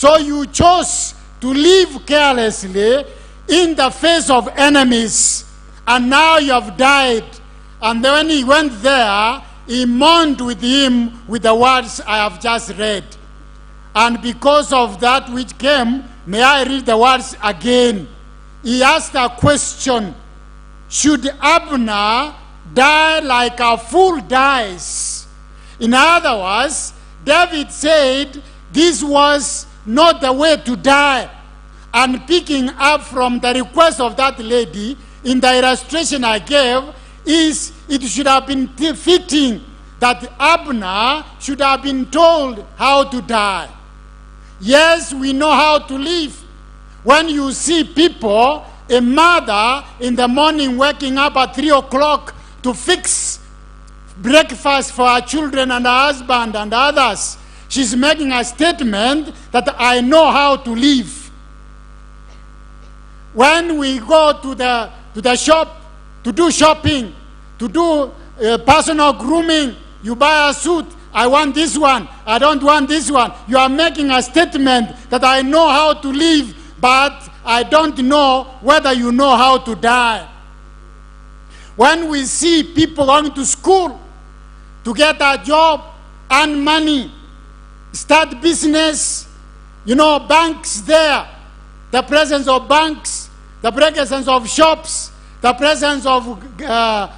So you chose to live carelessly in the face of enemies, and now you have died. And then when he went there, he mourned with him with the words I have just read. And because of that which came, may I read the words again. He asked a question: should Abner die like a fool dies? In other words, David said this was not the way to die. And picking up from the request of that lady, in the illustration I gave, is it should have been fitting that Abner should have been told how to die. Yes, we know how to live. When you see people, a mother in the morning waking up at 3 o'clock to fix breakfast for her children and her husband and others, she's making a statement that I know how to live. When we go to the shop to do shopping, to do personal grooming, you buy a suit, I want this one, I don't want this one. You are making a statement that I know how to live, but I don't know whether you know how to die. When we see people going to school to get a job, earn money, start business, banks there, the presence of banks, the presence of shops, the presence of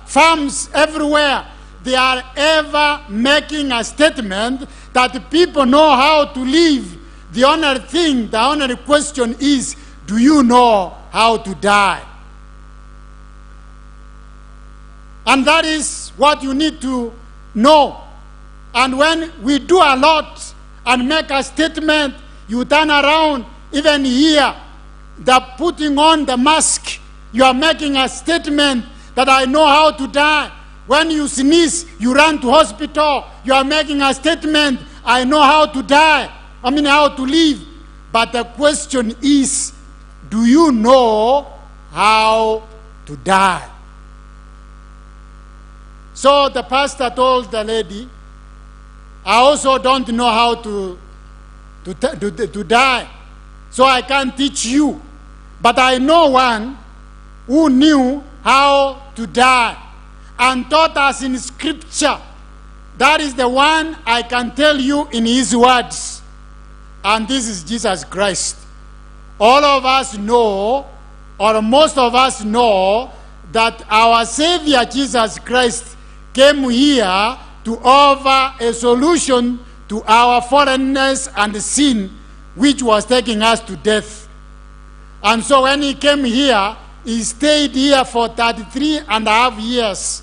farms everywhere, they are ever making a statement that people know how to live. The only question is, do you know how to die? And that is what you need to know. And when we do a lot and make a statement, you turn around, even here, the putting on the mask, you are making a statement that I know how to die. When you sneeze, you run to hospital, you are making a statement, I know how to die, how to live. But the question is, do you know how to die? So the pastor told the lady, I also don't know how to die, so I can't teach you. But I know one who knew how to die and taught us in Scripture. That is the one I can tell you in his words. And this is Jesus Christ. All of us know, or most of us know, that our Savior Jesus Christ came here to offer a solution to our foreignness and sin, which was taking us to death. And so when he came here, he stayed here for 33 and a half years,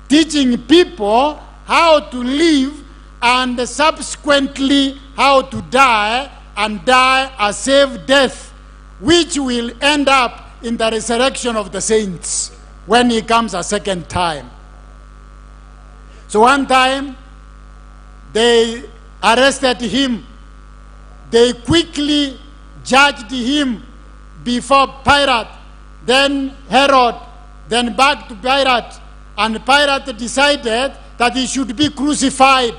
teaching people how to live and subsequently how to die, and die a safe death, which will end up in the resurrection of the saints when he comes a second time. So one time, they arrested him. They quickly judged him before Pilate, then Herod, then back to Pilate. And Pilate decided that he should be crucified.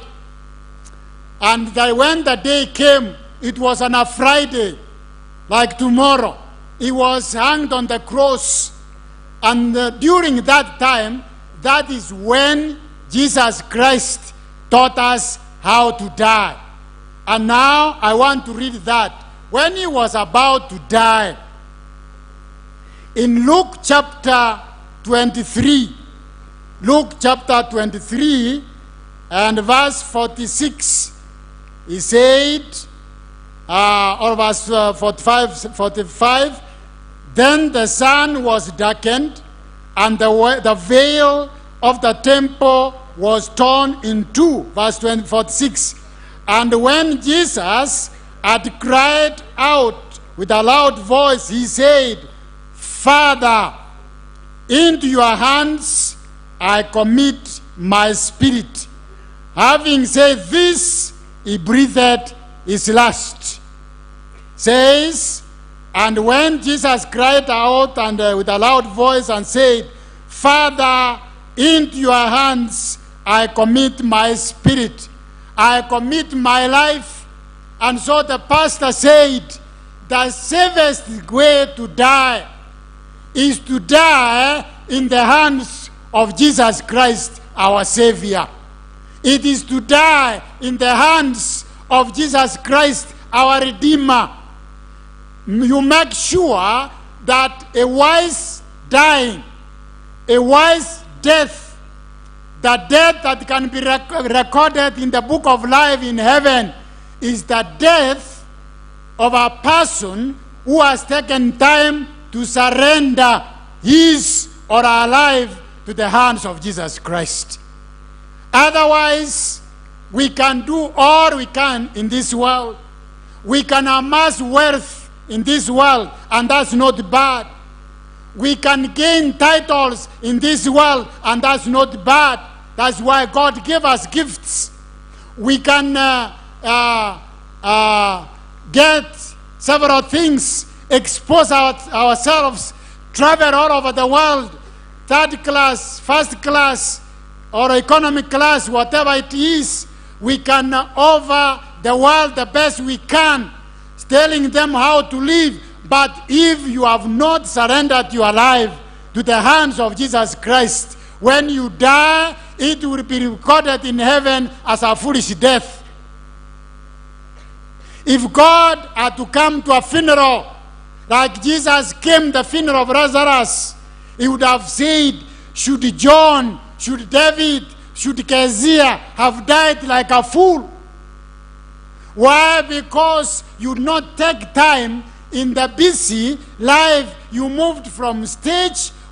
And when the day came, it was on a Friday, like tomorrow. He was hanged on the cross. And during that time, that is when Jesus Christ taught us how to die. And now I want to read that. When he was about to die, in Luke chapter 23, Luke chapter 23 and verse 46, he said, or verse 45, then the sun was darkened, and the veil of the temple was torn in two, verse 46. And when Jesus had cried out with a loud voice, he said, Father, into your hands I commit my spirit. Having said this, he breathed his last. Says, and when Jesus cried out and with a loud voice and said, Father, into your hands I commit my spirit. I commit my life. And so the pastor said, the safest way to die is to die in the hands of Jesus Christ, our Savior. It is to die in the hands of Jesus Christ, our Redeemer. You make sure that a wise dying, a wise death, the death that can be recorded in the book of life in heaven, is the death of a person who has taken time to surrender his or her life to the hands of Jesus Christ. Otherwise, we can do all we can in this world. We can amass wealth in this world, and that's not bad. We can gain titles in this world, and that's not bad. That's why God gave us gifts. We can get several things, expose ourselves, travel all over the world, third class, first class, or economic class, whatever it is. We can offer the world the best we can, telling them how to live. But if you have not surrendered your life to the hands of Jesus Christ, when you die, it will be recorded in heaven as a foolish death. If God had to come to a funeral, like Jesus came to the funeral of Lazarus, he would have said, should John, should David, should Keziah have died like a fool? Why? Because you did not take time in the busy life. You moved from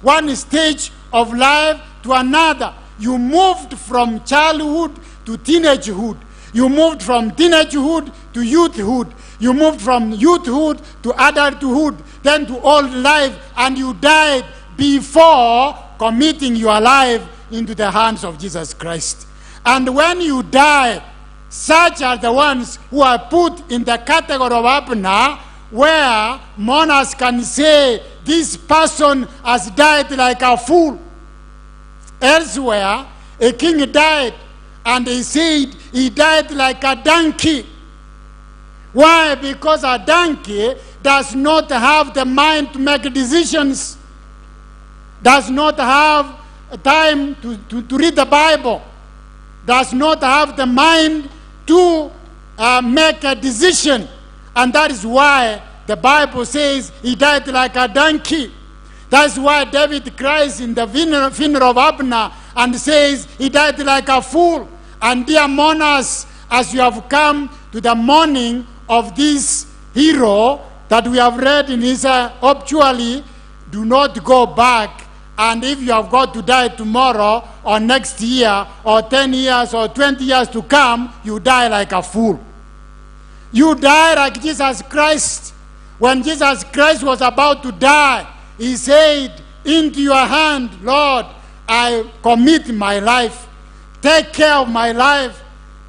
one stage of life to another. You moved from childhood to teenagehood. You moved from teenagehood to youthhood. You moved from youthhood to adulthood, then to old life, and you died before committing your life into the hands of Jesus Christ. And when you die, such are the ones who are put in the category of Abner, where mourners can say, this person has died like a fool. Elsewhere, a king died, and they said he died like a donkey. Why? Because a donkey does not have the mind to make decisions, does not have time to read the Bible, does not have the mind to make a decision. And that is why the Bible says he died like a donkey. That's why David cries in the funeral of Abner and says he died like a fool. And dear mourners, as you have come to the mourning of this hero that we have read in his obituary, do not go back. And if you have got to die tomorrow or next year or 10 years or 20 years to come, you die like a fool. You die like Jesus Christ. When Jesus Christ was about to die, he said, into your hand, Lord, I commit my life. Take care of my life.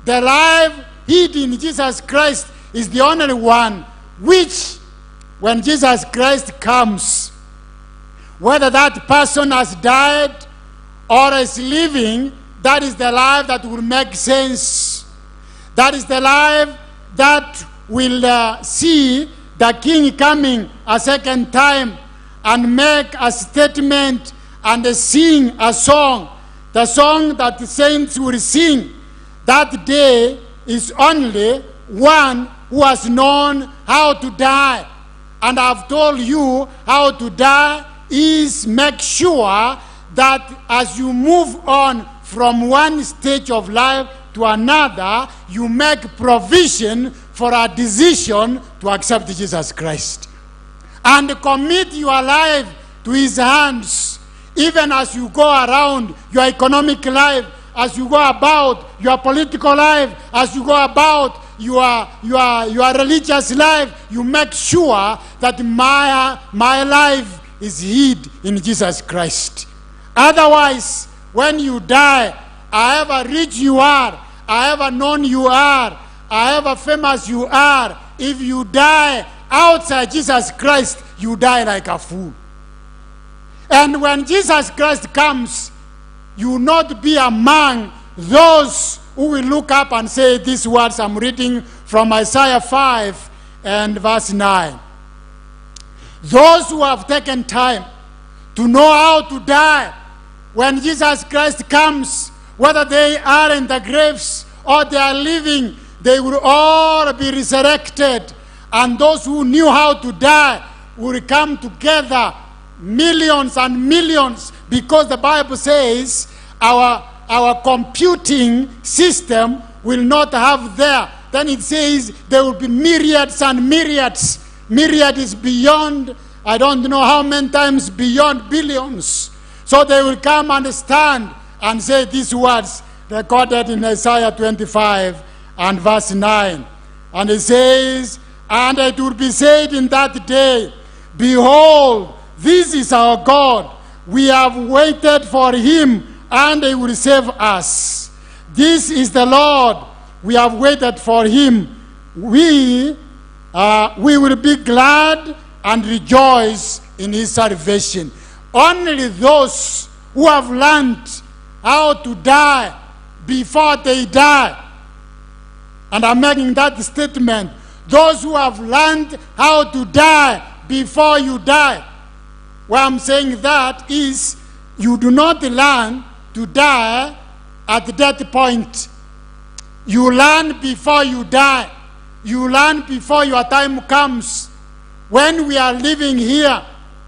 The life hidden in Jesus Christ is the only one which, when Jesus Christ comes, whether that person has died or is living, that is the life that will make sense. That is the life that will see the king coming a second time and make a statement and sing a song. The song that the saints will sing that day is only one who has known how to die. And I've told you how to die is make sure that as you move on from one stage of life to another, you make provision for a decision to accept Jesus Christ. And commit your life to his hands, even as you go around your economic life, as you go about your political life, as you go about your religious life. You make sure that my life is hid in Jesus Christ. Otherwise, when you die, however rich you are, however known you are, however famous you are, if you die outside Jesus Christ, you die like a fool. And when Jesus Christ comes, you will not be among those who will look up and say, these words I'm reading from Isaiah 5 and verse 9. Those who have taken time to know how to die when Jesus Christ comes, whether they are in the graves or they are living, they will all be resurrected. And those who knew how to die will come together, millions and millions, because the Bible says our computing system will not have there. Then it says there will be myriads and myriads. Myriad is beyond, I don't know how many times beyond billions. So they will come and stand and say these words recorded in Isaiah 25 and verse 9. And it says, and it will be said in that day, behold, this is our God. We have waited for him, and he will save us. This is the Lord. We have waited for him. We will be glad and rejoice in his salvation. Only those who have learned how to die before they die, and I'm making that statement, those who have learned how to die before you die. Why I'm saying that is, you do not learn to die at that point. You learn before you die. You learn before your time comes. When we are living here,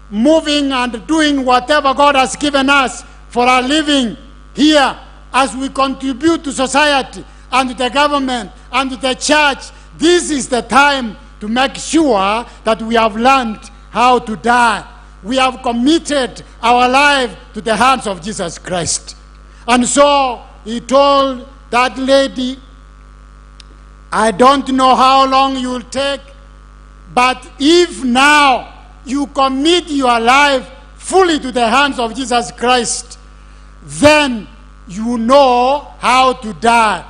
moving and doing whatever God has given us for our living here, as we contribute to society and to the government and to the church, this is the time to make sure that we have learned how to die. We have committed our life to the hands of Jesus Christ. And so he told that lady, I don't know how long you will take, but if now you commit your life fully to the hands of Jesus Christ, then you know how to die.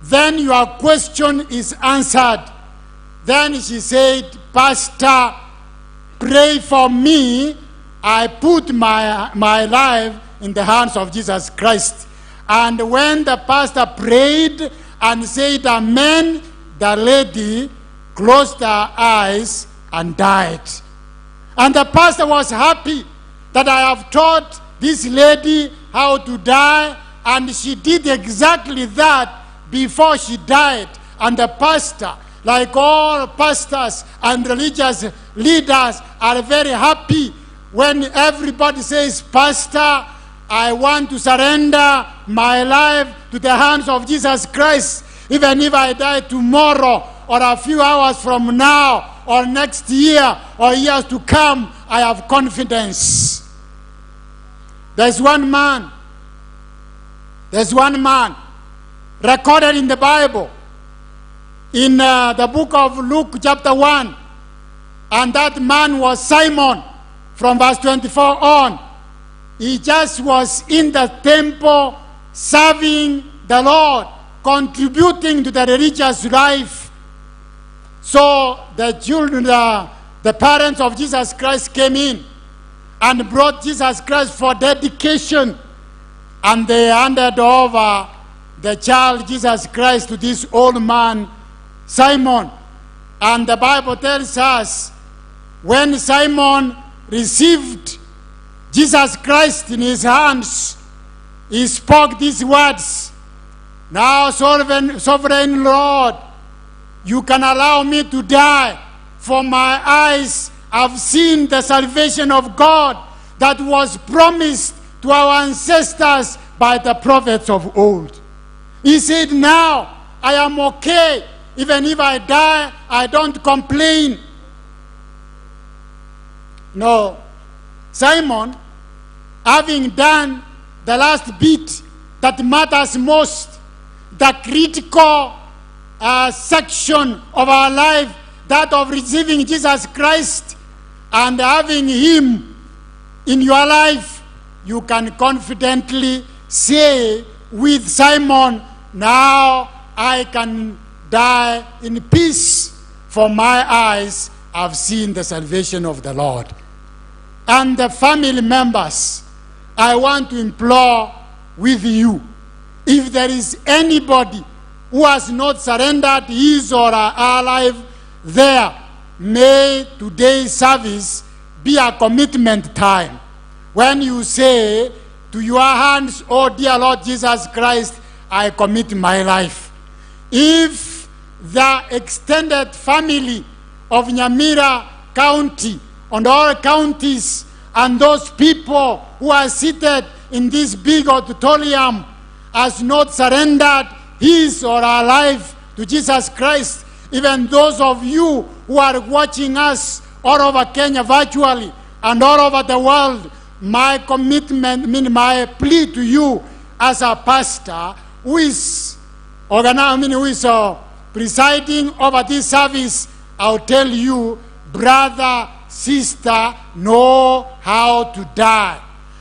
Then your question is answered. Then she said, Pastor, pray for me. I put my life in the hands of Jesus Christ. And when the pastor prayed and said amen, the lady closed her eyes and died. And the pastor was happy that I have taught this lady how to die, and she did exactly that before she died. And the pastor, like all pastors and religious leaders, are very happy when everybody says, Pastor, I want to surrender my life to the hands of Jesus Christ. Even if I die tomorrow or a few hours from now or next year or years to come, I have confidence. There's one man recorded in the Bible, in the book of Luke chapter 1, and that man was Simon. From verse 24 on, he just was in the temple serving the Lord, contributing to the religious life. So the children, the parents of Jesus Christ came in and brought Jesus Christ for dedication, and they handed over the child Jesus Christ to this old man, Simon. And the Bible tells us, when Simon received Jesus Christ in his hands, he spoke these words, now sovereign Lord, you can allow me to die, for my eyes have seen the salvation of God that was promised to our ancestors by the prophets of old. He said, now I am okay. Even if I die, I don't complain. No. Simon, having done the last bit that matters most, the critical section of our life, that of receiving Jesus Christ and having him in your life, you can confidently say with Simon, now I can die in peace, for my eyes have seen the salvation of the Lord. And the family members, I want to implore with you, if there is anybody who has not surrendered his or her life there, may today's service be a commitment time. When you say, to your hands, oh dear Lord Jesus Christ, I commit my life. If the extended family of NYAMIRA County and all counties and those people who are seated in this big auditorium has not surrendered his or her life to Jesus Christ, even those of you who are watching us all over Kenya virtually and all over the world, my commitment, my plea to you as a pastor who is presiding over this service, I'll tell you, brother, sister, know how to die.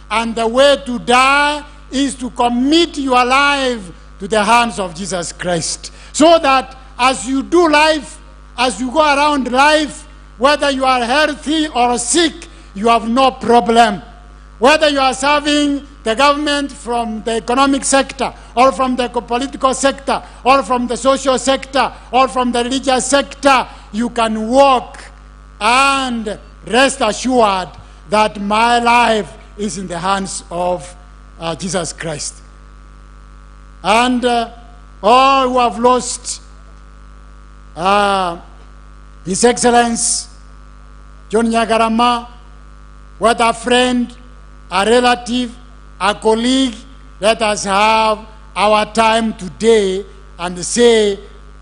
And the way to die is to commit your life to the hands of Jesus Christ. So that as you do life, as you go around life, whether you are healthy or sick, you have no problem. Whether you are serving the government from the economic sector, or from the political sector, or from the social sector, or from the religious sector, you can walk and rest assured that my life is in the hands of Jesus Christ. And all who have lost His Excellency John Nyagarama, whether a friend, a relative, a colleague, let us have our time today and say,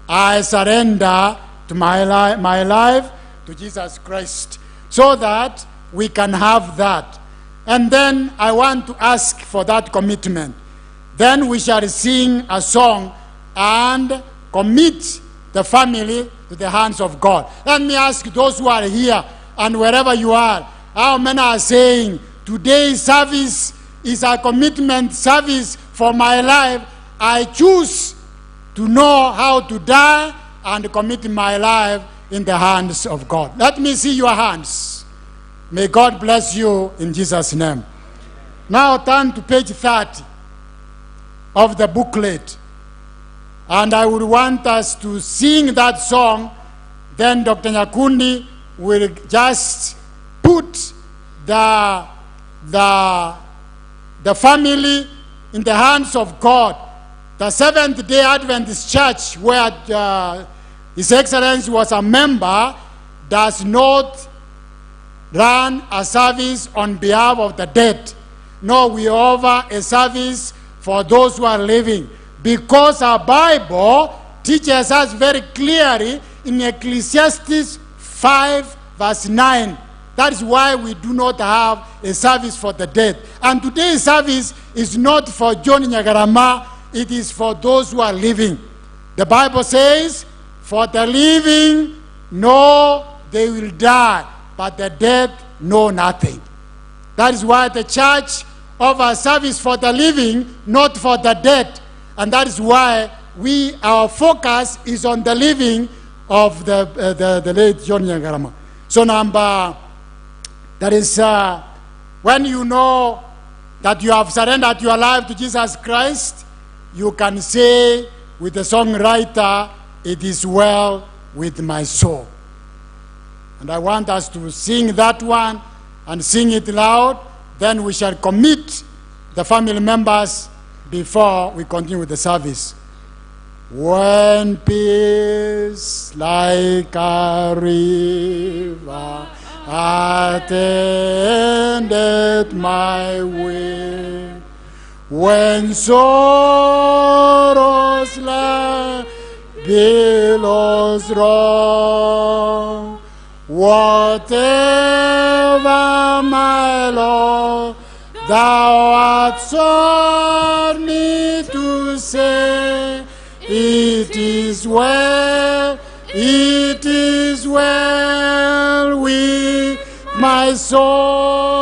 I surrender to my life to Jesus Christ, so that we can have that. And then I want to ask for that commitment. Then we shall sing a song and commit the family to the hands of God. Let me ask those who are here and wherever you are, how many are saying, today's service is a commitment service for my life. I choose to know how to die and commit my life in the hands of God. Let me see your hands. May God bless you in Jesus' name. Now turn to page 30 of the booklet. And I would want us to sing that song. Then Dr. Nyakundi will just put the family in the hands of God. The Seventh-day Adventist Church, where His Excellency was a member, does not run a service on behalf of the dead. No, we offer a service for those who are living, because our Bible teaches us very clearly in Ecclesiastes 5 verse 9. That is why we do not have a service for the dead. And today's service is not for John Nyagarama, it is for those who are living. The Bible says, for the living know they will die, but the dead know nothing. That is why the church offers service for the living, not for the dead. And that is why our focus is on the living of the late John Nyagarama. So that is when you know that you have surrendered your life to Jesus Christ, you can say with the songwriter, it is well with my soul. And I want us to sing that one and sing it loud. Then we shall commit the family members before we continue with the service. When peace like a river attended my way, when sorrows like billows roll, whatever my Lord thou art sought me to say, it is well with my soul,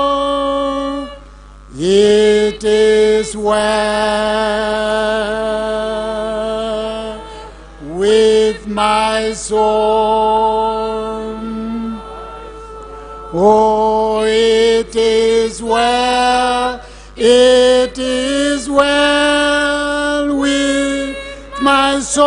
it is well with my soul. Oh, it is well with my soul.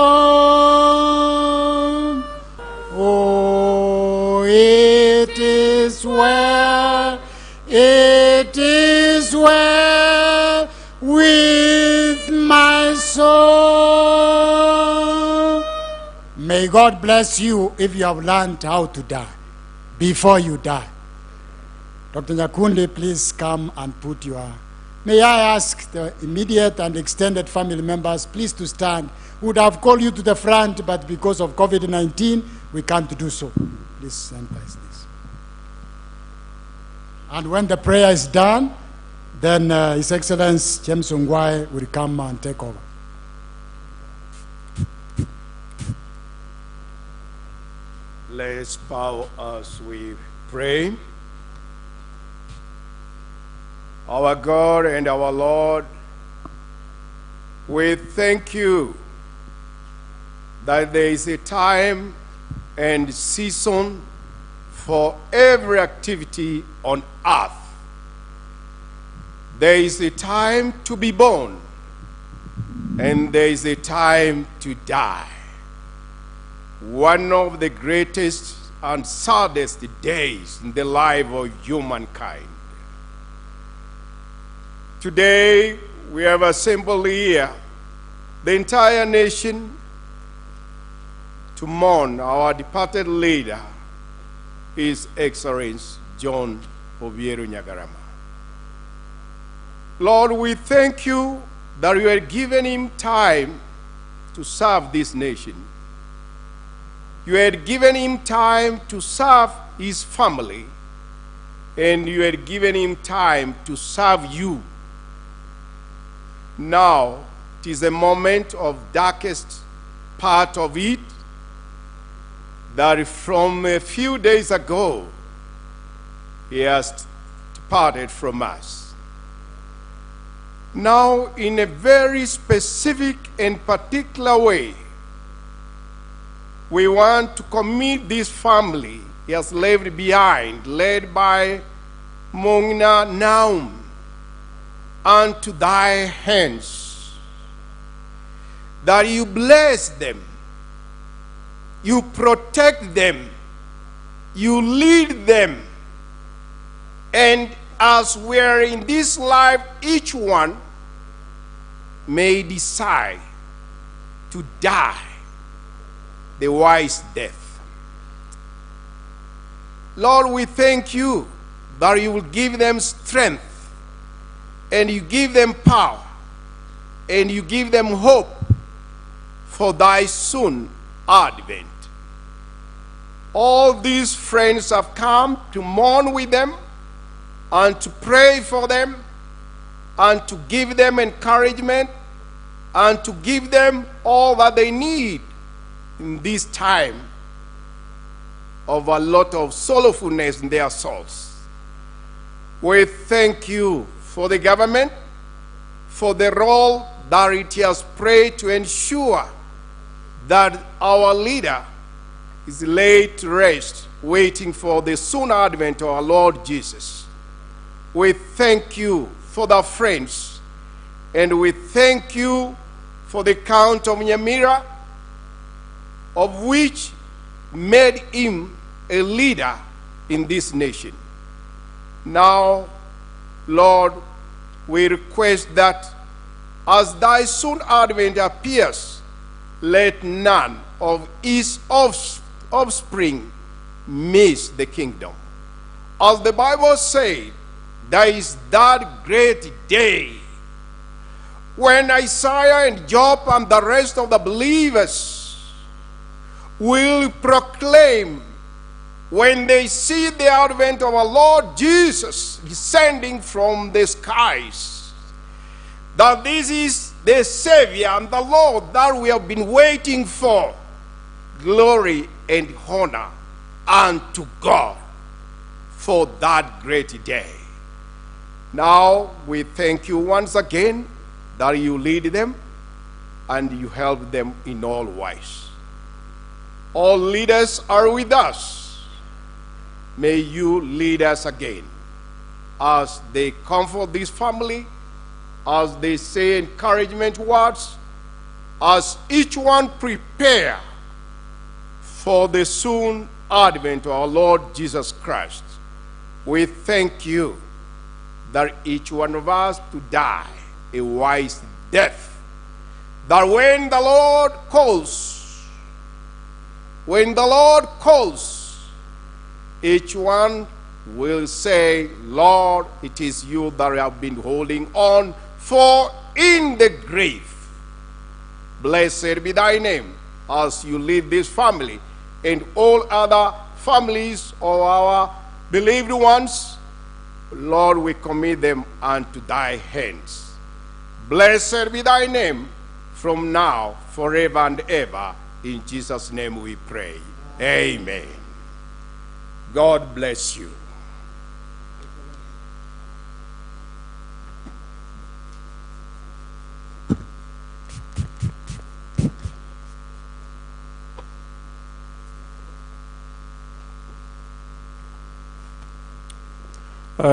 Oh, it is well, it is well with my soul. May God bless you if you have learned how to die before you die. Dr. Nyakundi, please come and put your... May I ask the immediate and extended family members, please to stand. We would have called you to the front, but because of COVID-19, we can't do so. Please sanitize this. And when the prayer is done, then His Excellency James Ongwae will come and take over. Let's bow as we pray. Our God and our Lord, we thank you that there is a time and season for every activity on earth. There is a time to be born, and there is a time to die. One of the greatest and saddest days in the life of humankind. Today, we have assembled here the entire nation to mourn our departed leader, His Excellency John Obiero Nyagarama. Lord, we thank you that you had given him time to serve this nation. You had given him time to serve his family, and you had given him time to serve you. Now, it is a moment of darkest part of it, that from a few days ago, he has departed from us. Now, in a very specific and particular way, we want to commit this family he has left behind, led by Mongina Naum, unto thy hands, that you bless them, you protect them, you lead them, and as we are in this life, each one may decide to die the wise death. Lord, we thank you that you will give them strength, and you give them power, and you give them hope for thy soon advent. All these friends have come to mourn with them, and to pray for them, and to give them encouragement, and to give them all that they need in this time of a lot of sorrowfulness in their souls. We thank you for the government, for the role that it has played to ensure that our leader is laid to rest, waiting for the soon advent of our Lord Jesus. We thank you for the friends, and we thank you for the Count of NYAMIRA, of which made him a leader in this nation. Now, Lord, we request that as thy soon advent appears, let none of his offspring miss the kingdom. As the Bible said, there is that great day when Isaiah and Job and the rest of the believers will proclaim, when they see the advent of our Lord Jesus descending from the skies, that this is the Savior and the Lord that we have been waiting for. Glory and honor unto God for that great day. Now we thank you once again that you lead them and you help them in all ways. All leaders are with us. May you lead us again as they comfort this family, as they say encouragement words, as each one prepare for the soon advent of our Lord Jesus Christ, we thank you that each one of us to die a wise death, that when the Lord calls, each one will say, Lord, it is you that I have been holding on for in the grave. Blessed be thy name as you lead this family and all other families of our believed ones. Lord, we commit them unto thy hands. Blessed be thy name from now, forever and ever. In Jesus' name we pray. Amen. God bless you.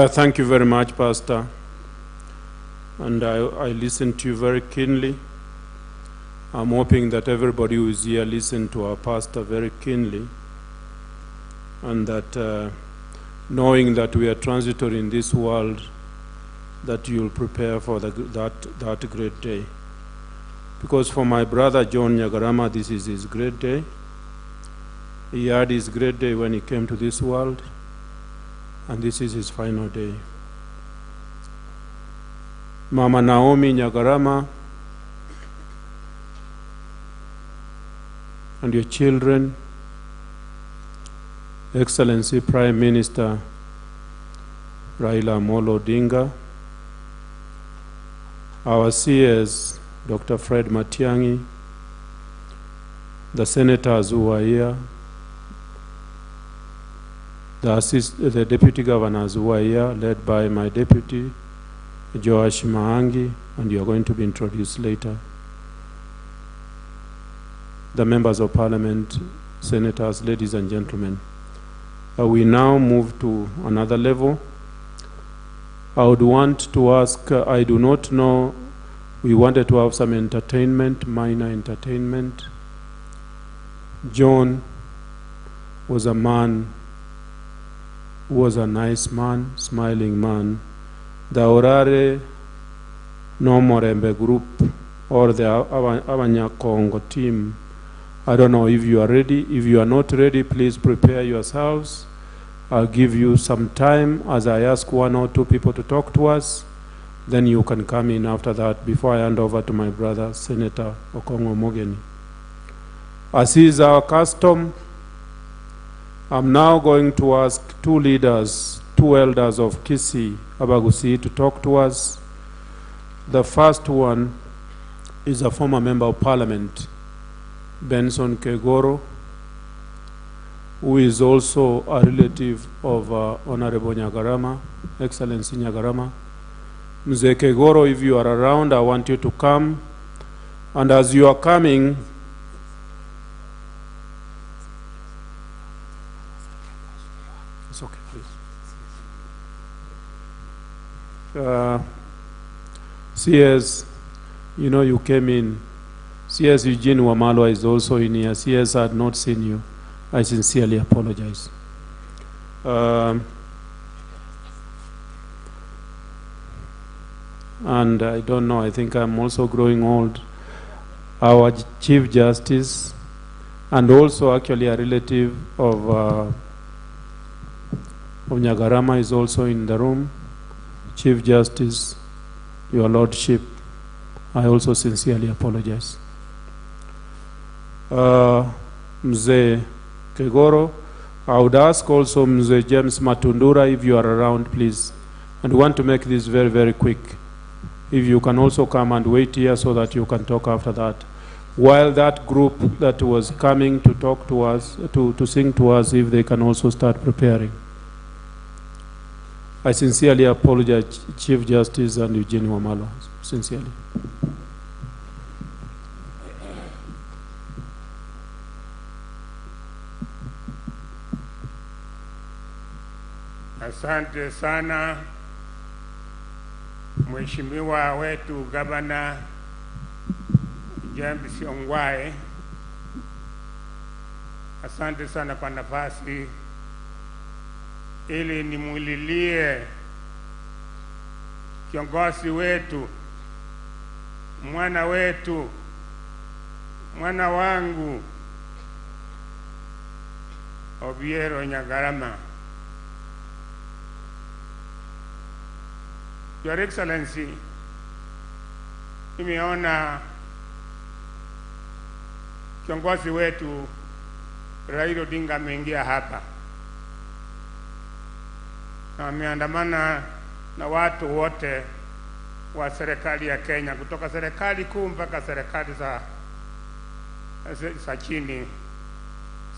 Thank you very much, Pastor. And I listened to you very keenly. I'm hoping that everybody who is here listened to our pastor very keenly, and that knowing that we are transitory in this world, that you'll prepare for that great day. Because for my brother John Nyagarama, this is his great day. He had his great day when he came to this world, and this is his final day. Mama Naomi Nyagarama and your children, Excellency Prime Minister Raila Amolo Odinga, our CS, Dr. Fred Matiang'i, the senators who are here, the deputy governors who are here, led by my deputy, Joash Maangi, and you are going to be introduced later. The members of parliament, senators, ladies and gentlemen. We now move to another level. I would want to ask, I do not know, we wanted to have some entertainment, minor entertainment. John was a man, was a nice man, smiling man. The Orare No Morembe group or the Abanyakongo team, I don't know if you are ready. If you are not ready, please prepare yourselves. I'll give you some time as I ask one or two people to talk to us. Then you can come in after that before I hand over to my brother, Senator Okongo Mogeni. As is our custom, I'm now going to ask two leaders, two elders of Kisii, Abagusi, to talk to us. The first one is a former member of parliament, Benson Kegoro, who is also a relative of Honorable Nyagarama, Excellency Nyagarama. Mzee Kegoro, if you are around, I want you to come. And as you are coming, it's okay, please. CS, you know you came in. CS Eugene Wamalwa is also in here. CS had not seen you. I sincerely apologize. And I don't know, I think I'm also growing old. Our Chief Justice, and also actually a relative of Nyagarama, is also in the room. Chief Justice, Your Lordship, I also sincerely apologize. Mzee Kegoro, I would ask also Mzee James Matundura, if you are around, please. And we want to make this very, very quick. If you can also come and wait here so that you can talk after that. While that group that was coming to talk to us, to sing to us, if they can also start preparing. I sincerely apologize, Chief Justice and Eugene Wamalwa, sincerely. Asante sana Mheshimiwa wetu Gavana James Ongwae, asante sana kwa nafasi ili nimulilie kiongozi wetu, mwana wangu Obiero Nyagarama. Your Excellency, nimeona kiongozi wetu Raila Odinga ameingia hapa na ameandamana na watu wote wa serikali ya Kenya, kutoka serikali kuu mpaka serikali za chini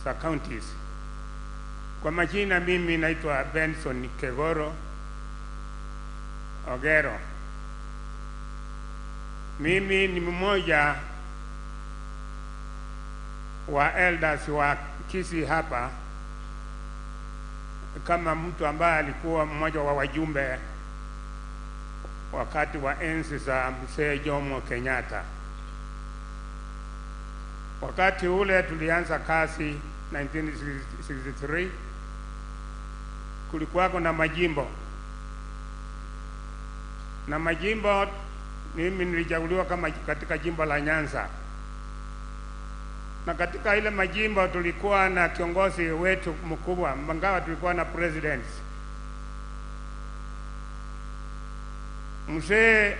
za counties. Kwa majina, mimi naitwa Benson Kegoro Ogero. Mimi ni mmoja wa elders wa Kisii hapa, kama mtu ambaye alikuwa mmoja wa wajumbe wakati wa enzi za Mzee Jomo Kenyatta. Wakati ule tulianza kazi 1963, kulikuwa na majimbo. Na majimbo, mimi nilichaguliwa kama katika jimbo la Nyanza. Na katika ile majimbo tulikuwa na kiongozi wetu mkubwa, mangawa tulikuwa na president. Mzee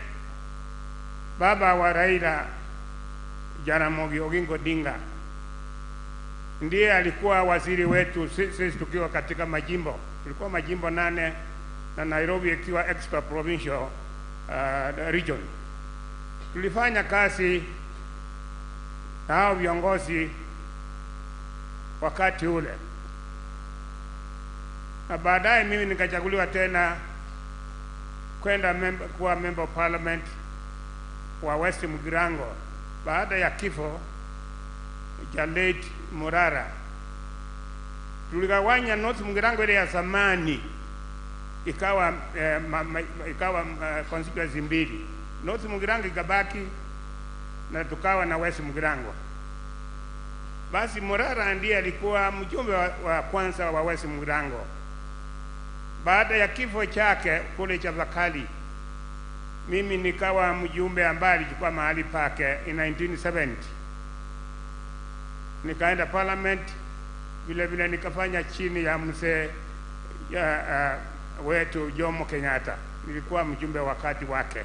baba wa Raila, Jaramogi Oginga Odinga, ndiye alikuwa waziri wetu sisi tukiwa katika majimbo. Tulikuwa majimbo 8 na Nairobi ikiwa extra provincial region. Tulifanya kazi na hao viongozi wakati ule, na baadaye mimi nikachaguliwa tena kwenda kuwa member of parliament wa West Mugirango baada ya kifo cha late Murara. Tuligawanya North Mugirango ile ya zamani ikawa constituency mbili. North Mugirango ikabaki na tukawa na West Mugirango. Basi Murara ndiye alikuwa mjumbe wa kwanza wa West Mugirango. Baada ya kifo chake kule Chavakali, mimi nikawa mjumbe ambaye alichukua mahali pake in 1970. Nikaenda parliament, vile nikafanya chini ya mzee wetu Jomo Kenyatta. Nilikuwa mjumbe wakati wake.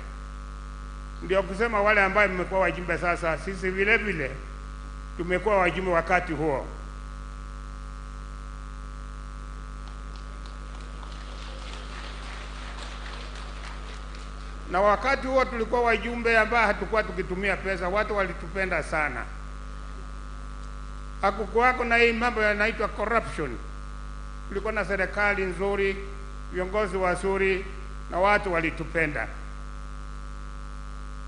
Ndio kusema wale ambao mmekuwa wajumbe sasa, sisi vile tumekuwa wajumbe wakati huo. Na wakati huo tulikuwa wajumbe ambao hatukuwa tukitumia pesa, watu walitupenda sana. Hakukuwako na hii mambo yanaitwa corruption. Tulikuwa na serikali nzuri, viongozi wazuri, na watu walitupenda.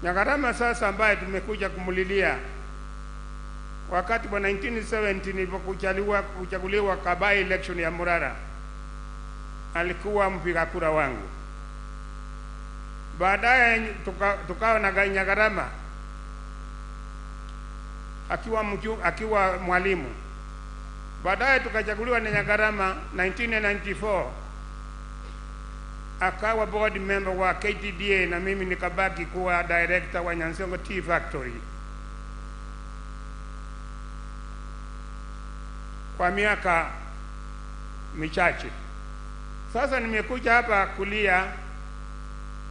Nyagarama sasa ambaye tumekuja kumulilia, wakati wa 1970 nilipokuchaguliwa kwa by election ya Murara, alikuwa mpiga kura wangu. Baadaye tukawa na Nyagarama akiwa mwalimu. Baadaye tukachaguliwa na Nyagarama 1994, akawa board member wa KTDA, na mimi nikabaki kuwa director wa Nyansongo Tea Factory kwa miaka michache. Sasa nimekuja hapa kulia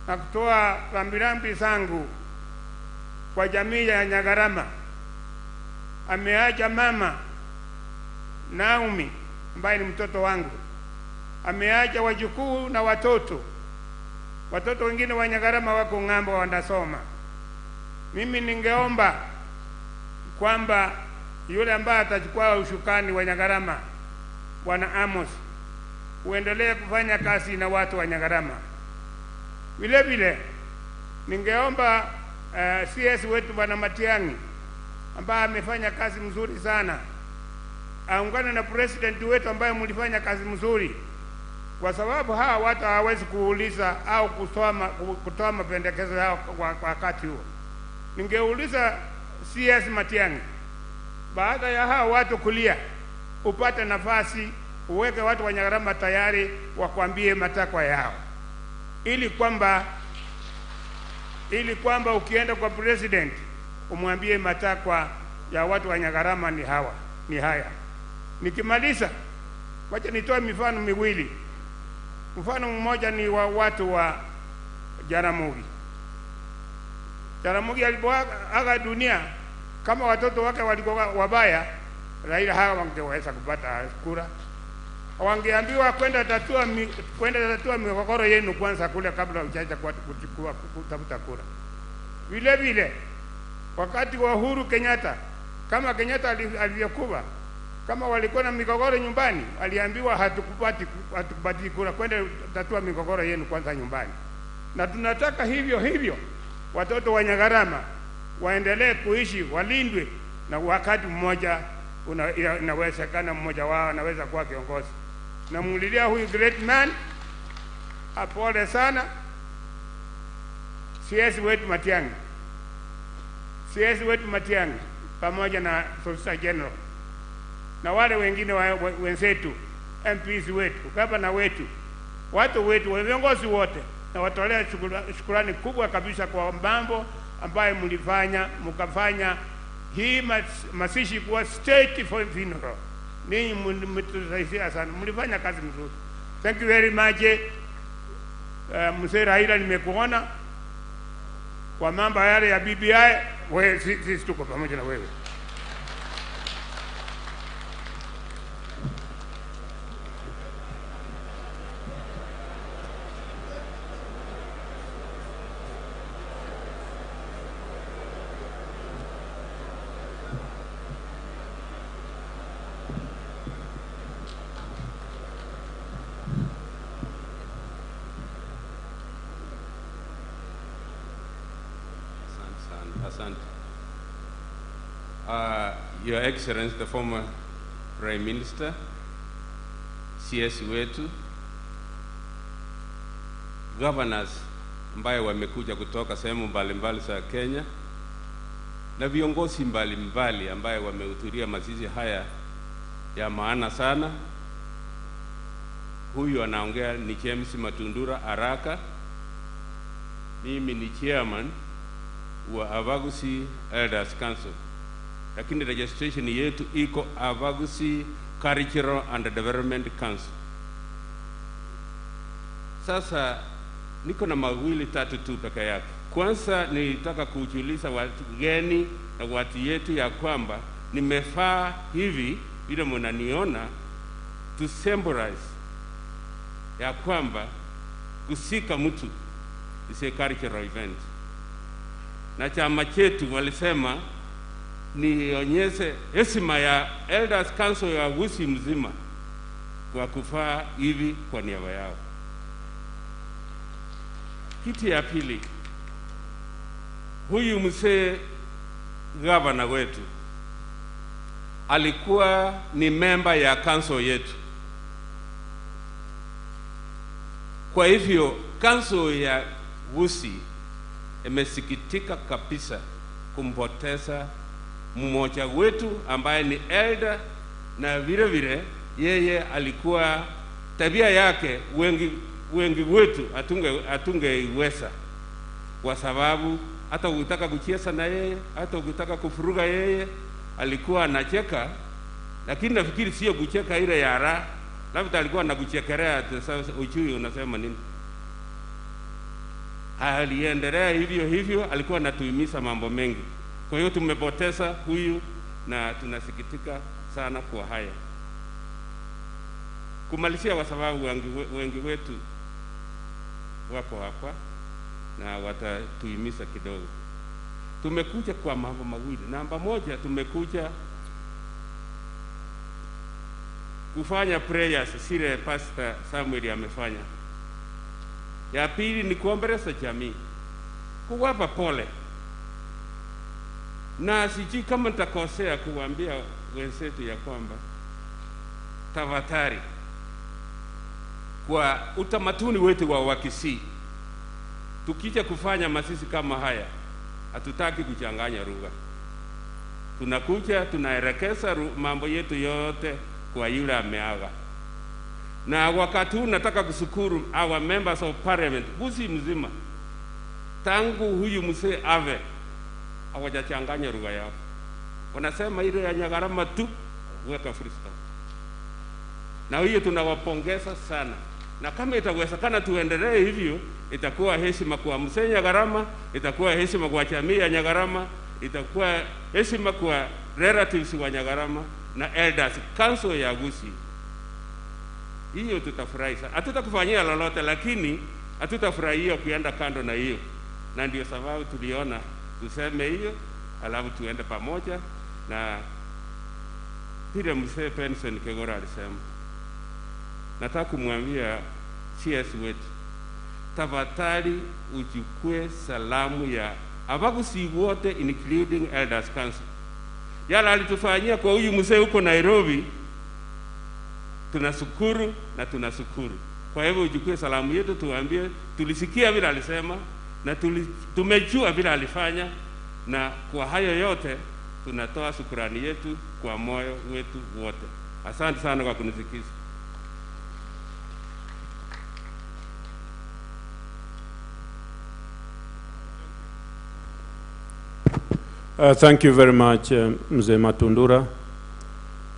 na kutoa rambirambi zangu kwa jamii ya Nyagarama. Ameacha mama Naomi ambaye ni mtoto wangu, ameacha wajukuu na watoto wengine wa Nyagarama wako ng'ambo wanasoma. Mimi ningeomba kwamba yule ambaye atachukua ushukani wa Nyagarama, Bwana Amos, uendelee kufanya kazi na watu wa Nyagarama. Vile ningeomba CS wetu Bwana Matiang'i ambaye amefanya kazi mzuri sana, aungane na president wetu ambaye mlifanya kazi mzuri, kwa sababu hawa watu hawawezi kuuliza au kutoa mapendekezo yao kwa wakati huo. Ningeuliza CS Matiang'i, baada ya hao watu kulia, upate nafasi uweke watu wa Nyagarama tayari wakwambie matakwa yao, ili kwamba ukienda kwa president umwambie matakwa ya watu wa Nyagarama ni haya. Nikimaliza, wacha nitoe mifano miwili. Mfano mmoja ni wa watu wa Jaramogi. Jaramogi alipoaga dunia, kama watoto wake walikuwa wabaya, Raila hawangeweza kupata kura. Wangeambiwa kwenda tatua migogoro yenu kwanza kule kabla hujaja kutafuta kura. Vile vile wakati wa Uhuru Kenyatta, kama Kenyatta alivyokuwa, kama walikuwa na migogoro nyumbani, aliambiwa hatukupati kura, kwenda tatua migogoro yenu kwanza nyumbani. Na tunataka hivyo watoto wa Nyagarama waendelee kuishi, walindwe, na wakati mmoja inawezekana mmoja wao anaweza kuwa kiongozi. Namulilia huyu great man, apole sana, CS wetu Matiang'i pamoja na Solicitor General na wale wengine wenzetu, MPs wetu, gavana wetu, watu wetu, viongozi wote, na watolea shukrani kubwa kabisa kwa mambo ambayo mkafanya hii masishi kuwa state for funeral. Ninyi mmetusaidia sana, mlifanya kazi nzuri. Thank you very much. Mzee Raila, nimekuona kwa mambo yale ya BBI, wewe sisi tuko pamoja na wewe. Your Excellency, the former Prime Minister, CS wetu, governors ambayo wamekuja kutoka sehemu mbalimbali za Kenya, na viongozi mbalimbali ambayo wamehudhuria mazishi haya ya maana sana. Huyu anaongea ni James Matundura Araka. Mimi ni chairman wa Avagusi Elders Council, lakini registration yetu iko Avagusi Cultural and Development Council. Sasa niko na mawili tatu tu peke yake. Kwanza nitaka kujulisha watu geni na watu yetu ya kwamba nimefaa hivi vile mnaniona to symbolize ya kwamba kusika mtu is a cultural event. Na chama chetu walisema nionyeshe heshima ya Elders Council ya Gusii mzima kwa kufaa hivi kwa niaba yao. Kitu ya pili, huyu mzee gavana wetu alikuwa ni member ya council yetu. Kwa hivyo council ya Gusii imesikitika kabisa kumpoteza mmoja wetu ambaye ni elder, na vile vile yeye alikuwa tabia yake wengi wetu hatungeiweza, kwa sababu hata ukitaka kucheza na yeye, hata ukitaka kufuruga yeye, alikuwa anacheka, lakini nafikiri sio kucheka ile ya raha, labda alikuwa anakuchekelea sasa ujui unasema nini. Aliendelea hivyo, alikuwa anatuhimiza mambo mengi. Kwa hiyo tumepoteza huyu na tunasikitika sana kwa haya. Kumalizia, kwa sababu wengi wetu wako hapa na watatuhimiza kidogo. Tumekuja kwa mambo mawili. Namba moja, tumekuja kufanya prayers sile Pastor Samuel amefanya. Ya pili ni kuomboleza jamii, kuwapa pole. Na siji kama nitakosea kuambia wenzetu ya kwamba tafadhali, kwa utamaduni wetu wa Wakisii, tukija kufanya masisi kama haya hatutaki kuchanganya lugha. tunakuja tunaelekeza mambo yetu yote kwa yule ameaga. Na wakati huu nataka kushukuru our members of parliament Gusii mzima, tangu huyu mzee ave hawajachanganya lugha yao, wanasema ile ya Nyagarama tu, weka full stop. Na hiyo tunawapongeza sana, na kama itawezekana tuendelee hivyo, itakuwa heshima kwa mzee Nyagarama, itakuwa heshima kwa jamii ya Nyagarama, itakuwa heshima kwa relatives wa Nyagarama na elders council ya Gusii. Hiyo tutafurahi sana. Hatutakufanyia lolote, lakini hatutafurahia kuenda kando na hiyo, na ndio sababu tuliona tuseme hiyo, alafu tuende pamoja. Na vile mzee Penson Kegora alisema, nataka kumwambia CS wetu, tafadhali uchukue salamu ya Abagusii wote including elders council. Yala alitufanyia kwa huyu mzee huko Nairobi, tunashukuru na tunashukuru. Kwa hivyo uchukue salamu yetu, tuambie tulisikia vile alisema na tumejua vile alifanya, na kwa hayo yote tunatoa shukrani yetu kwa moyo wetu wote. Asante sana kwa kunisikiza. Thank you very much, Mzee Matundura.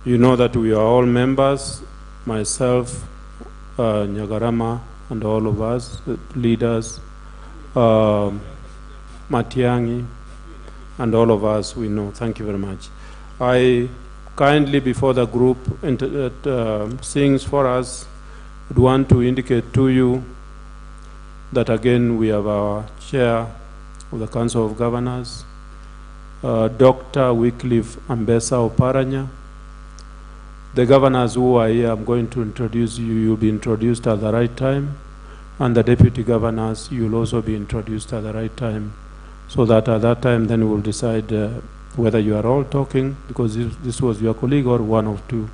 You know that we are all members, myself, Nyagarama, and all of us, leaders, Matiangi, and all of us, we know. Thank you very much. I kindly, before the group sings for us, would want to indicate to you that again we have our chair of the Council of Governors, Dr. Wycliffe Ambessa Oparanya. The governors who are here, I'm going to introduce you. You'll be introduced at the right time. And the deputy governors, you'll also be introduced at the right time. So that at that time, then we'll decide whether you are all talking, because this was your colleague, or one or two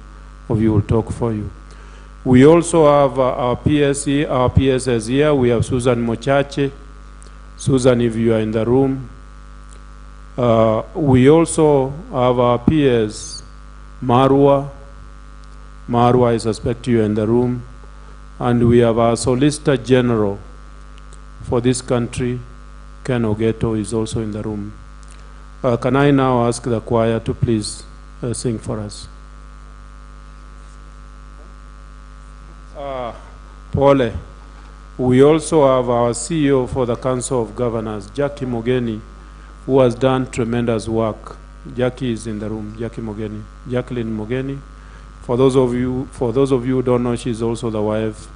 of you will talk for you. We also have our PSE, our PSS here. We have Susan Mochache. Susan, if you are in the room. We also have our PS, Marwa. Marwa, I suspect you are in the room. And we have our Solicitor General for this country, Ken Ogeto, is also in the room. Can I now ask the choir to please sing for us? Pole. We also have our CEO for the Council of Governors, Jackie Mogeni, who has done tremendous work. Jackie is in the room, Jackie Mogeni, Jacqueline Mogeni. For those of you who don't know, she's also the wife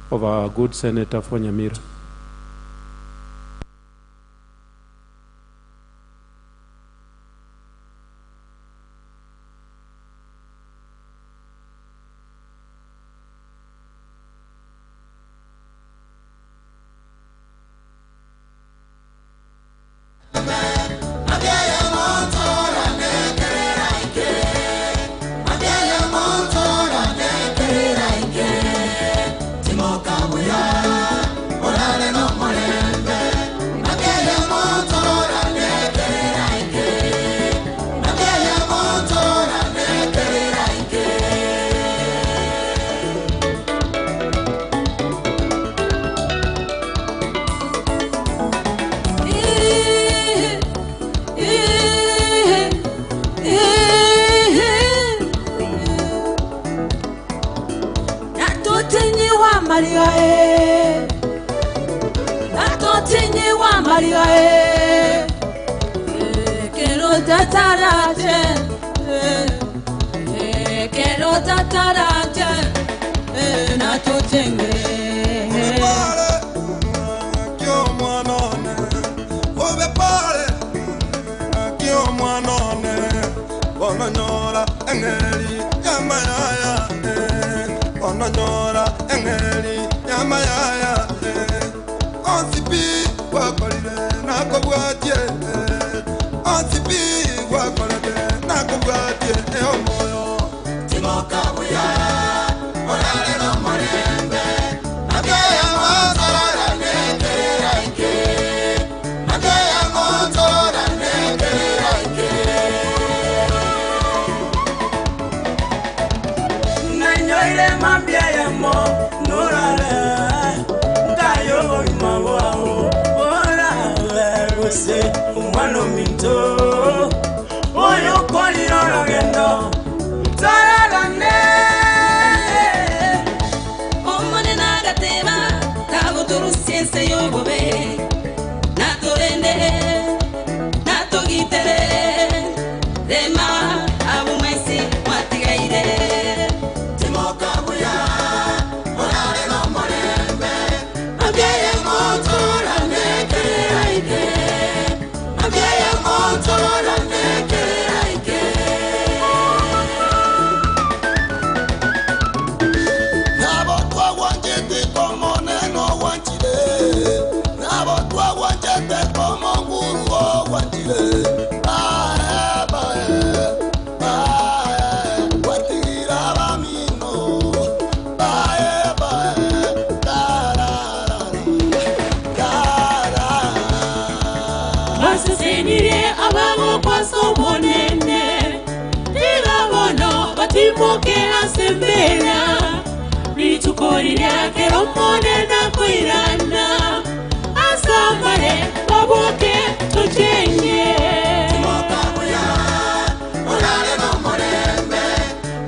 of our good Senator for NYAMIRA. se yo bobe na torende na togitere dema abu mesi matigaire timoka buya orare no morembe abye motora nekeraike abye motora nekeraike nabo twa wanjete como neno wanchile nabo twa wanjete como nguru wanchile Timoke asembera Ritukorira kero monena koirana Asamare baboke tochenye Timoka buya Orare no morembe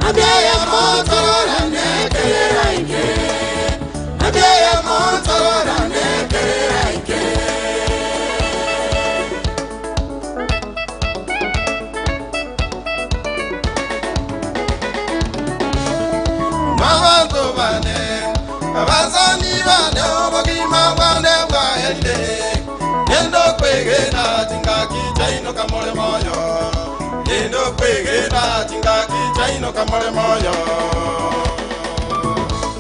Abiyaya motora nekeraike Abiyaya motora nekeraike Abazani bane obogima bwane bwaende Nendo kwegena tingaki chaino kamole moyo Nendo kwegena tingaki chaino kamole moyo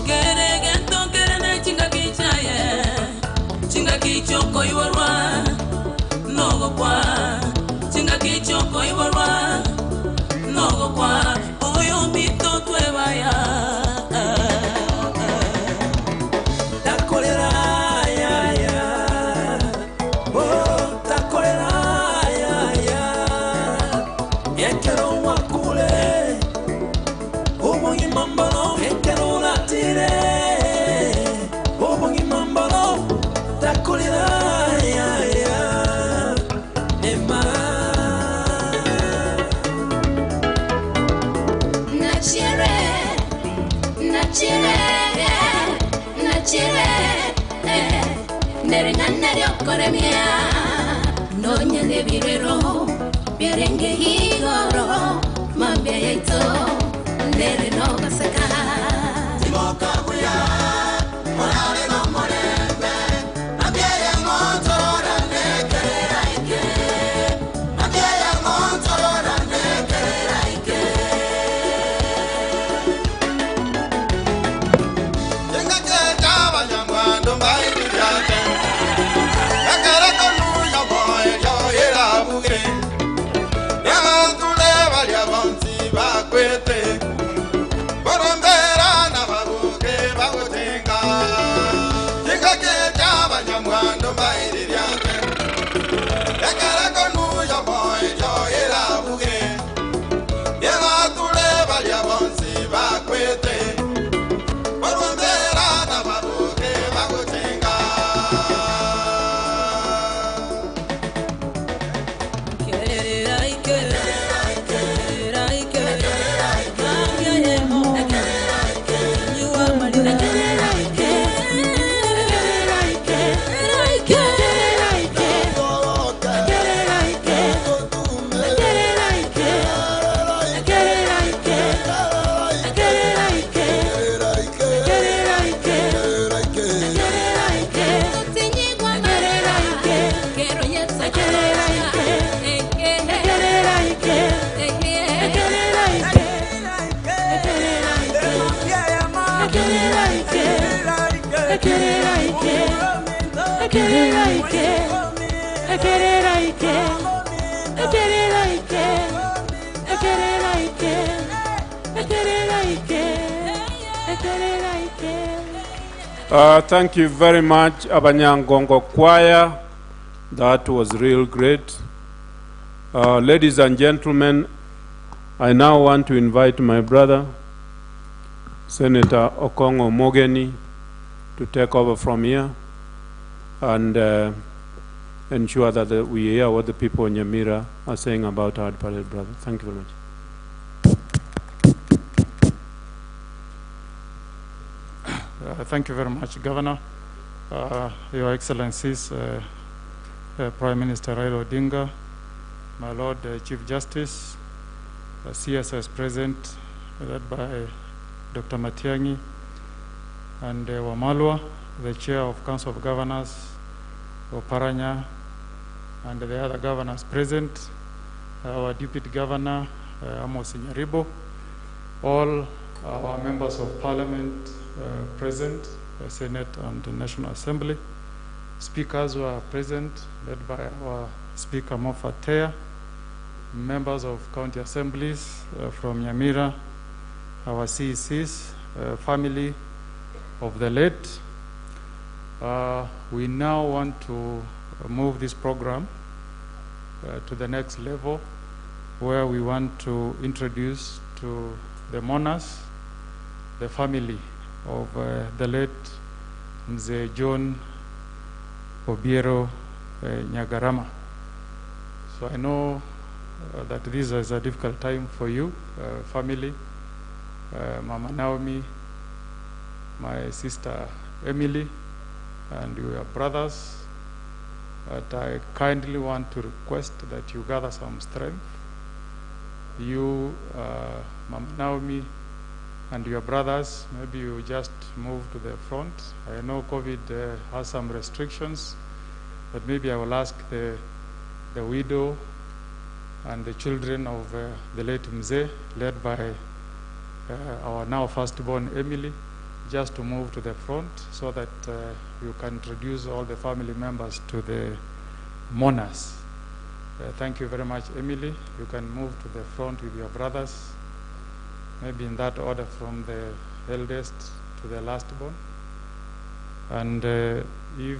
Gere gento gere na tingaki chaye Tingaki choko iwarwa Nogo kwa Tingaki choko iwarwa Nogo kwa Oyo mito twebaya No nyane birero birenge higoro mambia yaito nere no gasaka timoka buya orare no morembe abia ya motora nekeraike abia ya motora nekeraike yenga keta banyamwando mbai kujate Thank you very much, Abanyangongo Choir. That was real great. Ladies and gentlemen, I now want to invite my brother, Senator Okongo Mogeni, to take over from here and ensure that we hear what the people in NYAMIRA are saying about our departed brother. Thank you very much. Thank you very much, Governor. Your Excellencies, Prime Minister Raila Odinga, my Lord Chief Justice, CSS President, led by Dr. Matiang'i, and Wamalwa, the Chair of Council of Governors, Oparanya, and the other governors present, our Deputy Governor, Amos Nyaribo, all our members of Parliament present, the Senate and the National Assembly, speakers who are present, led by our Speaker Moffat Teya, members of county assemblies from NYAMIRA, our CECs, family of the late. We now want to move this program to the next level, where we want to introduce to the mourners the family of the late Mzee John Obiero Nyagarama. So I know that this is a difficult time for you, family, Mama Naomi, my sister Emily, and your brothers. But I kindly want to request that you gather some strength. You, Mama Naomi, and your brothers, maybe you just move to the front. I know COVID has some restrictions, but maybe I will ask the widow and the children of the late Mzee, led by our now firstborn Emily, just to move to the front so that you can introduce all the family members to the mourners. Thank you very much, Emily. You can move to the front with your brothers, maybe in that order, from the eldest to the lastborn. And if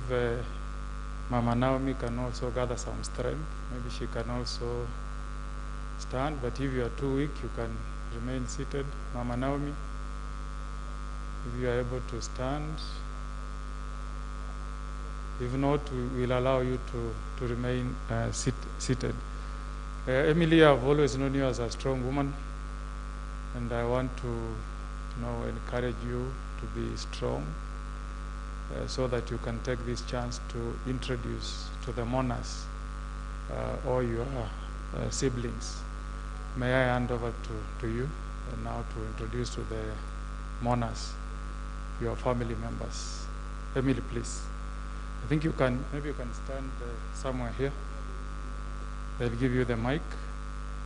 Mama Naomi can also gather some strength, maybe she can also stand, but if you are too weak, you can remain seated. Mama Naomi, if you are able to stand. If not, we will allow you to remain seated. Emily, I've always known you as a strong woman, and I want to encourage you to be strong so that you can take this chance to introduce to the mourners all your siblings. May I hand over to you now to introduce to the mourners your family members. Emily, please. I think maybe you can stand somewhere here. They'll give you the mic.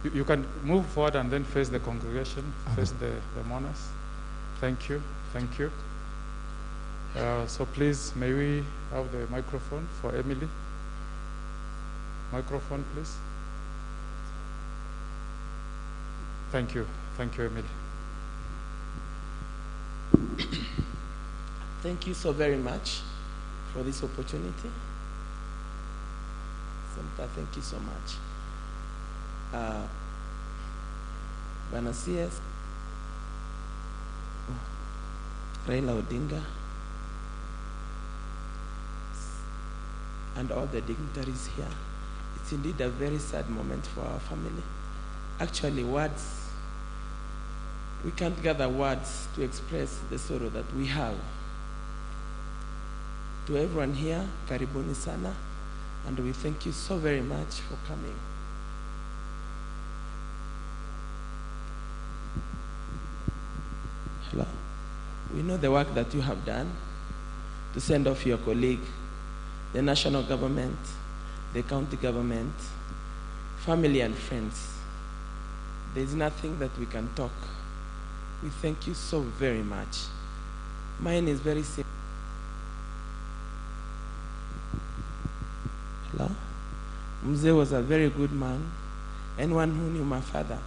You can move forward and then face the congregation, face the mourners. Thank you, thank you. So please, may we have the microphone for Emily? Microphone, please. Thank you, Emily. Thank you so very much for this opportunity. Senator, thank you so much. Bwana CS, Raila Odinga, and all the dignitaries here. It's indeed a very sad moment for our family. Actually, we can't gather words to express the sorrow that we have. To everyone here, karibuni sana, and we thank you so very much for coming. Hello. We know the work that you have done to send off your colleague, the national government, the county government, family and friends. There's nothing that we can talk. We thank you so very much. Mine is very simple. Hello? Mzee was a very good man. Anyone who knew my father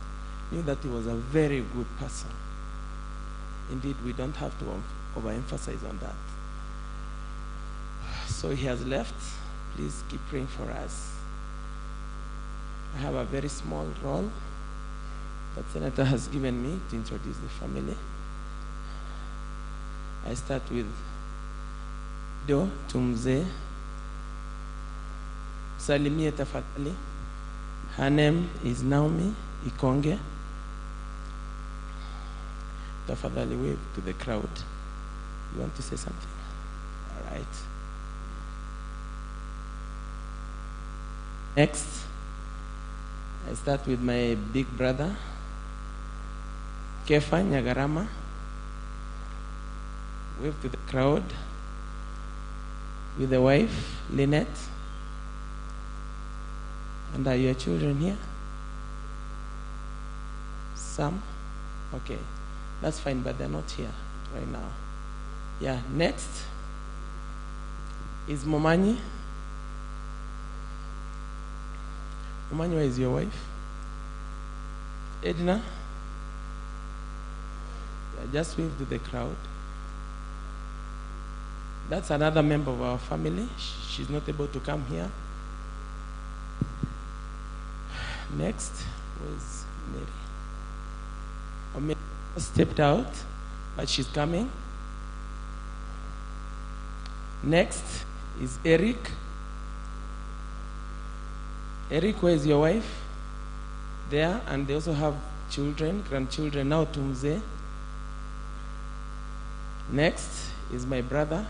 knew that he was a very good person. Indeed, we don't have to overemphasize on that. So he has left. Please keep praying for us. I have a very small role that Senator has given me to introduce the family. I start with Do to Mzee. Salimie tafadhali. Her name is Naomi Ikonge. Tafadhali wave to the crowd. You want to say something? All right. Next, I start with my big brother, Kefa Nyagarama. Wave to the crowd. With the wife, Lynette. And are your children here? Some? Okay, that's fine, but they're not here right now. Yeah, next is Momanyi. Momanyi, where is your wife? Edna? Yeah, just wave to the crowd. That's another member of our family. She's not able to come here. Next was Mary. Mary stepped out, but she's coming. Next is Eric. Eric, where is your wife? There, and they also have children, grandchildren, now Tumze. Next is my brother,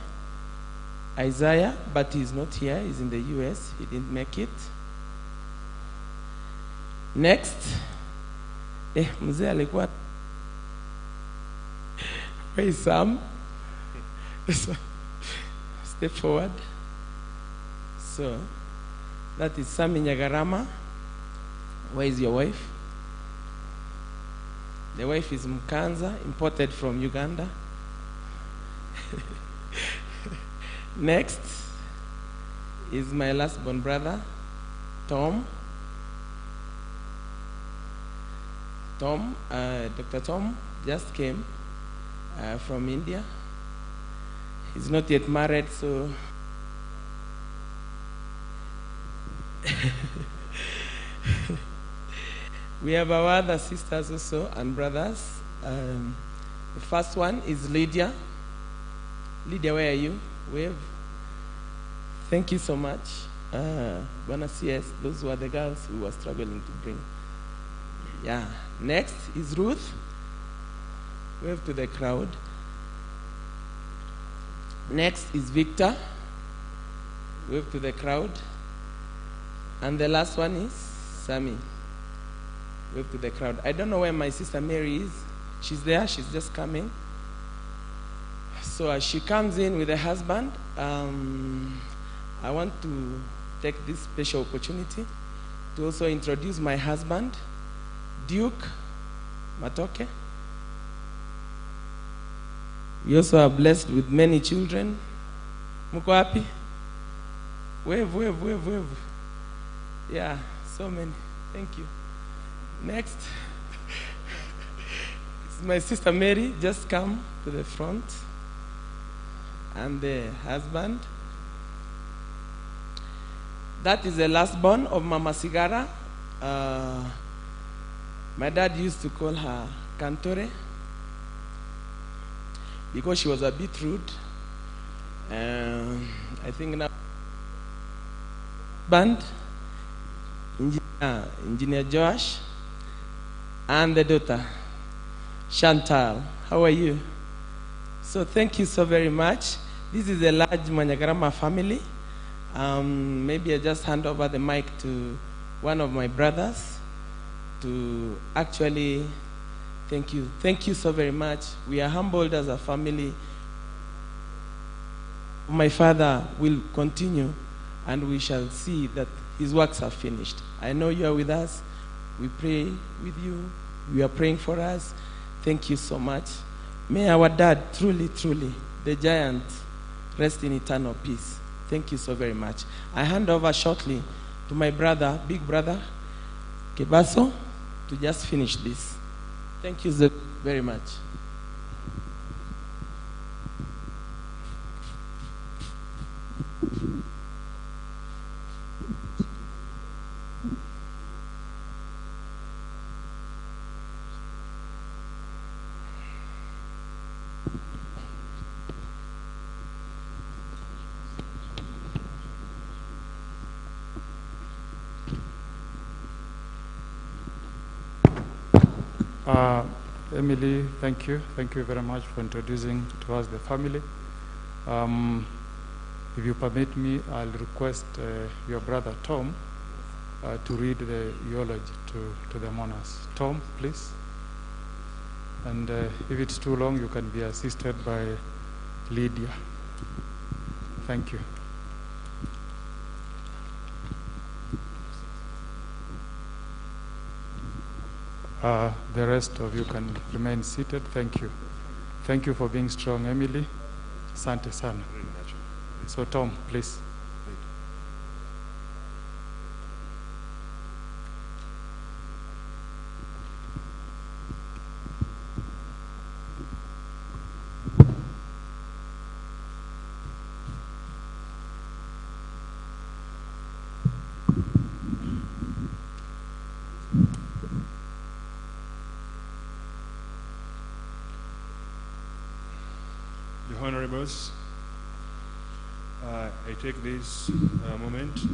Isaiah, but he's not here, he's in the US, he didn't make it. Next, mzee alikuwa, where is Sam? Step forward. So, that is Sam in Nyagarama. Where is your wife? The wife is Mkanza, imported from Uganda. Next is my last born brother, Tom. Dr. Tom just came from India. He's not yet married, so we have our other sisters also and brothers. The first one is Lydia. Lydia, where are you? Wave. Thank you so much. Bona CS, those were the girls we were struggling to bring. Yeah. Next is Ruth. Wave to the crowd. Next is Victor. Wave to the crowd. And the last one is Sammy. Wave to the crowd. I don't know where my sister Mary is. She's there, she's just coming. So as she comes in with her husband, I want to take this special opportunity to also introduce my husband, Duke Matoke. We also are blessed with many children. Muko happy? Wave, wave, wave, wave. Yeah, so many. Thank you. Next is my sister Mary. Just come to the front. And the husband. That is the last born of Mama Sigara. My dad used to call her Cantore because she was a bit rude. I think now band, Engineer Josh, and the daughter, Chantal. How are you? So thank you so very much. This is a large Nyagarama family. Maybe I just hand over the mic to one of my brothers to actually thank you. Thank you so very much. We are humbled as a family. My father will continue and we shall see that his works are finished. I know you are with us. We pray with you. You are praying for us. Thank you so much. May our dad truly, truly, the giant, rest in eternal peace. Thank you so very much. I hand over shortly to my brother, big brother, Kebaso, to just finish this. Thank you very much. Emily, thank you. Thank you very much for introducing to us the family. If you permit me, I'll request your brother Tom to read the eulogy to the mourners. Tom, please. And if it's too long, you can be assisted by Lydia. Thank you. The rest of you can remain seated. Thank you. Thank you for being strong, Emily. Asante sana. So Tom, please. Honorables, I take this moment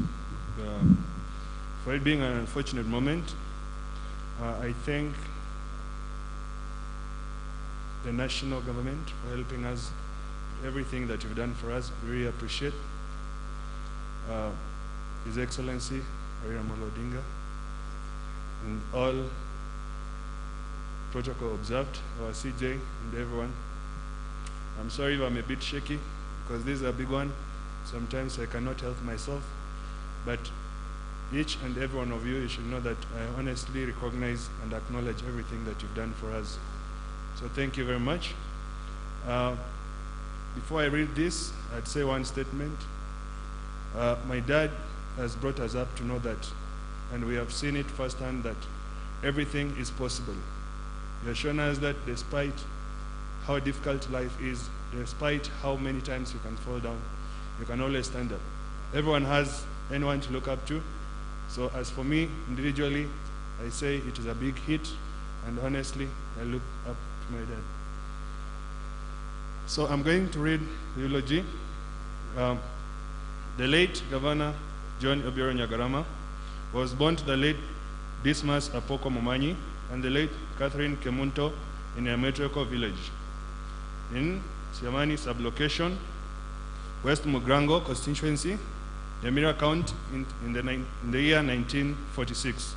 for it being an unfortunate moment. I thank the national government for helping us with everything that you've done for us. We really appreciate His Excellency Raila Amolo Odinga and all protocol observed, our CJ and everyone. I'm sorry if I'm a bit shaky because this is a big one. Sometimes I cannot help myself, but each and every one of you should know that I honestly recognize and acknowledge everything that you've done for us. So thank you very much. Before I read this, I'd say one statement. My dad has brought us up to know that, and we have seen it firsthand, that everything is possible. He has shown us that despite how difficult life is, despite how many times you can fall down, you can always stand up. Everyone has anyone to look up to. So as for me, individually, I say it is a big hit, and honestly, I look up to my dad. So I'm going to read the eulogy. The late Gavana John Obiero Nyagarama was born to the late Dismas Apoko Momanyi and the late Catherine Kemunto in a metrical village in Siamani sublocation, West Mugrango constituency, NYAMIRA County in the year 1946.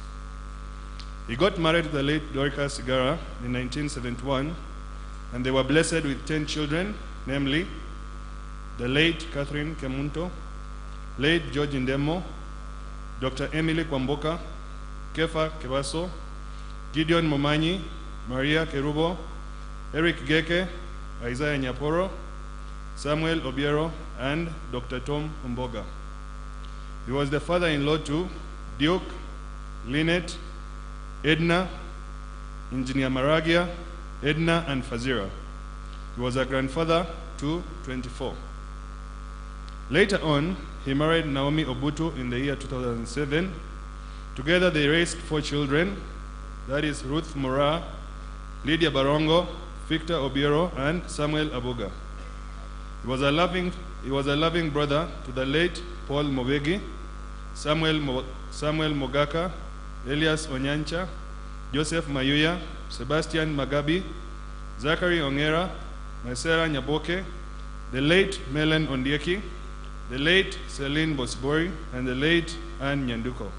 He got married to the late Dorcas Sigara in 1971, and they were blessed with 10 children, namely the late Catherine Kemunto, late George Ndemo, Dr. Emily Kwamboka, Kefa Kebaso, Gideon Momanyi, Maria Kerubo, Eric Geke, Isaiah Nyaporo, Samuel Obiero, and Dr. Tom Umboga. He was the father-in-law to Duke, Lynette, Edna, Engineer Maragia, Edna, and Fazira. He was a grandfather to 24. Later on, he married Naomi Obutu in the year 2007. Together they raised 4 children, that is Ruth Mora, Lydia Barongo, Victor Obiero, and Samuel Abuga. He was a loving brother to the late Paul Mobegi, Samuel Mogaka, Elias Onyancha, Joseph Mayuya, Sebastian Magabi, Zachary Ongera, Maisera Nyaboke, the late Melen Ondieki, the late Celine Bosbori, and the late Anne Nyanduko.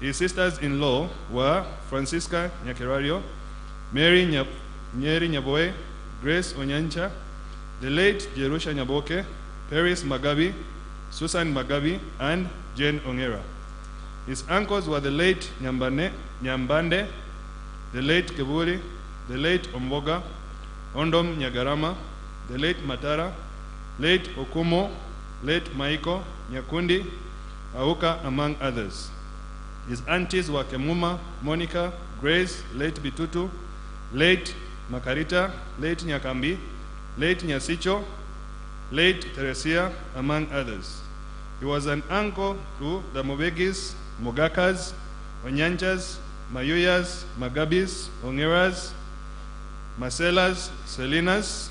His sisters-in-law were Francisca Nyakerario, Mary Nyeri Nyaboe, Grace Onyancha, the late Jerusha Nyaboke, Paris Magabi, Susan Magabi, and Jane Ongera. His uncles were the late Nyambande, the late Keburi, the late Omboga, Ondom Nyagarama, the late Matara, late Okumo, late Maiko, Nyakundi, Auka, among others. His aunties were Kemuma, Monica, Grace, late Bitutu, late Makarita, late Nyakambi, late Nyasicho, late Teresia, among others. He was an uncle to the Mobegis, Mogakas, Onyanchas, Mayuyas, Magabis, Ongeras, Marcelas, Selinas,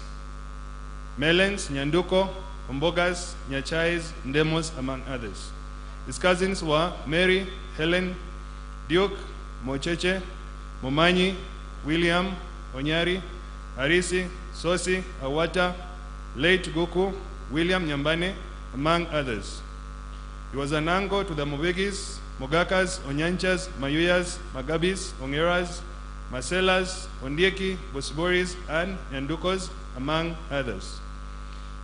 Melens, Nyanduko, Ombogas, Nyachais, Ndemos, among others. His cousins were Mary, Helen, Duke, Mocheche, Momanyi, William, Onyari, Arisi, Sosi, Awata, late Guku, William Nyambane, among others. He was an uncle to the Mubegis, Mogakas, Onyanchas, Mayuyas, Magabis, Ongeras, Marcelas, Ondieki, Bosiboris, and Nyandukos, among others.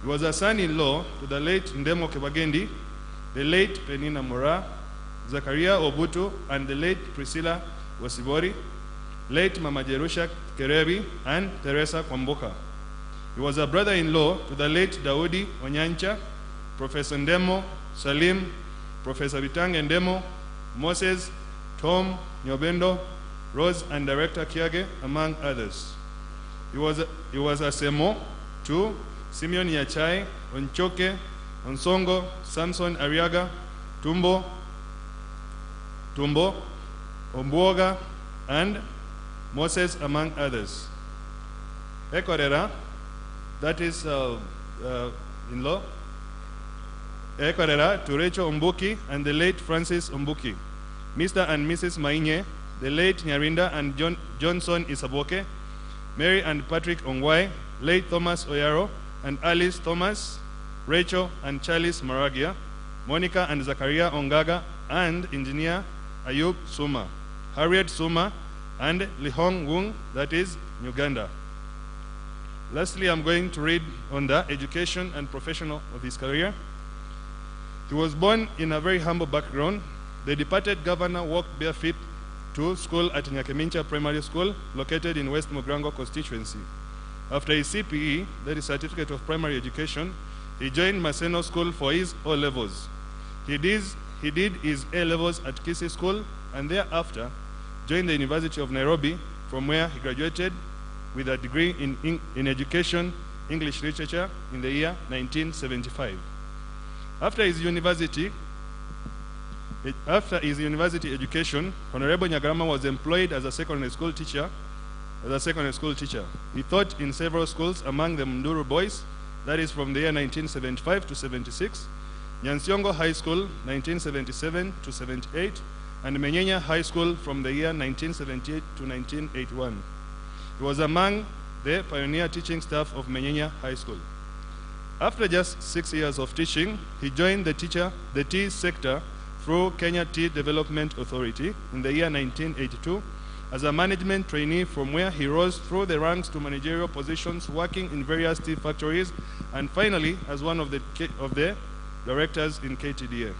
He was a son-in-law to the late Ndemo Kebagendi, the late Penina Mora, Zakaria Obutu, and the late Priscilla Bosibori, late Mama Jerusha Kerebi, and Teresa Kwamboka. He was a brother-in-law to the late Daudi Onyancha, Professor Ndemo, Salim, Professor Bitang Ndemo, Moses, Tom, Nyobendo, Rose, and Director Kiage, among others. He was a Semo to Simeon Yachai, Onchoke, Onsongo, Samson Ariaga, Tumbo, Omboga, and Moses, among others. Ekorera, that is in-law, Ekorera to Rachel Ombuki and the late Francis Ombuki. Mr. and Mrs. Mainye, the late Nyarinda and Johnson Isaboke, Mary and Patrick Ongwai, late Thomas Oyaro and Alice Thomas, Rachel and Charles Maragia, Monica and Zakaria Ongaga, and engineer Ayub Suma, Harriet Suma, and Lihong Wung, that is Uganda. Lastly, I'm going to read on the education and professional of his career. He was born in a very humble background. The departed governor walked barefoot to school at Nyakemincha Primary School, located in West Mugrango constituency. After his CPE, that is Certificate of Primary Education, he joined Maseno School for his O-levels. He did his A-levels at Kisii School, and thereafter joined the University of Nairobi, from where he graduated with a degree in education, English literature, in the year 1975. After his university education, Honorable Nyagarama was employed as a secondary school teacher. He taught in several schools, among them Mnduru Boys, that is from the year 1975 to 76, Nyansiongo High School, 1977 to 78, and Menyenya High School from the year 1978 to 1981. He was among the pioneer teaching staff of Menyenya High School. After just 6 years of teaching, he joined the tea sector through Kenya Tea Development Authority in the year 1982 as a management trainee, from where he rose through the ranks to managerial positions, working in various tea factories, and finally as one of the directors in KTDA.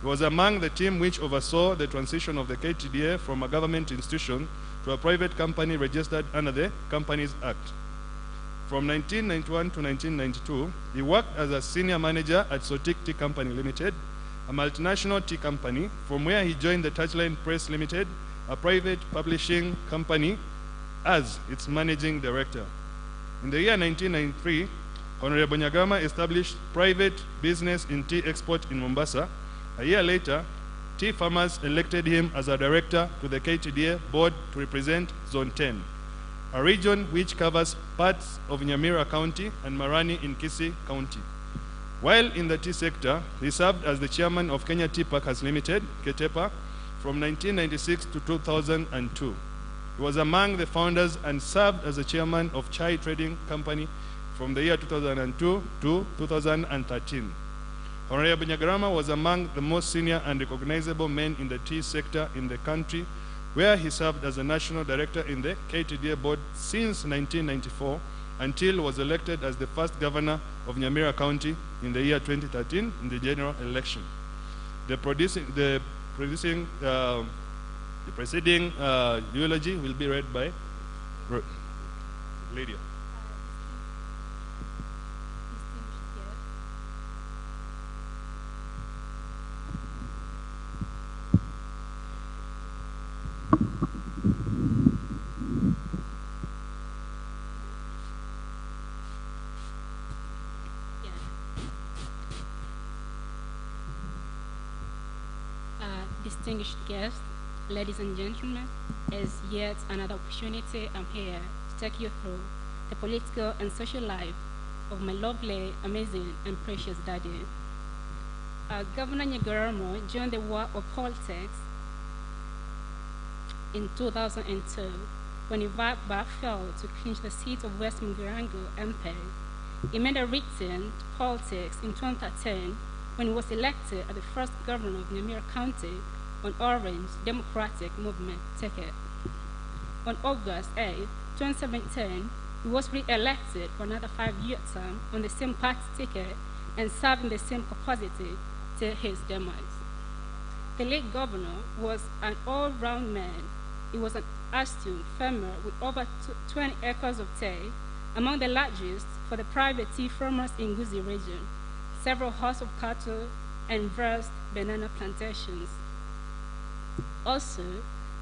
He was among the team which oversaw the transition of the KTDA from a government institution to a private company registered under the Companies Act. From 1991 to 1992, he worked as a senior manager at Sotik Tea Company Limited, a multinational tea company, from where he joined the Touchline Press Limited, a private publishing company, as its managing director. In the year 1993, Honorable Nyagarama established private business in tea export in Mombasa. A year later, tea farmers elected him as a director to the KTDA board to represent Zone 10, a region which covers parts of Nyamira County and Marani in Kisii County. While in the tea sector, he served as the chairman of Kenya Tea Packers Limited, KETEPA, from 1996 to 2002. He was among the founders and served as the chairman of Chai Trading Company from the year 2002 to 2013. Honorable Nyagarama was among the most senior and recognizable men in the tea sector in the country, where he served as a national director in the KTDA board since 1994 until was elected as the first governor of Nyamira County in the year 2013 in the general election. The preceding eulogy will be read by Lydia. Distinguished guests, ladies and gentlemen, as yet another opportunity, I'm here to take you through the political and social life of my lovely, amazing, and precious daddy. Governor Nyagarama joined the war of politics in 2002 when Ivaba fell to clinch the seat of West Mugrango MP. He made a return to politics in 2013 when he was elected as the first governor of Nyamira County on Orange Democratic Movement ticket. On August 8, 2017, he was re-elected for another 5-year term on the same party ticket and served in the same capacity till his demise. The late governor was an all-round man. He was an astute farmer with over 20 acres of tea, among the largest for the private tea farmers in Guzi region, several herds of cattle, and vast banana plantations. Also,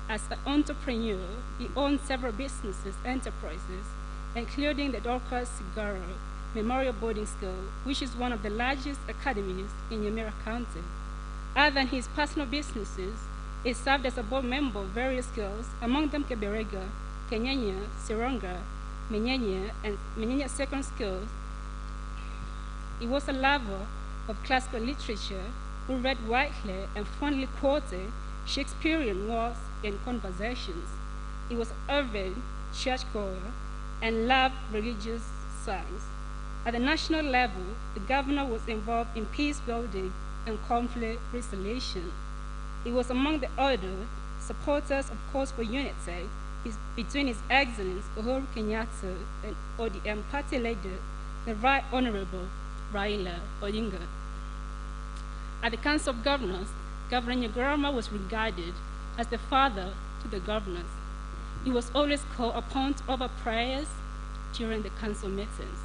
as an entrepreneur, he owned several businesses, enterprises, including the Dorcas Cigar Memorial Boarding School, which is one of the largest academies in NYAMIRA County. Other than his personal businesses, he served as a board member of various schools, among them Keberega, Kenyanya, Sironga, Menyanya, and Menyanya Second Schools. He was a lover of classical literature who read widely and fondly quoted Shakespearean works in conversations. He was avid churchgoer and loved religious songs. At the national level, the governor was involved in peace building and conflict resolution. He was among the other supporters of calls for unity between His Excellency Uhuru Kenyatta and ODM party leader, the Right Honorable Raila Odinga. At the Council of Governors, Governor Nyagarama was regarded as the father to the governors. He was always called upon to offer prayers during the council meetings.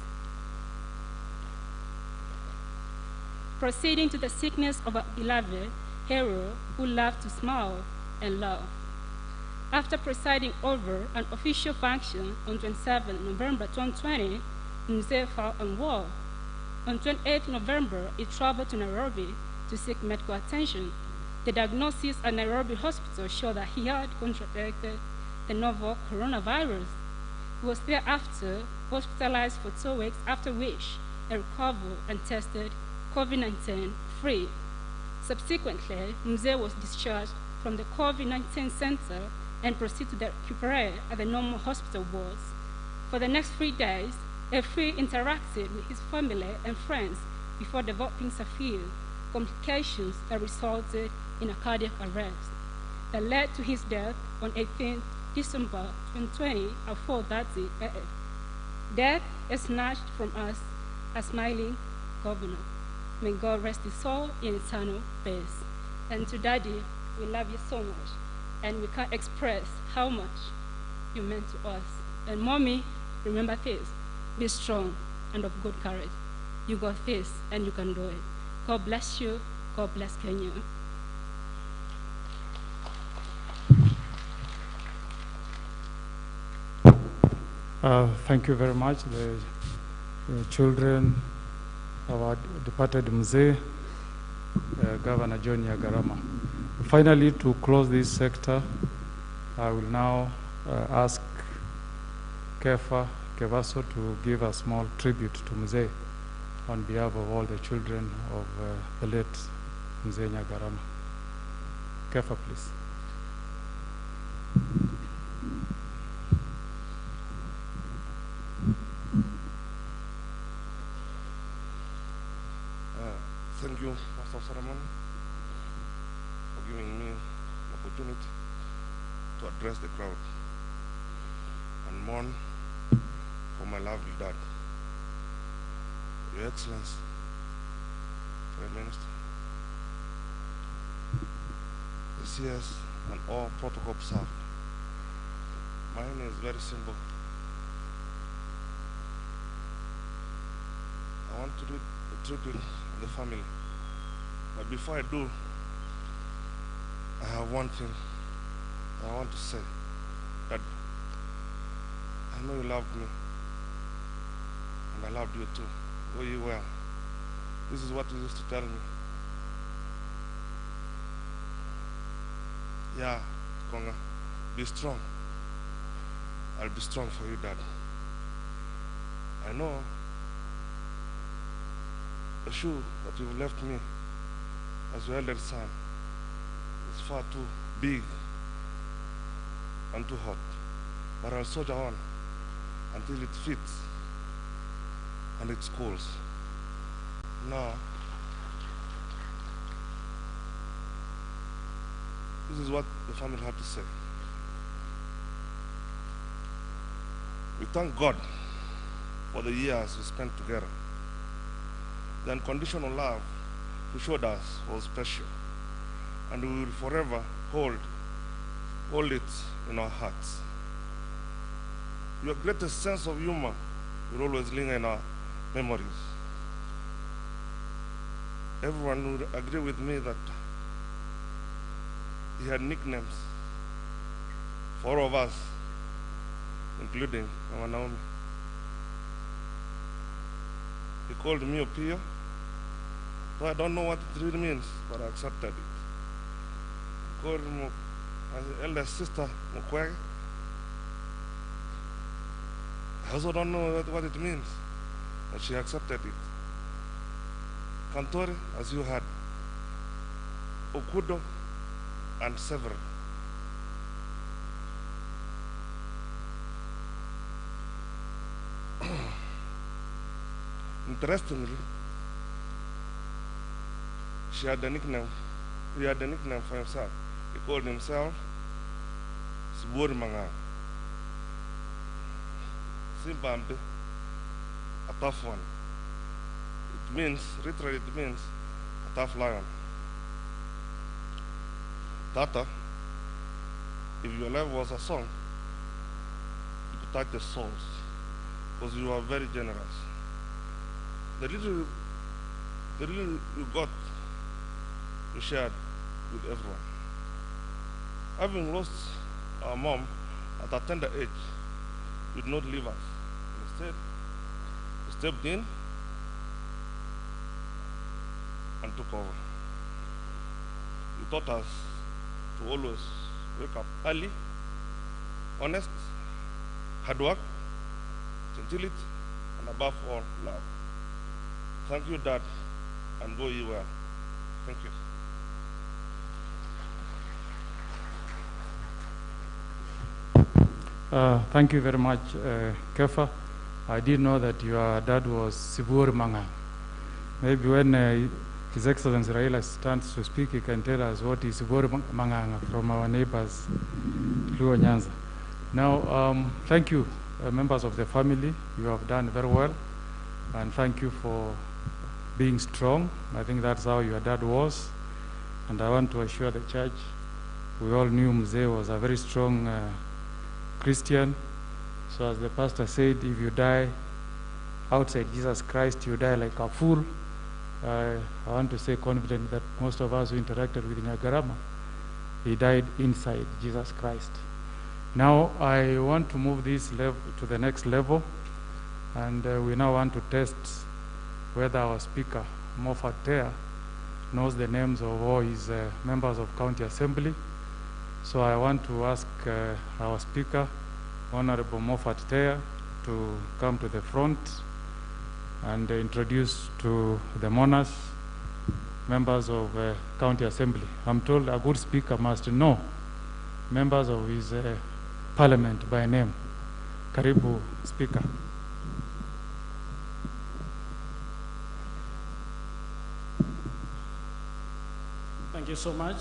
Proceeding to the sickness of a beloved hero who loved to smile and laugh. After presiding over an official function on 27 November 2020, Mzee fell unwell. On 28 November, he traveled to Nairobi to seek medical attention. The diagnosis at Nairobi Hospital showed that he had contracted the novel coronavirus. He was thereafter hospitalized for 2 weeks, after which he recovered and tested COVID-19 free. Subsequently, Mzee was discharged from the COVID-19 center and proceeded to recuperate at the normal hospital wards. For the next 3 days, he interacted with his family and friends before developing severe complications that resulted in a cardiac arrest that led to his death on 18 December 2020 at 4:30 a.m. Death is snatched from us, a smiling governor. May God rest his soul in eternal peace. And to Daddy, we love you so much, and we can't express how much you meant to us. And Mommy, remember this, be strong and of good courage. You got this, and you can do it. God bless you. God bless Kenya. Thank you very much, the children of our departed Mzee, Governor John Nyagarama. Finally, to close this sector, I will now ask Kevaso to give a small tribute to Mzee on behalf of all the children of the late Mzee Nyagarama. Kefa, please. Thank you, Master Solomon, for giving me the opportunity to address the crowd and mourn for my lovely dad. Your Excellency, Prime Minister, the CS and all protocol served. Mine is very simple. I want to read a tribute of the family. But before I do, I have one thing I want to say. That I know you loved me, and I loved you too. Go you well. This is what you used to tell me. Yeah, Konga, be strong. I'll be strong for you, Dad. I know the shoe that you've left me as your eldest son is far too big and too hot, but I'll soldier on until it fits and it schools. Now, This is what the family had to say. We thank God for the years we spent together. The unconditional love He showed us was special, and we will forever hold it in our hearts. Your greatest sense of humor will always linger in our memories. Everyone would agree with me that he had nicknames for all of us, including Mama Naomi. He called me Opio, so I don't know what it really means, but I accepted it. He called my elder sister Mukwege. I also don't know what it means, but she accepted it. Kantori, as you had, Okudo, and several. Interestingly, he had a nickname for himself. He called himself Sibori Manga. Simpampe, a tough one. It means, literally it means a tough lion. Tata, if your life was a song, you could touch the souls, because you are very generous. The little you got, you shared with everyone. Having lost our mom at a tender age, you did not leave us. Instead, you stepped in and took over. You taught us to always wake up early, honest, hard work, gentility, and above all, love. Thank you, Dad, and go ye well. Thank you. Thank you very much, Kefa. I didn't know that your dad was Sibur Manga. Maybe when His Excellency Raila stands to speak, he can tell us what is Sibur Manga from our neighbors, Luo Nyanza. Now, thank you, members of the family. You have done very well, and thank you for being strong. I think that's how your dad was, and I want to assure the church, we all knew Mzee was a very strong Christian. So as the pastor said, if you die outside Jesus Christ, you die like a fool. I want to say confidently that most of us who interacted with Nyagarama, he died inside Jesus Christ. Now I want to move this level to the next level, and we now want to test whether our speaker, Moffat Tea, knows the names of all his members of County Assembly. So I want to ask our speaker, Honorable Moffat Tea, to come to the front and introduce to the monarchs members of County Assembly. I'm told a good speaker must know members of his parliament by name. Karibu, Speaker. Thank you so much,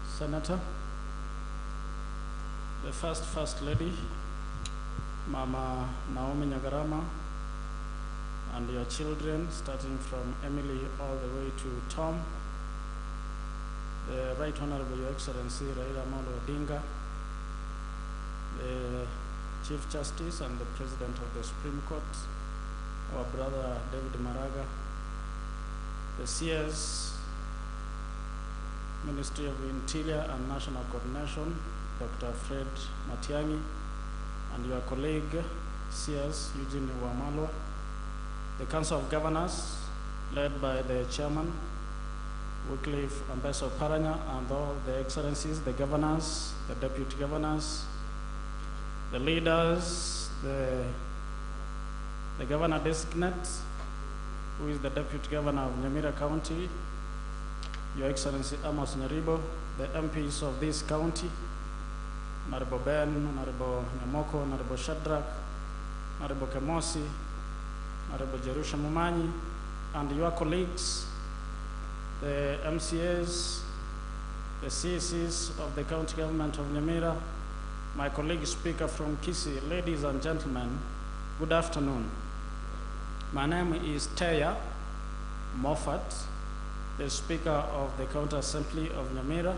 Senator. The First Lady, Mama Naomi Nyagarama, and your children, starting from Emily all the way to Tom, the Right Honorable Your Excellency Raila Amolo Odinga, the Chief Justice and the President of the Supreme Court, our brother David Maraga, the CS, Ministry of Interior and National Coordination, Dr. Fred Matiang'i, and your colleague, CS Eugene Wamalwa, the Council of Governors, led by the Chairman, Wycliffe Ambassador Paranya, and all the excellencies, the governors, the deputy governors, the leaders, the governor designate, who is the deputy governor of NYAMIRA County, Your Excellency Amos Nyaribo, the MPs of this county, Honorable Ben, Honorable Nyamoko, Honorable Shadrach, Honorable Kemosi, Honorable Jerusha Mumanyi, and your colleagues, the MCAs, the CECs of the county government of Nyamira, my colleague speaker from Kisii, ladies and gentlemen, good afternoon. My name is Teya Moffat, the Speaker of the County Assembly of Nyamira.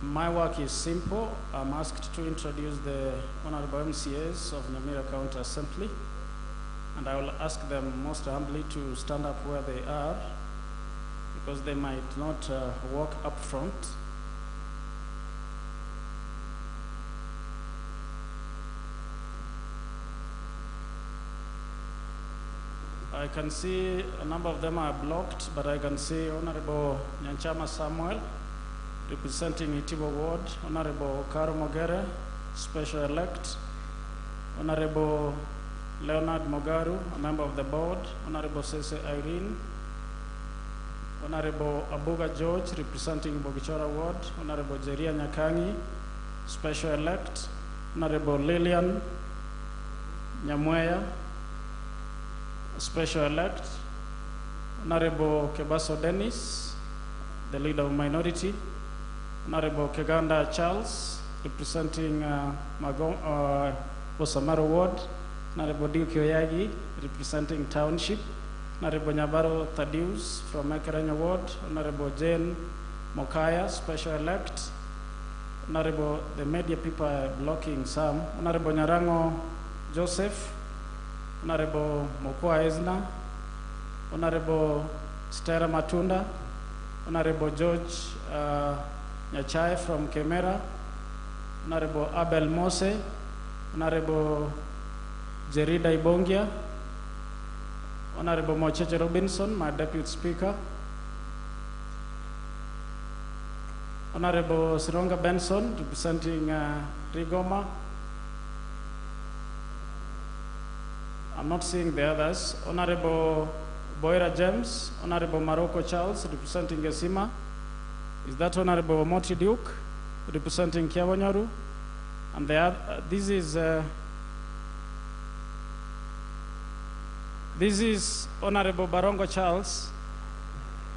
My work is simple. I'm asked to introduce the Honorable MCAs of Nyamira County Assembly, and I will ask them most humbly to stand up where they are, because they might not walk up front. I can see a number of them are blocked, but I can see Honorable Nyanchama Samuel, representing Itibo Ward, Honorable Karo Mogere, Special Elect, Honorable Leonard Mogaru, a member of the board, Honorable Sese Irene, Honorable Abuga George, representing Bogichora Ward, Honorable Jeria Nyakangi, Special Elect, Honorable Lillian Nyamweya, Special Elect, Honorable Kebaso Dennis, the leader of minority, Honorable Keganda Charles, representing Bosamaro Ward, Honorable Duke Oyagi, representing Township, Honorable Nyabaro Thaddeus from Makeranya Ward, Honorable Jane Mokaya, Special Elect, Honorable, the media people are blocking some, Honorable Nyarango Joseph, Honorable Mokwa Ezna, Honorable Stella Matunda, Honorable George Nyachai from Kemera, Honorable Abel Mose, Honorable Jerida Ibongia, Honorable Mocheche Robinson, my Deputy Speaker, Honorable Sironga Benson, representing Rigoma. I'm not seeing the others. Honorable Boira James, Honorable Maroko Charles, representing Gesima. Is that Honorable Moti Duke, representing Kiawanyaru? And this is Honorable Barongo Charles.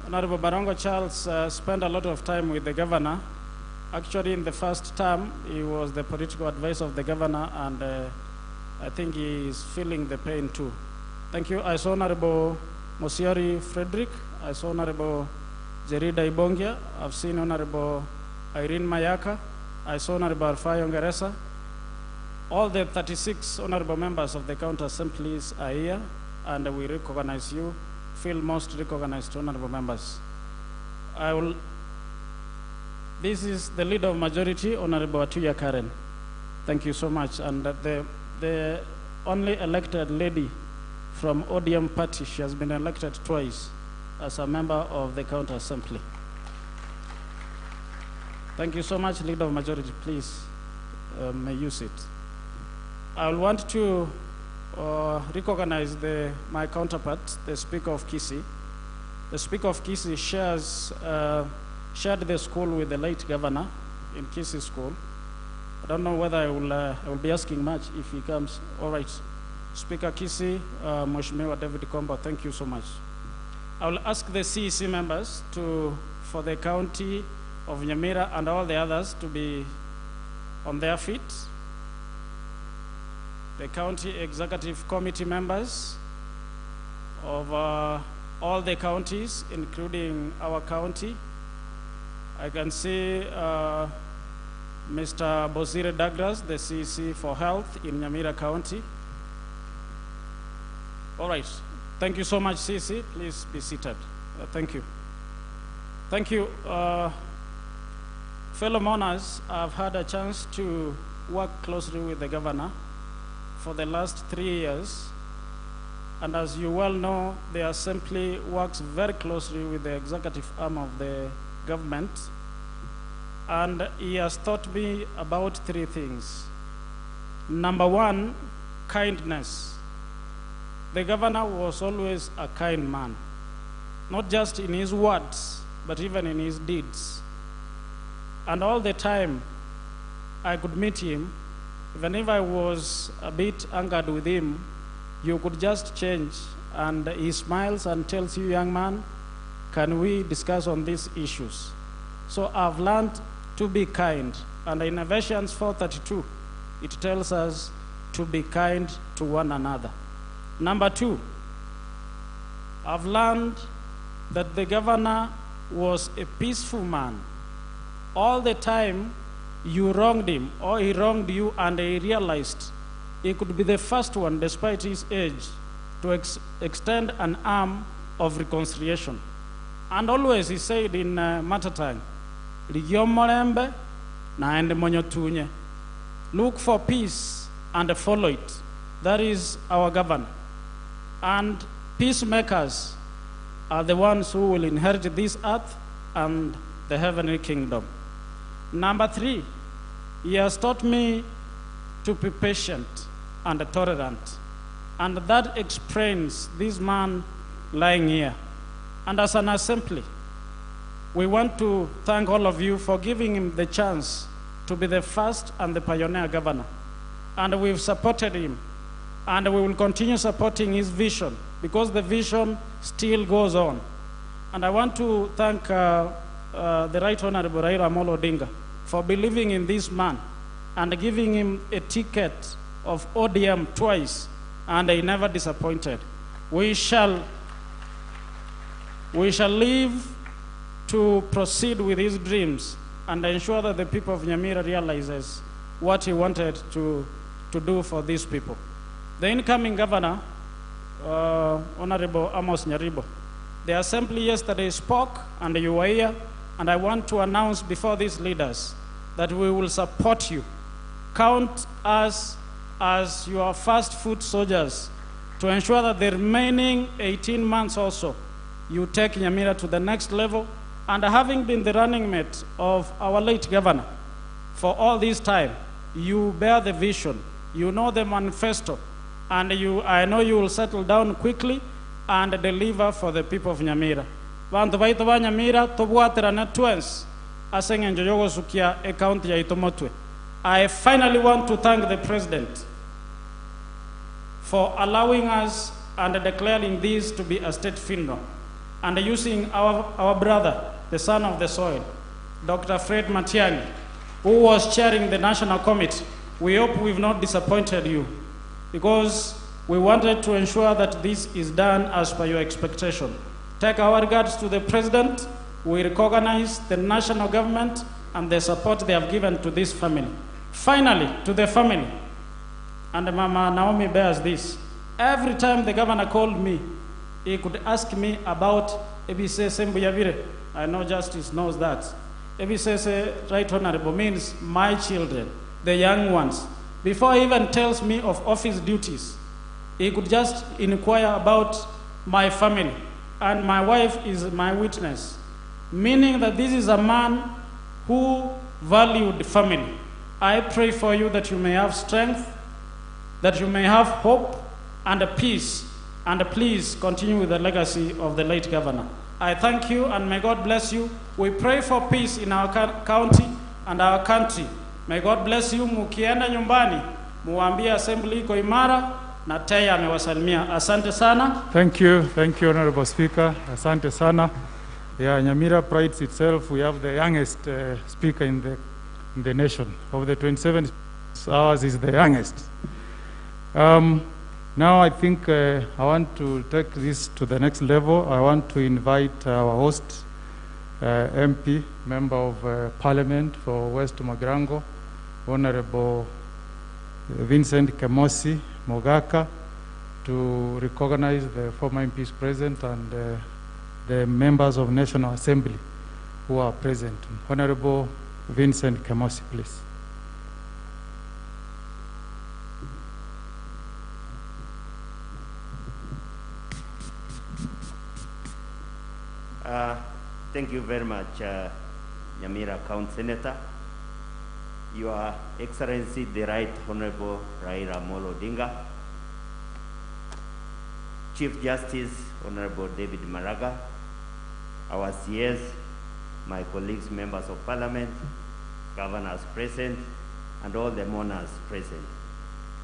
Honorable Barongo Charles spent a lot of time with the governor. Actually, in the first term, he was the political advisor of the governor, and I think he is feeling the pain too. Thank you. I saw Honorable Mosiari Frederick. I saw Honorable Jerida Ibongia. I've seen Honorable Irene Mayaka. I saw Honorable Alfayo Ngeresa. All the 36 honorable members of the county assemblies are here, and we recognize you. Feel most recognized, honorable members. This is the leader of majority, Honorable Atuya Karen. Thank you so much. And the only elected lady from ODM party, she has been elected twice as a member of the county assembly. Thank you so much, leader of majority. Please, may you sit. I will want to recognize my counterpart, the Speaker of Kisii. The Speaker of Kisii shared the school with the late governor in Kisii School. I don't know whether I will be asking much if he comes. All right. Speaker Kisii, Mheshimiwa David Komba, thank you so much. I will ask the CEC members for the county of Nyamira and all the others to be on their feet. The county executive committee members of all the counties, including our county. I can see Mr. Bosire Douglas, the CEC for Health in Nyamira County. All right. Thank you so much, CEC. Please be seated. Thank you. Thank you. Fellow mourners, I've had a chance to work closely with the governor for the last 3 years. And as you well know, the assembly works very closely with the executive arm of the government. And he has taught me about 3 things. Number 1, kindness. The governor was always a kind man, not just in his words, but even in his deeds. And all the time I could meet him, even if I was a bit angered with him, you could just change, and he smiles and tells you, young man, can we discuss on these issues? So I've learned to be kind. And in Ephesians 4:32, it tells us to be kind to one another. Number 2, I've learned that the governor was a peaceful man. All the time you wronged him or he wronged you, and he realized he could be the first one, despite his age, to extend an arm of reconciliation. And always he said in Matatang, look for peace and follow it. That is our governor. And peacemakers are the ones who will inherit this earth and the heavenly kingdom. Number 3, he has taught me to be patient and tolerant. And that explains this man lying here. And as an assembly, we want to thank all of you for giving him the chance to be the first and the pioneer governor. And we've supported him. And we will continue supporting his vision, because the vision still goes on. And I want to thank the Right Honorable Raila Amolo Odinga for believing in this man and giving him a ticket of ODM twice, and he never disappointed. We shall live to proceed with his dreams and ensure that the people of Nyamira realizes what he wanted to do for these people. The incoming governor, Honorable Amos Nyaribo, the assembly yesterday spoke, and you were here, and I want to announce before these leaders that we will support you. Count us as your first foot soldiers to ensure that the remaining 18 months also, you take Nyamira to the next level. And having been the running mate of our late governor for all this time, you bear the vision, you know the manifesto, and I know you will settle down quickly and deliver for the people of Nyamira. Bantu baitu ba Nyamira tobwaterana twens asengenjo yogo sukia e county ya itomotwe. I finally want to thank the president for allowing us and declaring this to be a state funeral, and using our brother, the son of the soil, Dr. Fred Matiang'i, who was chairing the national committee. We hope we've not disappointed you, because we wanted to ensure that this is done as per your expectation. Take our regards to the president. We recognize the national government and the support they have given to this family. Finally, to the family, and Mama Naomi bears this. Every time the governor called me, he could ask me about Ebisese Mbuyabire. I know Justice knows that. Ebisese, Right Honorable, means my children, the young ones. Before he even tells me of office duties, he could just inquire about my family. And my wife is my witness. Meaning that this is a man who valued family. I pray for you that you may have strength, that you may have hope and peace, and please continue with the legacy of the late governor. I thank you, and may God bless you. We pray for peace in our county and our country. May God bless you. Mukienda nyumbani, muambie assembly iko imara, na Teya amewasalimia. Asante sana. Thank you, Honorable Speaker. Asante sana. Yeah, Nyamira prides itself. We have the youngest speaker in the nation. Of the 27, ours is the youngest. Now I think I want to take this to the next level. I want to invite our host, MP, Member of Parliament for West Magrango, Honorable Vincent Kemosi Mogaka, to recognize the former MPs present and the members of National Assembly who are present. Honorable Vincent Kemosi, please. Thank you very much, Nyamira County Senator. Your Excellency, the Right Honorable Raila Amolo Odinga, Chief Justice Honorable David Maraga, our CS, my colleagues, members of Parliament, governors present, and all the monarchs present.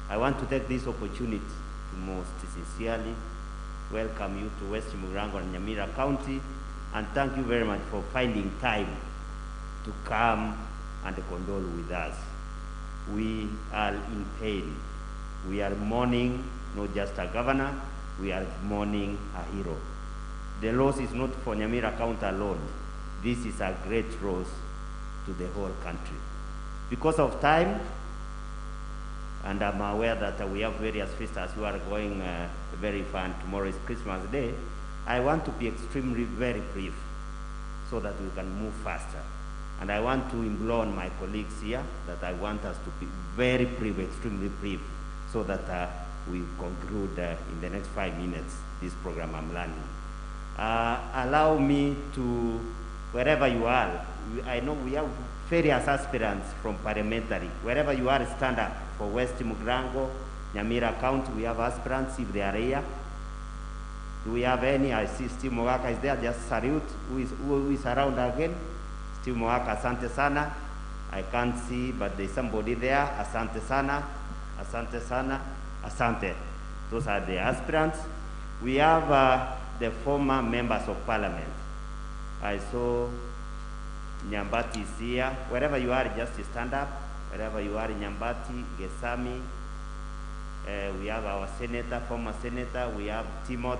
I want to take this opportunity to most sincerely welcome you to West Mugirango and Nyamira County, and thank you very much for finding time to come and condole with us. We are in pain. We are mourning not just a governor, we are mourning a hero. The loss is not for NYAMIRA County alone. This is a great loss to the whole country. Because of time, and I'm aware that we have various visitors who are going very fun. Tomorrow is Christmas Day. I want to be extremely very brief so that we can move faster. And I want to implore on my colleagues here that I want us to be very brief, extremely brief, so that we conclude in the next 5 minutes this program I'm running. Allow me to, wherever you are, I know we have various aspirants from parliamentary. Wherever you are, stand up. For West Mugrango, NYAMIRA County, we have aspirants if they are here. Do we have any? I see Steve Mwaka is there, just salute. Who is around again? Steve Mwaka, asante sana. I can't see, but there's somebody there. Asante sana, asante sana, asante. Those are the aspirants. We have the former members of parliament. I saw Nyambati is here. Wherever you are, just stand up. Wherever you are, Nyambati, Gesami. We have our senator, former senator. We have Timot.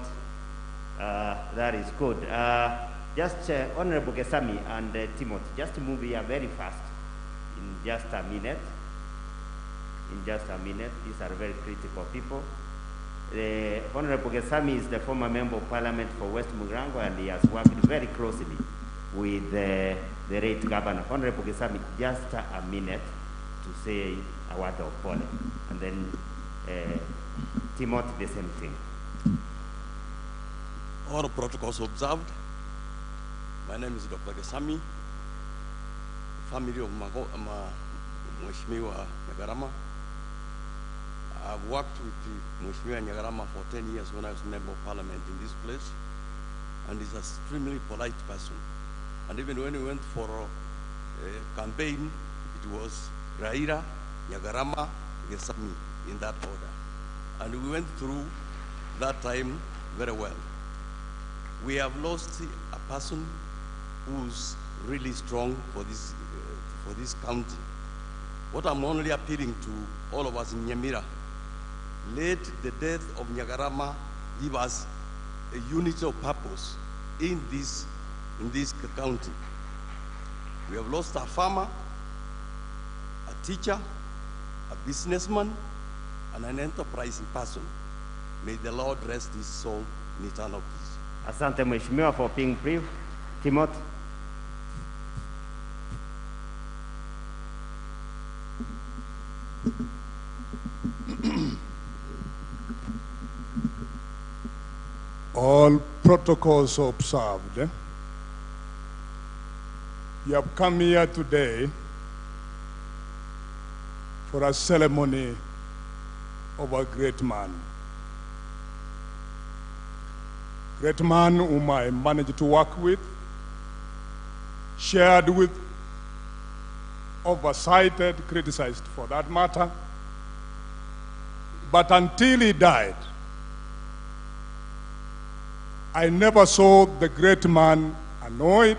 That is good. Just Honorable Gesami and Timot, just move here very fast in just a minute. In just a minute. These are very critical people. Honorable Gesami is the former member of parliament for West Mugrango, and he has worked very closely with the late governor. Honorable Gesami, just a minute to say a word of pole. And then Timothy, the same thing. All protocols observed. My name is Dr. Gesami, family of Mwisho Nyagarama. I've worked with Mwisho Nyagarama for 10 years when I was member of parliament in this place, and he's an extremely polite person. And even when we went for a campaign, it was Raira, Nyagarama, Gesami, in that order. And we went through that time very well. We have lost a person who's really strong for this county. What I'm only appealing to all of us in NYAMIRA, let the death of Nyagarama give us a unity of purpose in this county. We have lost a farmer, a teacher, a businessman, and an enterprising person. May the Lord rest his soul in eternal peace. Asante Mheshimiwa for being brief. Timothy. All protocols observed. You have come here today for a ceremony of a great man. Great man whom I managed to work with, shared with, oversighted, criticized for that matter. But until he died, I never saw the great man annoyed,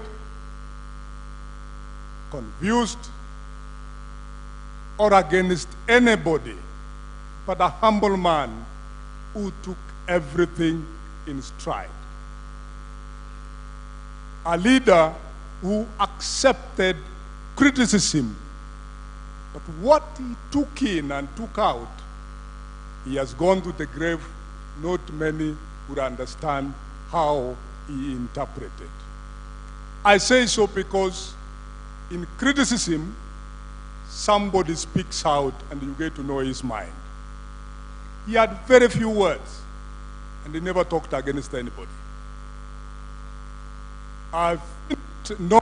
confused, or against anybody, but a humble man who took everything in stride. A leader who accepted criticism, but what he took in and took out, he has gone to the grave. Not many would understand how he interpreted. I say so because in criticism, somebody speaks out and you get to know his mind. He had very few words, and he never talked against anybody. I've no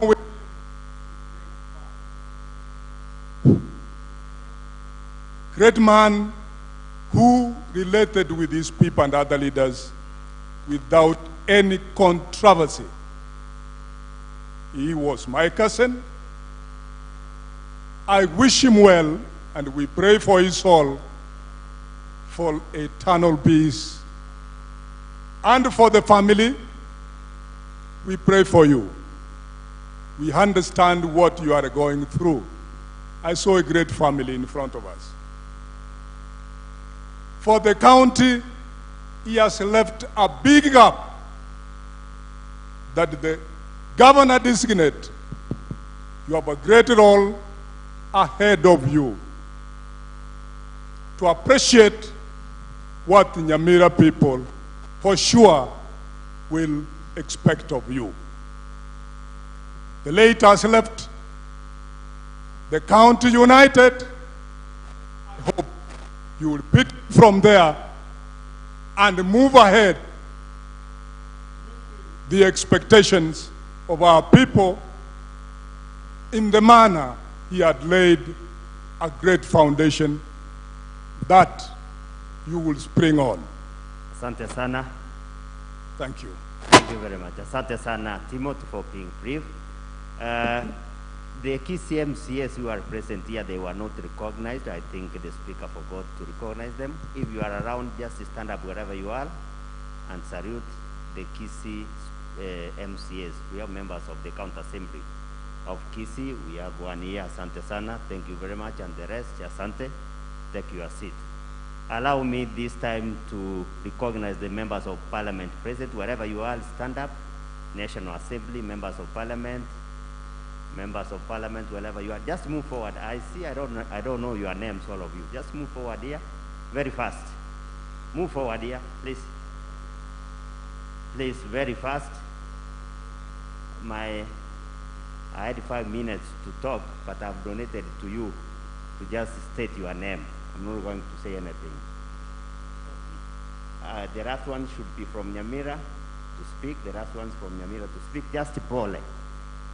great man who related with his people and other leaders without any controversy. He was my cousin. I wish him well, and we pray for his soul for eternal peace. And for the family, we pray for you. we understand what you are going through. I saw a great family in front of us. For the county, he has left a big gap that the governor designate, you have a great role ahead of you to appreciate what the NYAMIRA people for sure will expect of you. The late has left the county united. I hope you will pick from there and move ahead the expectations of our people in the manner he had laid a great foundation that you will spring on. Asante sana. Thank you. Thank you very much. Asante sana, Timothy, for being brief. The key CMCs who are present here, they were not recognized. I think the speaker forgot to recognize them. If you are around, just stand up wherever you are and salute the Kisii MCAs. We have members of the County Assembly of Kisii. We have one here, Asante sana. Thank you very much. And the rest, Asante, take your seat. Allow me this time to recognize the members of parliament present. Wherever you are, stand up. National Assembly, members of parliament, wherever you are, just move forward. I don't know your names, all of you. Just move forward here, very fast. Move forward here, please. Please, very fast. I had 5 minutes to talk, but I've donated to you to just state your name. I'm not going to say anything. The last one should be from NYAMIRA to speak. The last one's from NYAMIRA to speak. Just pole.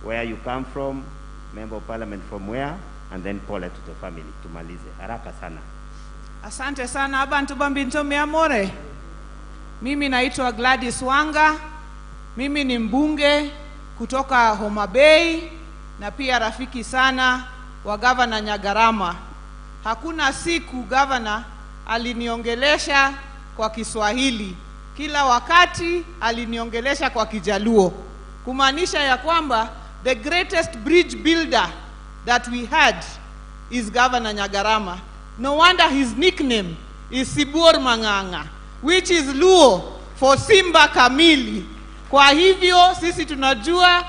Where you come from, member of parliament from where, and then pole to the family, tumalize. Haraka sana. Asante sana abantu bambinto miamore. Mimi naitwa Gladys Wanga. Mimi ni mbunge kutoka Homa Bay na pia rafiki sana wa Gavana Nyagarama. Hakuna siku Gavana aliniongelesha kwa Kiswahili. Kila wakati aliniongelesha kwa Kijaluo. Kumaanisha ya kwamba the greatest bridge builder that we had is Governor Nyagarama. No wonder his nickname is Sibur Manganga, which is Luo for Simba Kamili. Kwa hivyo sisi tunajua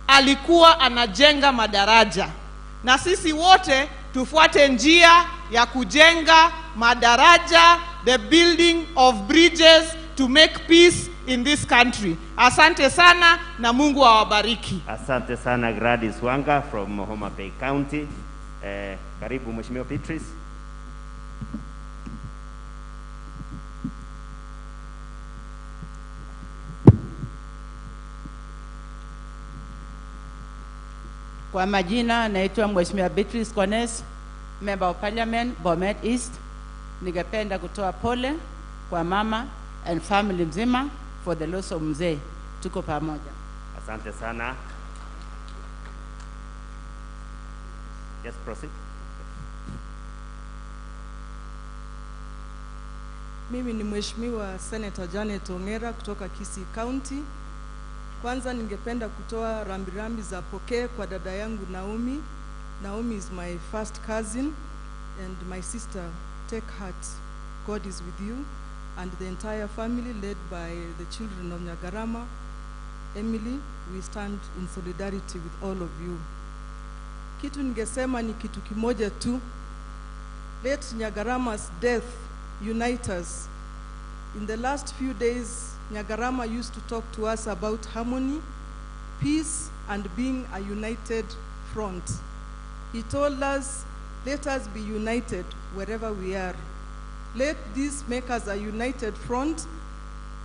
alikuwa anajenga madaraja. Na sisi wote tufuate njia ya kujenga madaraja, the building of bridges to make peace in this country. Asante sana na Mungu awabariki. Asante sana Gladys Wanga from Homa Bay County. Karibu Mheshimiwa Beatrice. Kwa majina naitwa Mheshimiwa Beatrice Kones, Member of Parliament, Bomet East. Ningependa kutoa pole kwa mama and family mzima for the loss of mzee. Tuko pamoja. Asante sana. Yes, proceed. Mimi ni Mheshimiwa Senator Janet Ongera kutoka Kisii County. Kwanza ningependa kutoa rambirambi za pokee kwa dada yangu Naomi. Naomi is my first cousin and my sister. Take heart. God is with you and the entire family led by the children of Nyagarama. Emily, we stand in solidarity with all of you. Kitu ningesema ni kitu kimoja tu. Let Nyagarama's death unite us. In the last few days, Nyagarama used to talk to us about harmony, peace, and being a united front. He told us, let us be united wherever we are. Let this make us a united front,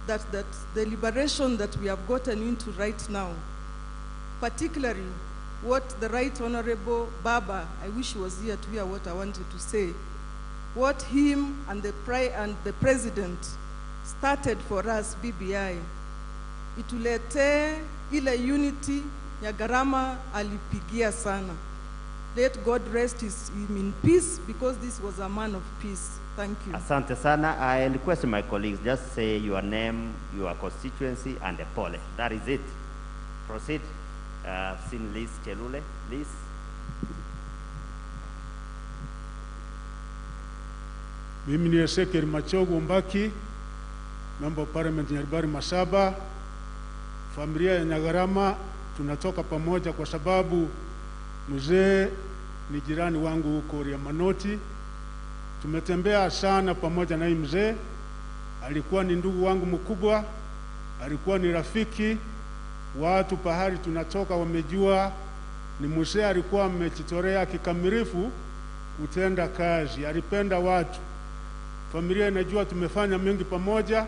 that the liberation that we have gotten into right now, particularly what the Right Honorable Baba, I wish he was here to hear what I wanted to say, what him and the President started for us, BBI, itulete ile unity Nyagarama alipigia sana. Let God rest him in peace, because this was a man of peace. Thank you. Asante sana. I request my colleagues, just say your name, your constituency, and the pole. That is it. Proceed. I've seen Liz Chelule. Liz. Mimi ni Ezekiel Machogu Mbaki, Member of Parliament Nyaribari Masaba. Familia ya Nyagarama tunatoka pamoja kwa sababu mzee ni jirani wangu huko Riamanoti. Tumetembea sana pamoja na mzee. Alikuwa ni ndugu wangu mkubwa, alikuwa ni rafiki. Watu pahali tunatoka wamejua ni mzee alikuwa amejitolea kikamilifu kutenda kazi, alipenda watu. Familia inajua tumefanya mengi pamoja.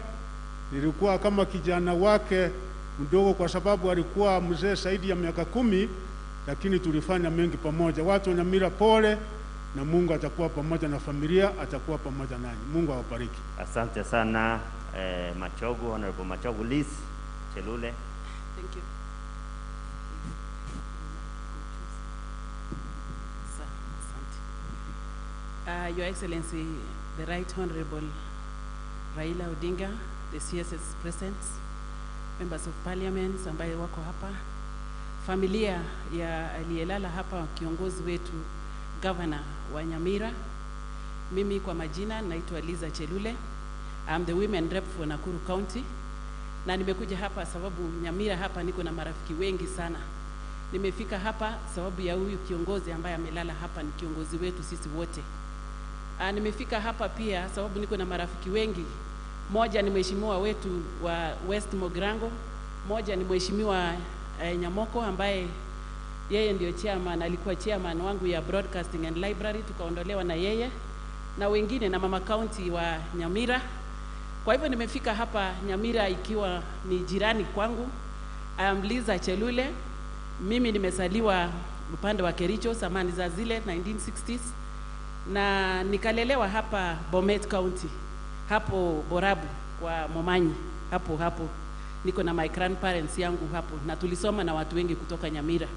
Nilikuwa kama kijana wake mdogo kwa sababu alikuwa mzee zaidi ya miaka 10, lakini tulifanya mengi pamoja. Watu wa Nyamira pole, na Mungu atakuwa pamoja na familia, atakuwa pamoja nanyi. Mungu awabariki. Asante sana Machogu, Honorable Machogu. Liz Chelule. Thank you. Your Excellency, the Right Honorable Raila Odinga, the CSS presence, members of parliament ambaye wako hapa, familia ya aliyelala hapa, kiongozi wetu Gavana wa Nyamira. Mimi kwa majina naitwa Liza Chelule. I'm the women rep for Nakuru County. Na nimekuja hapa sababu Nyamira hapa niko na marafiki wengi sana. Nimefika hapa sababu ya huyu kiongozi ambaye amelala hapa, ni kiongozi wetu sisi wote. Nimefika hapa pia sababu niko na marafiki wengi. Moja ni mheshimiwa wetu wa West Mogrango, moja ni mheshimiwa Nyamoko ambaye yeye ndio chairman, alikuwa chairman wangu ya Broadcasting and Library, tukaondolewa na yeye, na wengine na mama county wa Nyamira. Kwa hivyo nimefika hapa Nyamira ikiwa ni jirani kwangu. I am Liza Chelule. Mimi nimezaliwa upande wa Kericho zamani za zile 1960s, na nikalelewa hapa Bomet County, hapo Borabu kwa Momanyi, hapo niko na my grandparents yangu hapo, na tulisoma na watu wengi kutoka Nyamira.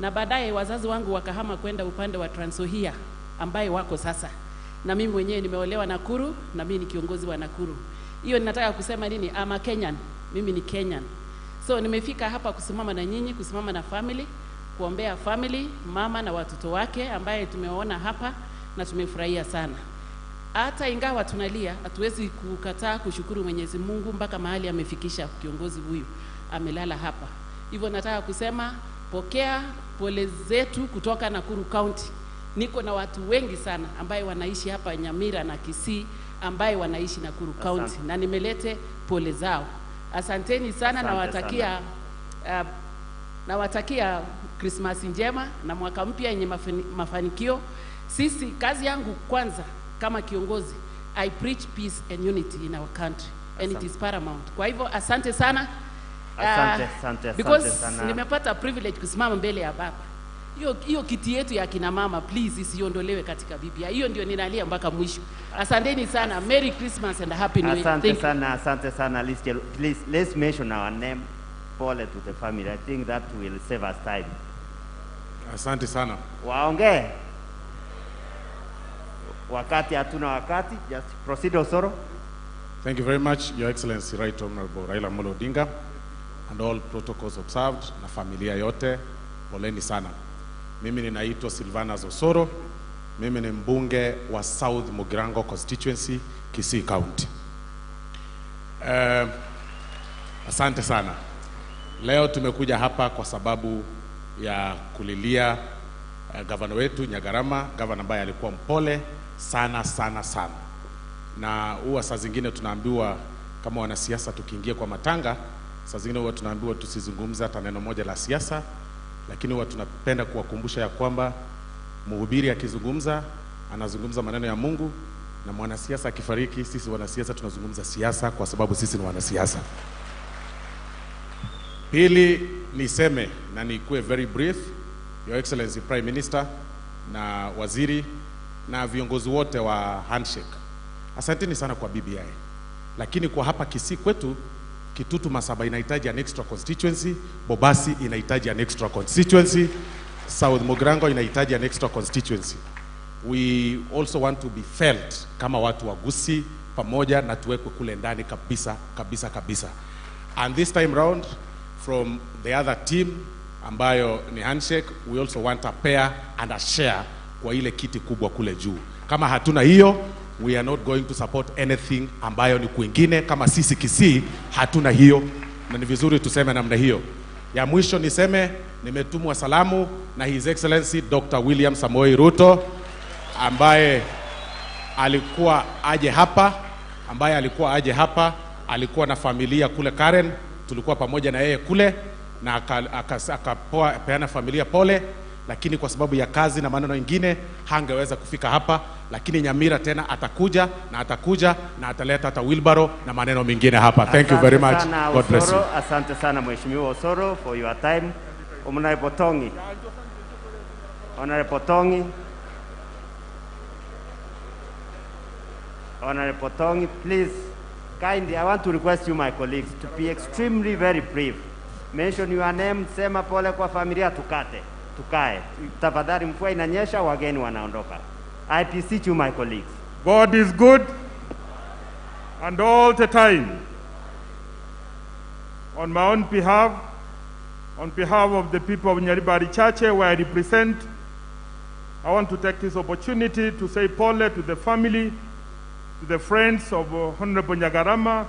Na baadaye wazazi wangu wakahama kwenda upande wa Trans Nzoia ambaye wako sasa, na mimi mwenyewe nimeolewa Nakuru, na mimi ni kiongozi wa Nakuru. Hiyo ninataka kusema nini? I'm a Kenyan, mimi ni Kenyan. So nimefika hapa kusimama na nyinyi, kusimama na family, kuombea family, mama na watoto wake ambaye tumeona hapa, na tumefurahia sana. Hata ingawa tunalia, hatuwezi kukataa kushukuru Mwenyezi Mungu mpaka mahali amefikisha kiongozi huyu amelala hapa. Hivyo nataka kusema pokea pole zetu kutoka Nakuru County. Niko na watu wengi sana ambaye wanaishi hapa Nyamira na Kisii ambaye wanaishi Nakuru County, na nimelete pole zao. Asanteni sana. Asante nawatakia Christmas njema na mwaka mpya yenye mafanikio. Sisi kazi yangu kwanza kama kiongozi, I preach peace and unity in our country, and it is paramount. Kwa hivyo asante sana. Because nimepata privilege kusimama mbele ya baba. Hiyo kiti yetu ya kina mama please isiondolewe katika Biblia. Hiyo ndio ninalia mpaka mwisho. Asanteni sana. Merry Christmas and a happy new year. Asante sana. Please, let's mention our name. Pole to the family. I think that will save us time. Asante sana. Waongee. Wakati hatuna wakati. Just proceed, Osoro. Thank you very much, Your Excellency Right Honorable Raila Amolo Odinga, and all protocols observed, na familia yote, poleni sana. Mimi ninaitwa Silvanus Osoro. Mimi ni mbunge wa South Mogrango constituency, Kisii County. Asante sana. Leo tumekuja hapa kwa sababu ya kulilia gavana wetu Nyagarama, gavana ambaye alikuwa mpole sana. Na huwa saa zingine tunaambiwa kama wanasiasa tukiingia kwa matanga, saa zingine huwa tunaambiwa tusizungumza hata neno moja la siasa, lakini huwa tunapenda kuwakumbusha ya kwamba mhubiri akizungumza anazungumza maneno ya Mungu, na mwanasiasa akifariki, sisi wanasiasa tunazungumza siasa kwa sababu sisi ni wanasiasa. Pili niseme na nikuwe very brief, Your Excellency Prime Minister na waziri na viongozi wote wa handshake, asanteni sana kwa BBI. Lakini kwa hapa Kisii kwetu, Kitutu Masaba inahitaji an extra constituency, Bobasi inahitaji an extra constituency, South Mogrango inahitaji an extra constituency. We also want to be felt kama watu wa Gusii pamoja, na tuwekwe kule ndani kabisa. And this time round, from the other team, ambayo ni handshake. We also want a pair and a share kwa ile kiti kubwa kule juu. Kama hatuna hiyo, we are not going to support anything ambayo ni kwingine. Kama sisi Kisii hatuna hiyo, na ni vizuri tuseme namna hiyo. Ya mwisho niseme nimetumwa salamu na His Excellency Dr. William Samoei Ruto ambaye alikuwa aje hapa, alikuwa na familia kule Karen, tulikuwa pamoja na yeye kule, na akapeana familia pole, lakini kwa sababu ya kazi na maneno mengine hangeweza kufika hapa, lakini Nyamira tena atakuja na ataleta hata wheelbarrow na maneno mengine hapa. Thank you very much. God bless you. Asante sana Mheshimiwa Osoro for your time. Honorable Tongi, please, kindly, I want to request you, my colleagues, to be extremely very brief. Mention your name, sema pole kwa familia, tukae. Tafadhali mvua inanyesha, wageni wanaondoka. I beseech you, my colleagues. God is good and all the time. On my own behalf, on behalf of the people of Nyaribari Chache, where I represent, I want to take this opportunity to say pole to the family, to the friends of Honorable Nyagarama.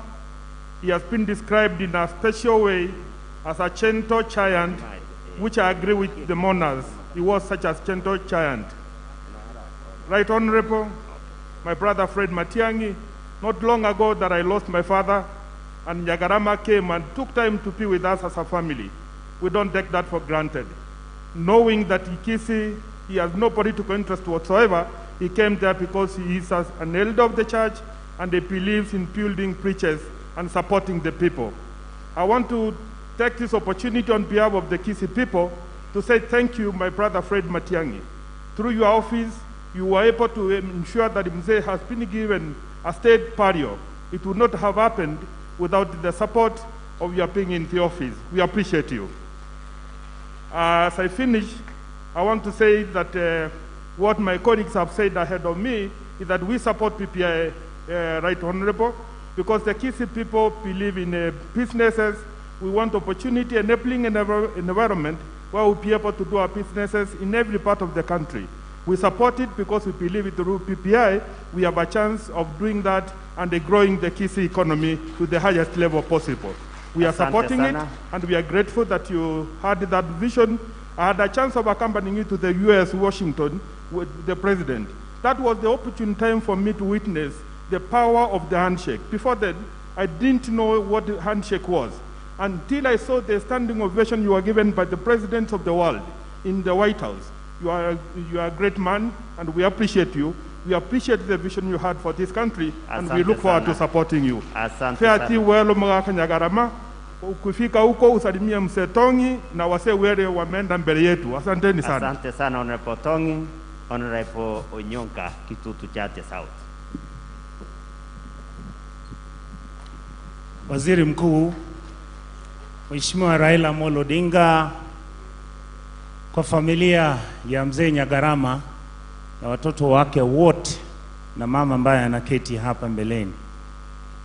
He has been described in a special way as a gentle giant, which I agree with the mourners. He was such a gentle giant. Right Honorable, my brother Fred Matiang'i, not long ago that I lost my father, and Nyagarama came and took time to be with us as a family. We don't take that for granted. Knowing that Ikisi, he has no political interest whatsoever, he came there because he is an elder of the church and he believes in building preachers and supporting the people. I want to take this opportunity on behalf of the Kisii people to say thank you, my brother Fred Matiang'i. Through your office, you were able to ensure that Mzee has been given a state burial. It would not have happened without the support of your being in the office. We appreciate you. As I finish, I want to say that what my colleagues have said ahead of me is that we support PPI, Right Honorable, because the Kisii people believe in businesses. We want opportunity, enabling an environment where we'll be able to do our businesses in every part of the country. We support it because we believe it through PPI, we have a chance of doing that and growing the Kisii economy to the highest level possible. We are supporting it, and we are grateful that you had that vision. I had a chance of accompanying you to the US, Washington, with the president. That was the opportune time for me to witness the power of the handshake. Before that, I didn't know what the handshake was, until I saw the standing ovation you were given by the presidents of the world in the White House. You are a great man, and we appreciate you. We appreciate the vision you had for this country, and we look forward to supporting you. Asante welo mga Nyagarama, ukifika huko usalimie Mzee Tongi na wase wale wameenda mbele yetu. Asanteni sana. Asante sana Honorable Tongi, Honorable Onyonka, Kitutu Chache South. Waziri Mkuu, Mheshimiwa Raila Amolo Odinga, kwa familia ya Mzee Nyagarama na watoto wake wote na mama ambaye anaketi hapa mbeleni,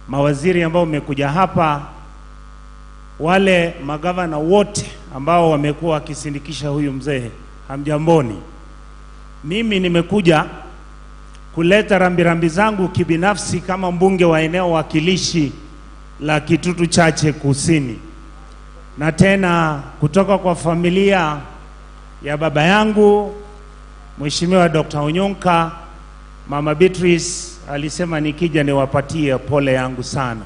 mawaziri ambao wamekuja hapa, wale magavana wote ambao wamekuwa wakisindikisha huyu mzee, hamjamboni. Mimi nimekuja kuleta rambirambi zangu kibinafsi kama mbunge wa eneo wakilishi la Kitutu Chache Kusini, na tena kutoka kwa familia ya baba yangu Mheshimiwa Dr. Onyonka. Mama Beatrice alisema nikija niwapatie pole yangu sana.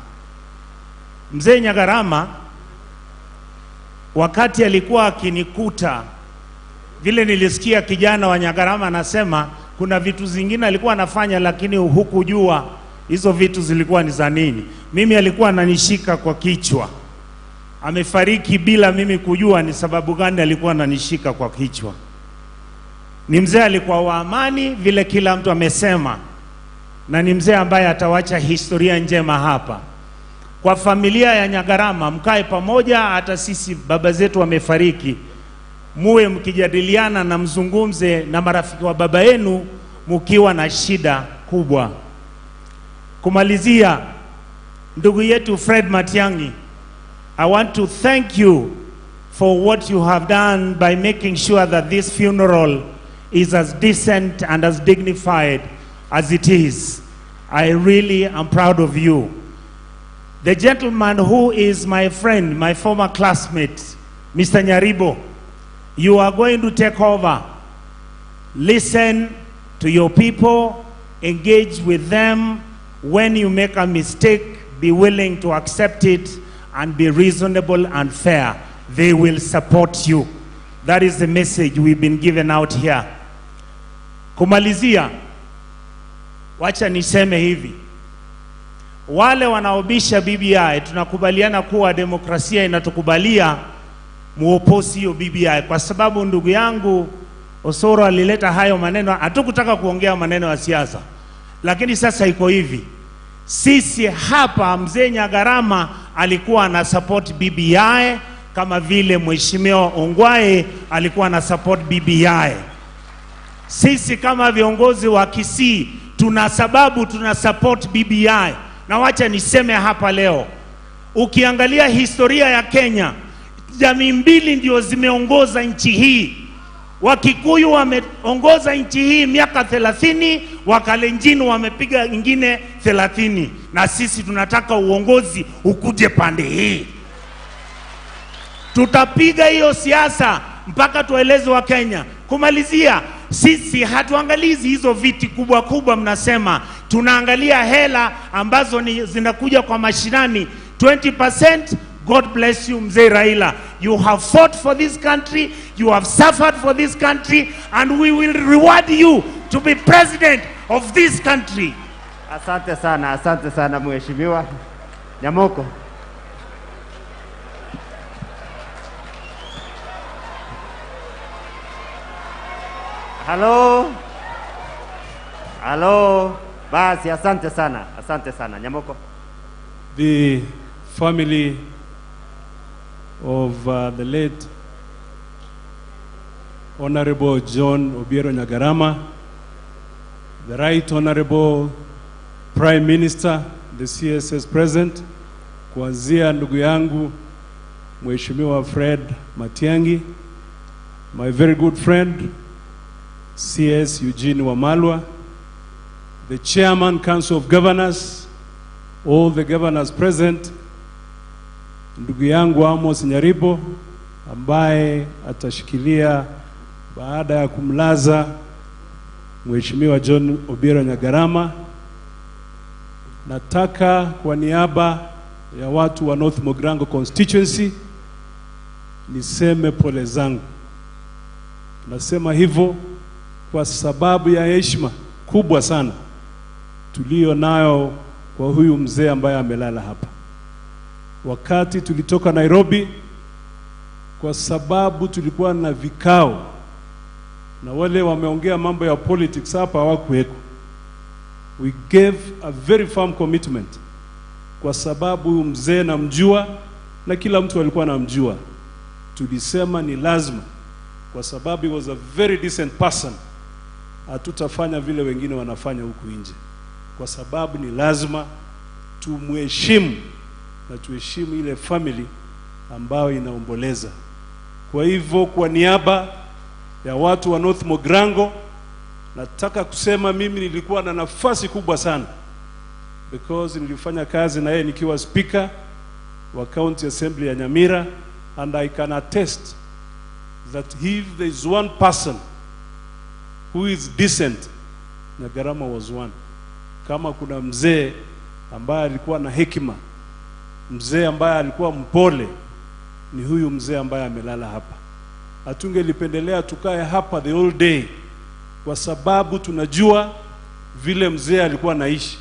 Mzee Nyagarama wakati alikuwa akinikuta, vile nilisikia kijana wa Nyagarama anasema kuna vitu zingine alikuwa anafanya lakini hukujua hizo vitu zilikuwa ni za nini. Mimi alikuwa ananishika kwa kichwa. Amefariki bila mimi kujua ni sababu gani alikuwa ananishika kwa kichwa. Ni mzee alikuwa wa amani vile kila mtu amesema, na ni mzee ambaye atawacha historia njema hapa. Kwa familia ya Nyagarama, mkae pamoja, hata sisi baba zetu wamefariki, muwe mkijadiliana na mzungumze na marafiki wa baba yenu mkiwa na shida kubwa. Kumalizia, ndugu yetu Fred Matiang'i, I want to thank you for what you have done by making sure that this funeral is as decent and as dignified as it is. I really am proud of you. The gentleman who is my friend, my former classmate, Mr. Nyaribo, you are going to take over. Listen to your people, engage with them. When you make a mistake, be willing to accept it and be reasonable and fair. They will support you. That is the message we've been given out here. Kumalizia, wacha niseme hivi. Wale wanaobisha BBI, tunakubaliana kuwa demokrasia inatukubalia muoposi hiyo BBI. Kwa sababu ndugu yangu Osoro alileta hayo maneno, hatukutaka kuongea maneno ya siasa. Lakini sasa iko hivi. Sisi hapa mzee Nyagarama alikuwa na support BBI kama vile Mheshimiwa Ongwae alikuwa na support BBI. Sisi kama viongozi wa Kisii tuna sababu tuna support BBI. Na wacha niseme hapa leo, ukiangalia historia ya Kenya, jamii mbili ndio zimeongoza nchi hii. Wakikuyu wameongoza nchi hii miaka 30, Wakalenjin wamepiga ingine 30, na sisi tunataka uongozi ukuje pande hii. Tutapiga hiyo siasa mpaka tueleze wa Kenya. Kumalizia, sisi hatuangalizi hizo viti kubwa kubwa mnasema, tunaangalia hela ambazo ni zinakuja kwa mashinani. 20%. God bless you, Mzee Raila. You have fought for this country, you have suffered for this country, and we will reward you to be president of this country. Asante sana Mheshimiwa Nyamoko. Hello. Basi, asante sana Nyamoko. The family of the late Honorable John Obiero Nyagarama, the Right Honorable Prime Minister, the CSS present, kuanzia ndugu yangu Mheshimiwa Fred Matiang'i, my very good friend CS Eugene Wamalwa, the Chairman Council of Governors, all the governors present, ndugu yangu Amos Nyaribo ambaye atashikilia baada ya kumlaza Mheshimiwa John Obiero Nyagarama. Nataka kwa niaba ya watu wa North Mogrango constituency niseme pole zangu. Nasema hivyo kwa sababu ya heshima kubwa sana tulio nayo kwa huyu mzee ambaye amelala hapa. Wakati tulitoka Nairobi, kwa sababu tulikuwa na vikao na wale wameongea mambo ya politics hapa hawakuweko, we gave a very firm commitment kwa sababu mzee namjua na kila mtu alikuwa anamjua. Tulisema ni lazima, kwa sababu he was a very decent person, hatutafanya vile wengine wanafanya huku nje, kwa sababu ni lazima tumheshimu na tuheshimu ile family ambayo inaomboleza. Kwa hivyo kwa niaba ya watu wa North Mogrango nataka kusema mimi nilikuwa na nafasi kubwa sana, because nilifanya kazi na yeye nikiwa speaker wa county assembly ya Nyamira, and I can attest that if there is one person who is decent, Nyagarama was one. Kama kuna mzee ambaye alikuwa na hekima, mzee ambaye alikuwa mpole, ni huyu mzee ambaye amelala hapa. Hatungelipendelea tukae hapa the whole day, kwa sababu tunajua vile mzee alikuwa naishi.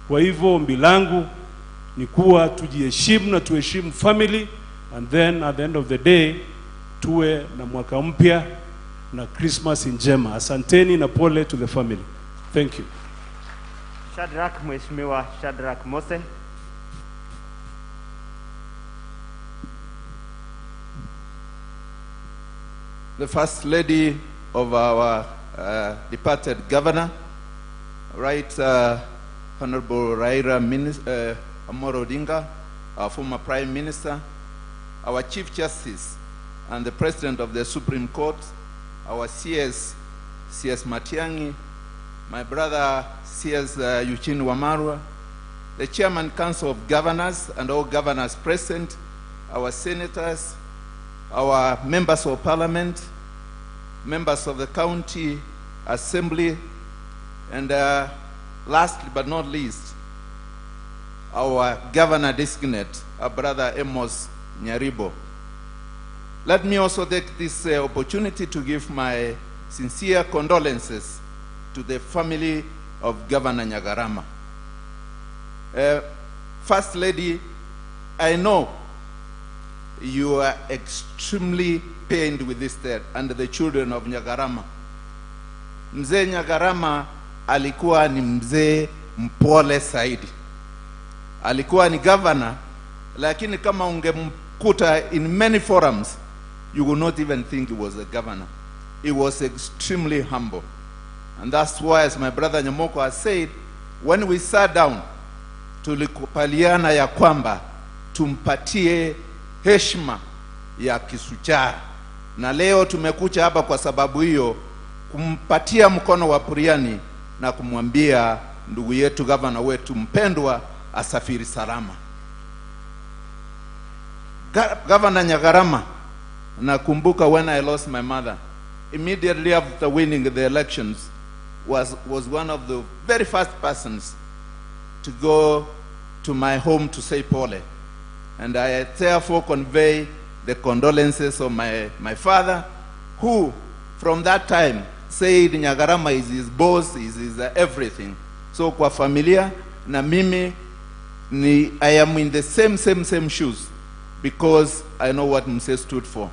Kwa hivyo ombi langu ni kuwa tujiheshimu na tuheshimu family, and then at the end of the day tuwe na mwaka mpya na Christmas njema. Asanteni na pole to the family. Thank you. Shadrack, Mheshimiwa Shadrack Mose. The First Lady of our departed Governor, Right Honorable Raila Amolo Odinga, our former Prime Minister, our Chief Justice, and the President of the Supreme Court, our CS Matiang'i, my brother CS Eugene Wamalwa, the Chairman Council of Governors and all governors present, our senators, our members of parliament, members of the county assembly, and last but not least, our governor designate, our brother Amos Nyaribo. Let me also take this opportunity to give my sincere condolences to the family of Governor Nyagarama. First Lady, I know you are extremely pained with this death, and the children of Nyagarama. Mzee Nyagarama alikuwa ni mzee mpole zaidi. Alikuwa ni governor, lakini kama ungemkuta in many forums, you will not even think he was a governor. He was extremely humble. And that's why, as my brother Nyamoko has said, when we sat down, tulikubaliana ya kwamba tumpatie heshima ya kisuchara. Na leo tumekuja hapa kwa sababu hiyo, kumpatia mkono wa buriani na kumwambia ndugu yetu gavana wetu mpendwa asafiri salama. Governor Nyagarama, nakumbuka when I lost my mother, immediately after winning the elections, was one of the very first persons to go to my home to say pole. And I therefore convey the condolences of my father, who from that time said Nyagarama is his boss, is his everything. So kwa familia na mimi, I am in the same shoes, because I know what Mse stood for.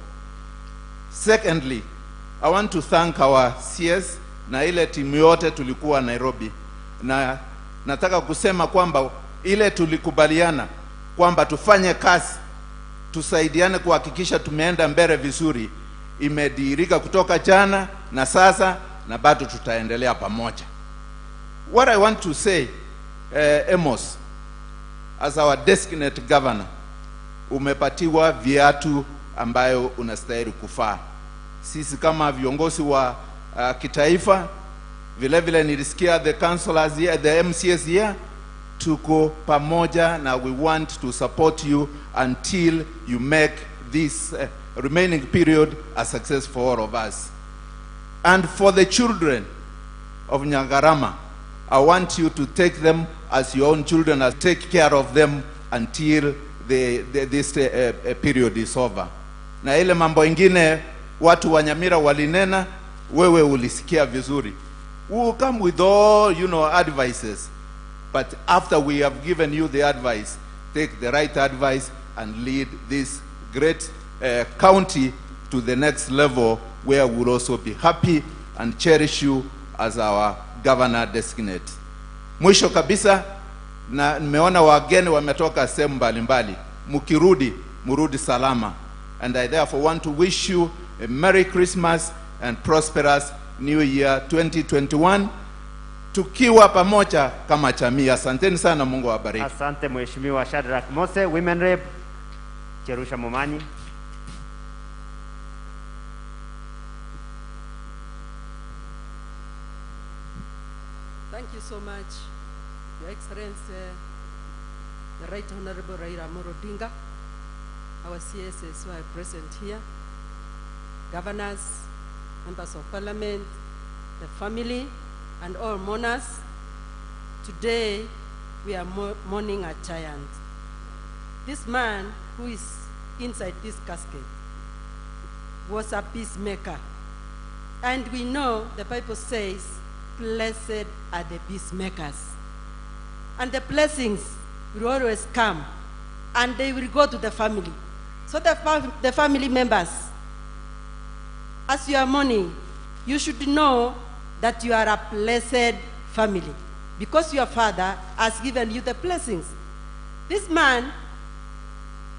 Secondly, I want to thank our CS na ile timu yote tulikuwa Nairobi. Na nataka kusema kwamba ile tulikubaliana kwamba tufanye kazi, tusaidiane kuhakikisha tumeenda mbele vizuri, imedirika kutoka jana na sasa, na bado tutaendelea pamoja. What I want to say, Amos, as our designate governor, umepatiwa viatu ambayo unastahili kufaa. Sisi kama viongozi wa kitaifa, vile vile nilisikia the councillors here, the MCS here, tuko pamoja na we want to support you until you make this remaining period a success for all of us. And for the children of Nyagarama, I want you to take them as your own children and take care of them until this period is over. Na ile mambo ingine watu wa Nyamira walinena, wewe ulisikia vizuri. We will come with all, advices. But after we have given you the advice, take the right advice and lead this great county to the next level, where we will also be happy and cherish you as our governor designate. Mwisho kabisa, na nimeona wageni wametoka sehemu mbalimbali. Murudi salama. And I therefore want to wish you a Merry Christmas and prosperous New Year 2021. Tukiwa pamoja kama jamii. Asanteni sana, Mungu awabariki. Asante Mheshimiwa Shadrack Mose, Women Rep, Cherusha Momanyi. Thank you so much, Your Excellency, the Right Honorable Raila Amolo Odinga, our CSs who are present here, governors, members of parliament, the family, and all mourners. Today, we are mourning a giant. This man who is inside this casket was a peacemaker. And we know the Bible says, blessed are the peacemakers. And the blessings will always come, and they will go to the family. So the family members, as you are mourning, you should know that you are a blessed family, because your father has given you the blessings. This man,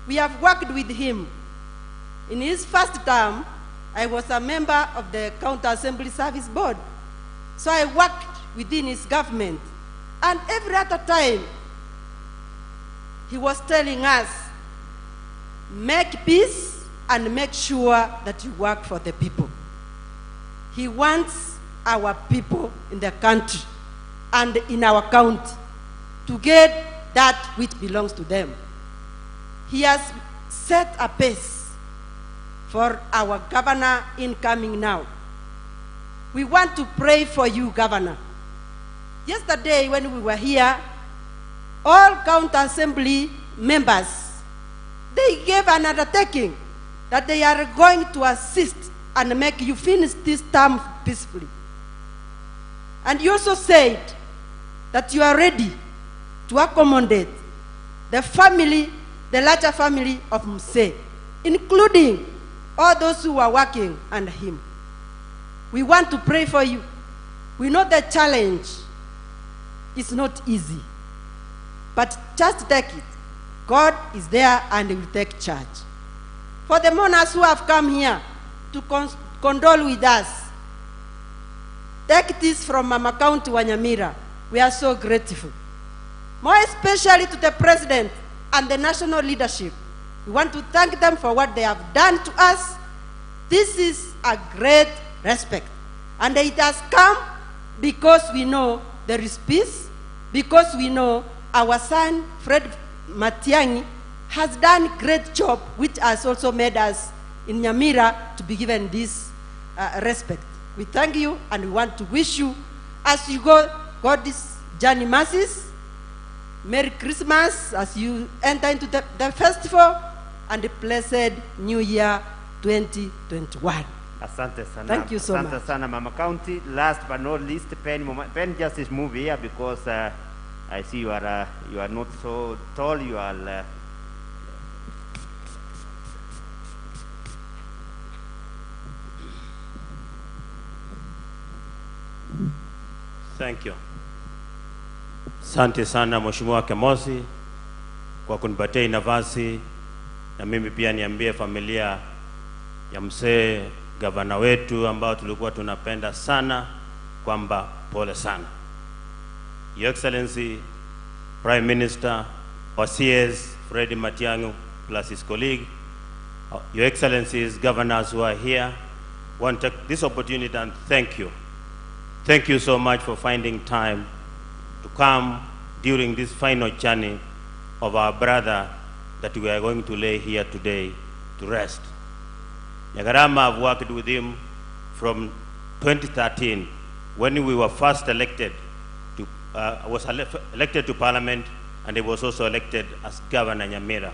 we have worked with him. In his first term, I was a member of the County Assembly Service Board. So I worked within his government. And every other time, he was telling us, make peace and make sure that you work for the people. He wants our people in the country and in our county to get that which belongs to them. He has set a pace for our governor incoming now. We want to pray for you, Governor. Yesterday when we were here, all county assembly members, they gave an undertaking that they are going to assist and make you finish this term peacefully. And you also said that you are ready to accommodate the family, the larger family of Mse, including all those who are working under him. We want to pray for you. We know the challenge is not easy, but just take it. God is there and he will take charge. For the mourners who have come here to condole with us, take this from Mama County NYAMIRA. We are so grateful. More especially to the President and the national leadership. We want to thank them for what they have done to us. This is a great respect. And it has come because we know there is peace, because we know our son, Fred Matiang'i, has done a great job, which has also made us in NYAMIRA to be given this respect. We thank you and we want to wish you, as you go God's journey masses, Merry Christmas as you enter into the festival, and a blessed New Year 2021. Asante sana. Thank you so much. Asante sana, Mama County. Last but not least, Pen Justice move here because I see you are not so tall. You are. Thank you. Asante sana Mheshimiwa Kemosi kwa kunipatia nafasi, na mimi pia niambie familia ya mzee gavana wetu ambao tulikuwa tunapenda sana kwamba pole sana. Your Excellency Prime Minister OCS Fred Matiang'i plus his colleague, Your Excellencies governors who are here, want to take this opportunity and thank you. Thank you so much for finding time to come during this final journey of our brother that we are going to lay here today to rest. Nyagarama, I've worked with him from 2013 when we were first elected to, was elected to Parliament, and he was also elected as Governor NYAMIRA.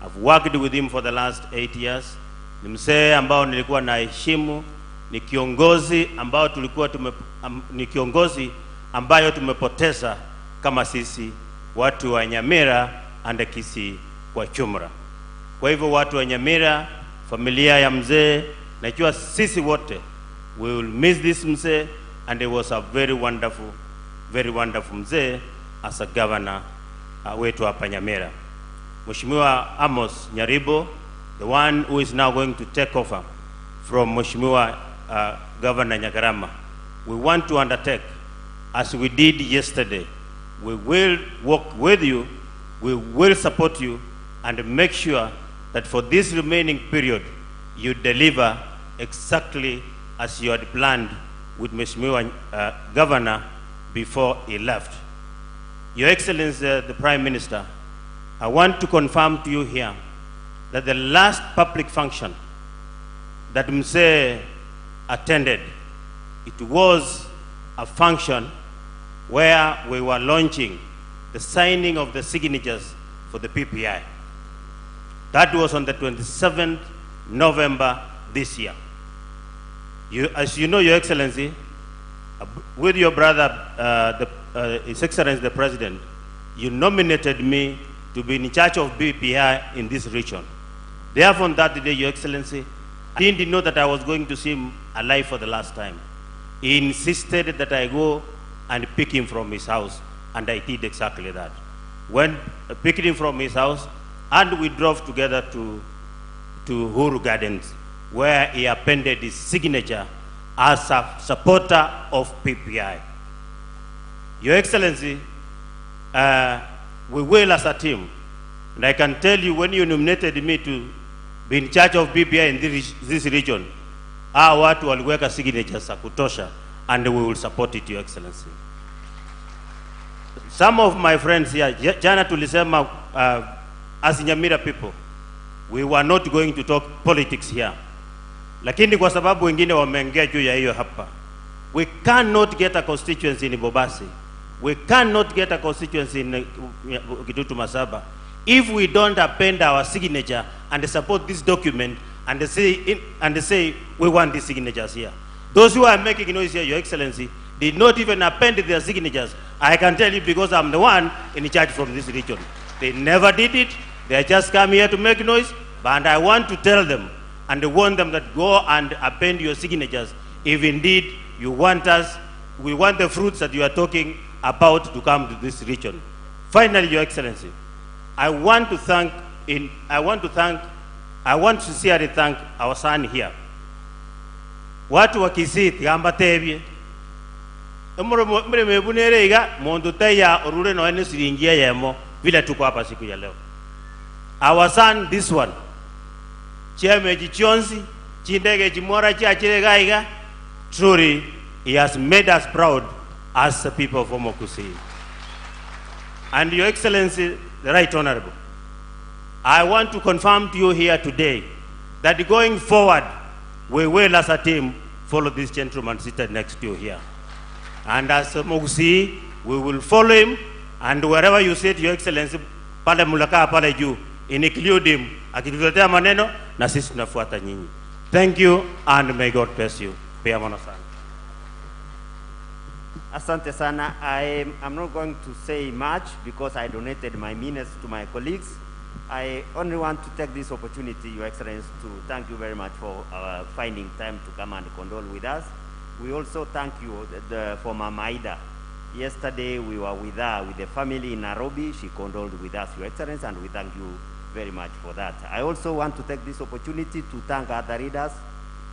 I've worked with him for the last 8 years. Ni mzee ambao nilikuwa naheshimu, ni kiongozi ambao ni kiongozi ambayo tumepoteza kama sisi watu wa NYAMIRA and Kisii kwa jumla. Kwa hivyo watu wa NYAMIRA, familia ya mzee, najua sisi wote we will miss this mzee, and he was a very wonderful mzee as a governor wetu hapa NYAMIRA. Mheshimiwa Amos Nyaribo, the one who is now going to take over from Mheshimiwa Governor Nyagarama, we want to undertake, as we did yesterday, we will work with you, we will support you, and make sure that for this remaining period, you deliver exactly as you had planned with Mheshimiwa Governor before he left. Your Excellency, the Prime Minister, I want to confirm to you here that the last public function that Mse attended, it was a function where we were launching the signing of the signatures for the PPI. That was on the 27th November this year. As you know, Your Excellency, with your brother, His Excellency the President, you nominated me to be in charge of BPI in this region. Therefore, on that day, Your Excellency, I didn't know that I was going to see him alive for the last time. He insisted that I go and pick him from his house, and I did exactly that. When I picked him from his house, and we drove together to Huru Gardens, where he appended his signature as a supporter of PPI. Your Excellency, we will as a team, and I can tell you when you nominated me to been charge of BBI in this region, our watu waliweka signatures za kutosha, and we will support it, Your Excellency. Some of my friends here, jana tulisema, as Nyamira people, we were not going to talk politics here. Lakini kwa sababu wengine wameongea juu ya hiyo hapa, we cannot get a constituency in Bobasi, we cannot get a constituency in Kitutu Masaba if we don't append our signature and support this document and say we want these signatures here. Those who are making noise here, Your Excellency, did not even append their signatures. I can tell you because I'm the one in charge from this region. They never did it. They just come here to make noise. But I want to tell them and warn them that go and append your signatures if indeed you want us, we want the fruits that you are talking about to come to this region. Finally, Your Excellency, I want to sincerely thank our son here. Watu wa Kisii tigamba tebye. Mre mebunere iga mondu teya orure no ene siringia yemo vile tuko hapa siku ya leo. Our son, this one, cheme jichionzi, chindege jimora cha chirega iga, truly he has made us proud as the people of Kisii. And Your Excellency, the Right Honorable, I want to confirm to you here today that going forward, we will as a team follow this gentleman seated next to you here. And as Kisii, we will follow him, and wherever you sit, Your Excellency, pale mulaka pale juu, include him, akituletea maneno, na sisi tunafuata nyinyi. Thank you, and may God bless you. Pia mwana sana. Asante sana. I'm not going to say much because I donated my minutes to my colleagues. I only want to take this opportunity, Your Excellency, to thank you very much for finding time to come and condole with us. We also thank you for Mama Ida. Yesterday we were with her, with the family in Nairobi. She condoled with us, Your Excellency, and we thank you very much for that. I also want to take this opportunity to thank other leaders,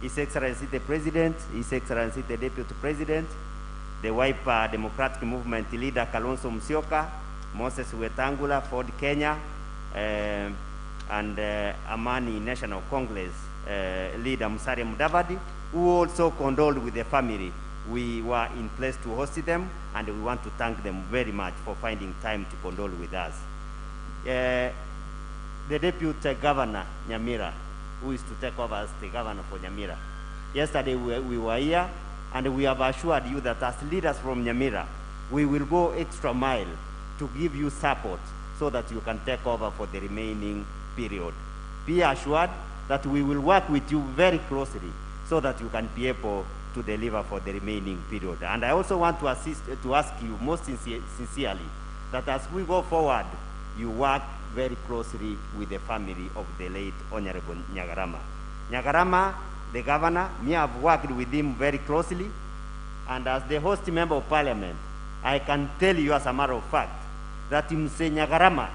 His Excellency the President, His Excellency the Deputy President, the Wiper Democratic Movement leader Kalonzo Musyoka, Moses Wetangula, Ford Kenya, and Amani National Congress leader Musalia Mudavadi, who also condoled with the family. We were in place to host them, and we want to thank them very much for finding time to condole with us. The Deputy Governor, NYAMIRA, who is to take over as the Governor for NYAMIRA. Yesterday we were here, and we have assured you that as leaders from NYAMIRA, we will go extra mile to give you support so that you can take over for the remaining period. Be assured that we will work with you very closely so that you can be able to deliver for the remaining period. And I also want to ask you most sincerely that as we go forward, you work very closely with the family of the late Honorable Nyagarama. Nyagarama, the governor, me have worked with him very closely, and as the host member of parliament, I can tell you as a matter of fact that Mzee Nyagarama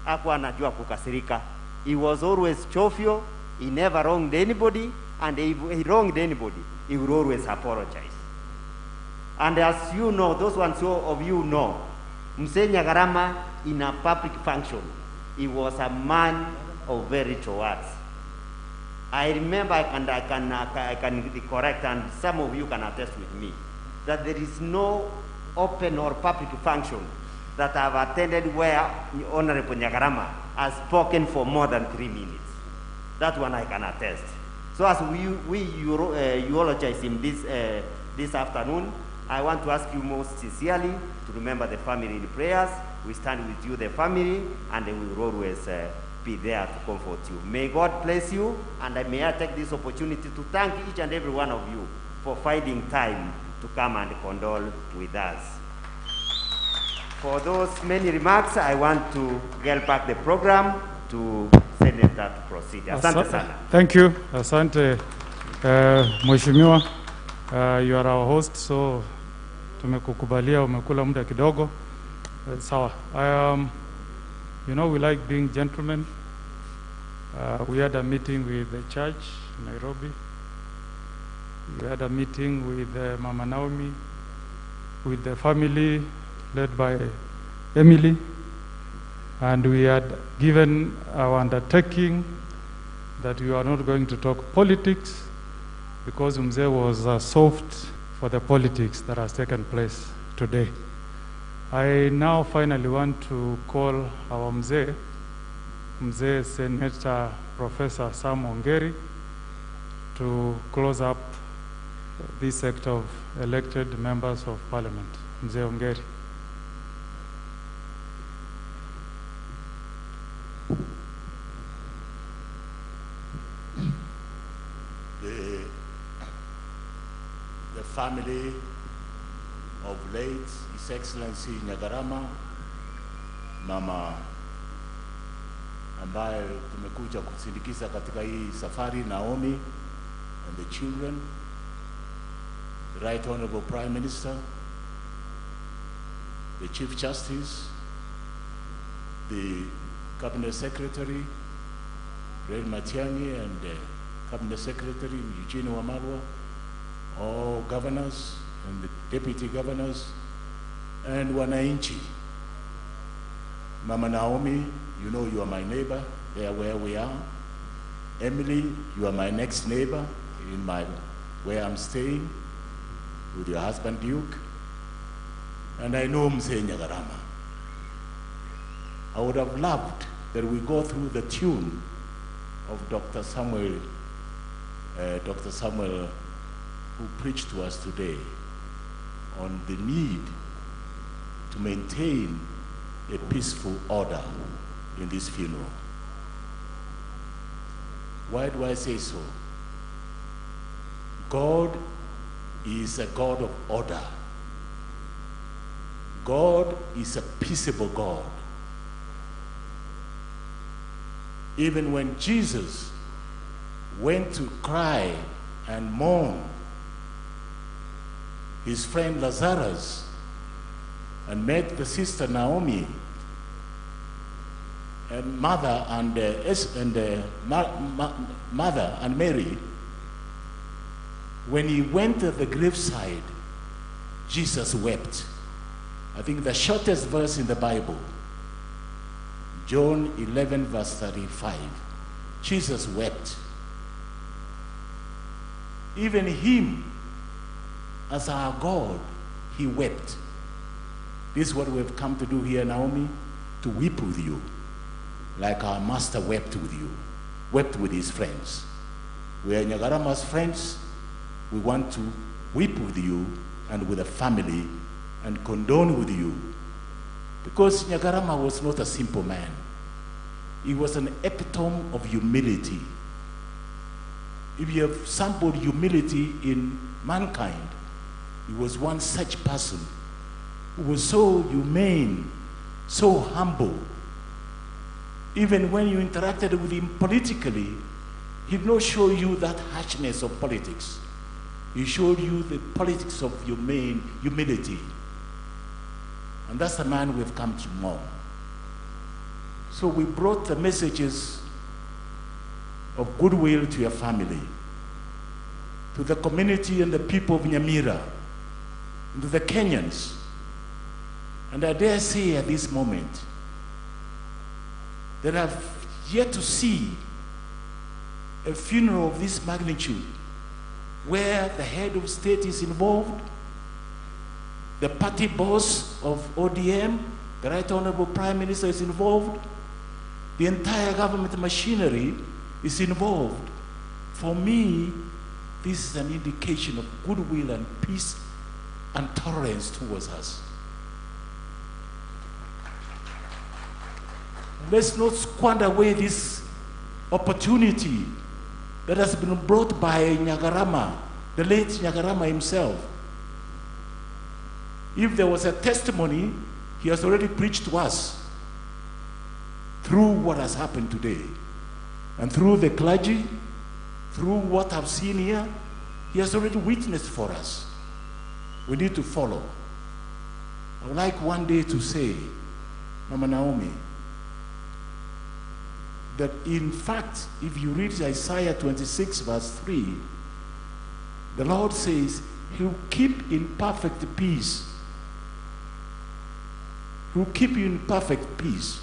hakuwa anajua kukasirika. He was always jovial, he never wronged anybody, and if he wronged anybody, he would always apologize. And as you know, those ones of you know, Mzee Nyagarama in a public function, he was a man of very true words. I remember, I can correct, and some of you can attest with me, that there is no open or public function that I have attended where Honorable Nyagarama has spoken for more than 3 minutes. That one I can attest. So as we eulogize him this afternoon, I want to ask you most sincerely to remember the family in prayers. We stand with you, the family, and we will always be there to comfort you. May God bless you, and may I take this opportunity to thank each and every one of you for finding time to come and condole with us. For those many remarks, I want to get back the program to Senator to proceed. Asante sana. Thank you. Asante, Mheshimiwa. You are our host, so tumekukubalia umekula muda kidogo. Sawa. You know, we like being gentlemen. We had a meeting with the church in Nairobi. We had a meeting with Mama Naomi, with the family led by Emily, and we had given our undertaking that you are not going to talk politics because Mzee was soft for the politics that has taken place today. I now finally want to call our Mzee Senator Professor Sam Ongeri, to close up this set of elected members of parliament. Mzee Ongeri. The family of late His Excellency Nyagarama, mama ambaye tumekuja kusindikiza katika hii safari, Naomi, and the children, the Right Honorable Prime Minister, the Chief Justice, the Cabinet Secretary, Fred Matiang'i, and Cabinet Secretary Eugene Wamalwa, all governors and the deputy governors, and wananchi. Mama Naomi, you know you are my neighbor there where we are. Emily, you are my next neighbor in where I'm staying with your husband Duke. And I know Mzee Nyagarama. I would have loved that we go through the tune of Dr. Samuel, who preached to us today on the need to maintain a peaceful order in this funeral. Why do I say so? God is a God of order. God is a peaceable God. Even when Jesus went to cry and mourn his friend Lazarus and met the sister Naomi and mother and Mary, when he went to the graveside, Jesus wept. I think the shortest verse in the Bible, John 11 verse 35, Jesus wept. Even him, as our God, he wept. This is what we've come to do here, Naomi, to weep with you, like our master wept with you, wept with his friends. We are Nyagarama's friends. We want to weep with you and with the family and condone with you, because Nyagarama was not a simple man. He was an epitome of humility. If you have sampled humility in mankind, he was one such person who was so humane, so humble. Even when you interacted with him politically, he did not show you that harshness of politics. He showed you the politics of humility. And that's the man we've come to mourn. So we brought the messages of goodwill to your family, to the community and the people of NYAMIRA, and to the Kenyans. And I dare say at this moment that I've yet to see a funeral of this magnitude where the head of state is involved, the party boss of ODM, the Right Honorable Prime Minister is involved, the entire government machinery is involved. For me, this is an indication of goodwill and peace and tolerance towards us. Let's not squander away this opportunity that has been brought by Nyagarama, the late Nyagarama himself. If there was a testimony, he has already preached to us through what has happened today. And through the clergy, through what I've seen here, he has already witnessed for us. We need to follow. I would like one day to say, Mama Naomi, that in fact, if you read Isaiah 26 verse 3, the Lord says, he'll keep in perfect peace. He'll keep you in perfect peace.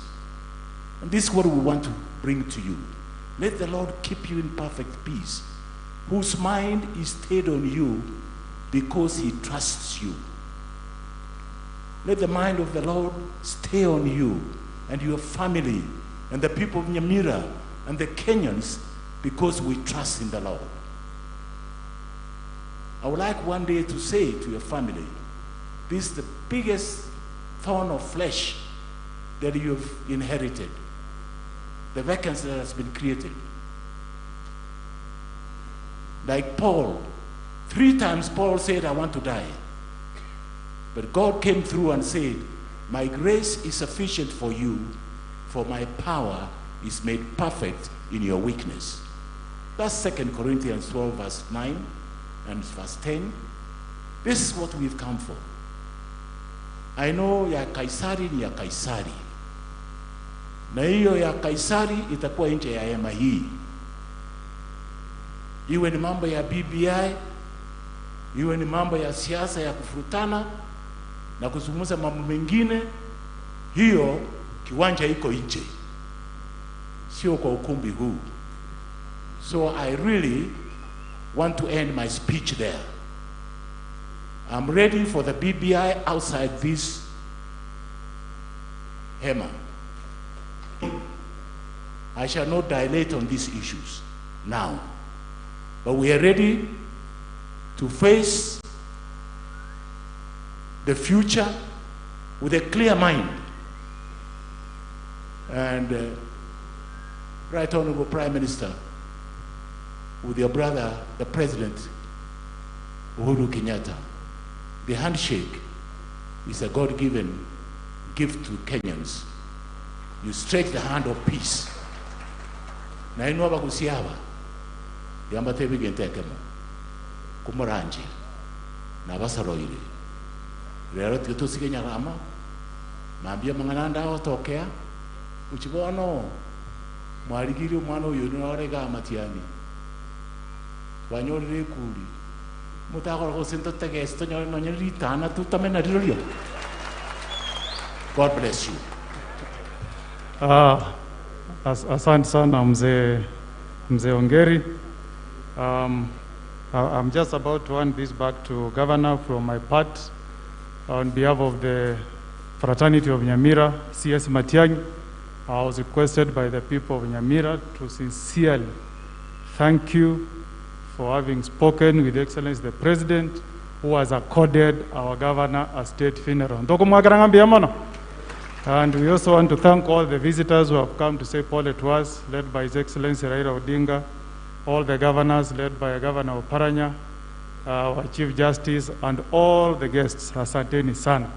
And this is what we want to bring to you. Let the Lord keep you in perfect peace, whose mind is stayed on you because he trusts you. Let the mind of the Lord stay on you and your family and the people of NYAMIRA and the Kenyans because we trust in the Lord. I would like one day to say to your family, this is the biggest thorn of flesh that you've inherited, the vacancy that has been created. Like Paul, 3 times Paul said, I want to die. But God came through and said, my grace is sufficient for you, for my power is made perfect in your weakness. That's 2 Corinthians 12, verse 9 and verse 10. This is what we've come for. I know ya Kaisari ni ya Kaisari. Na hiyo ya Kaisari itakuwa nje ya hema hii. Iwe ni mambo ya BBI, iwe ni mambo ya siasa ya kufurutana na kuzungumza mambo mengine, hiyo kiwanja iko nje, sio kwa ukumbi huu. So I really want to end my speech there. I'm ready for the BBI outside this hema. I shall not dilate on these issues now, but we are ready to face the future with a clear mind. And Right Honorable Prime Minister, with your brother, the President, Uhuru Kenyatta, the handshake is a God-given gift to Kenyans. You stretch the hand of peace. Na ino abagusiaba, yamba tebi gentekemo, kumoranje, na basaroire. Rero tutusike Nyagarama, mambia mangananda otokea, uchibono, mwarigiri umwana uyu n'orega Matiang'i. Wanyorire kuri. Mutakora kosinto tegesto nonyeritana tutamena ririo. God bless you. Asante sana mzee Ongeri. I'm just about to hand this back to Governor from my part on behalf of the fraternity of NYAMIRA, CS Matiang'i. I was requested by the people of NYAMIRA to sincerely thank you for having spoken with Excellency the President, who has accorded our governor a state funeral. And we also want to thank all the visitors who have come to say pole to us, led by His Excellency Raila Odinga, all the governors, led by Governor Oparanya, our Chief Justice, and all the guests. Asanteni sana.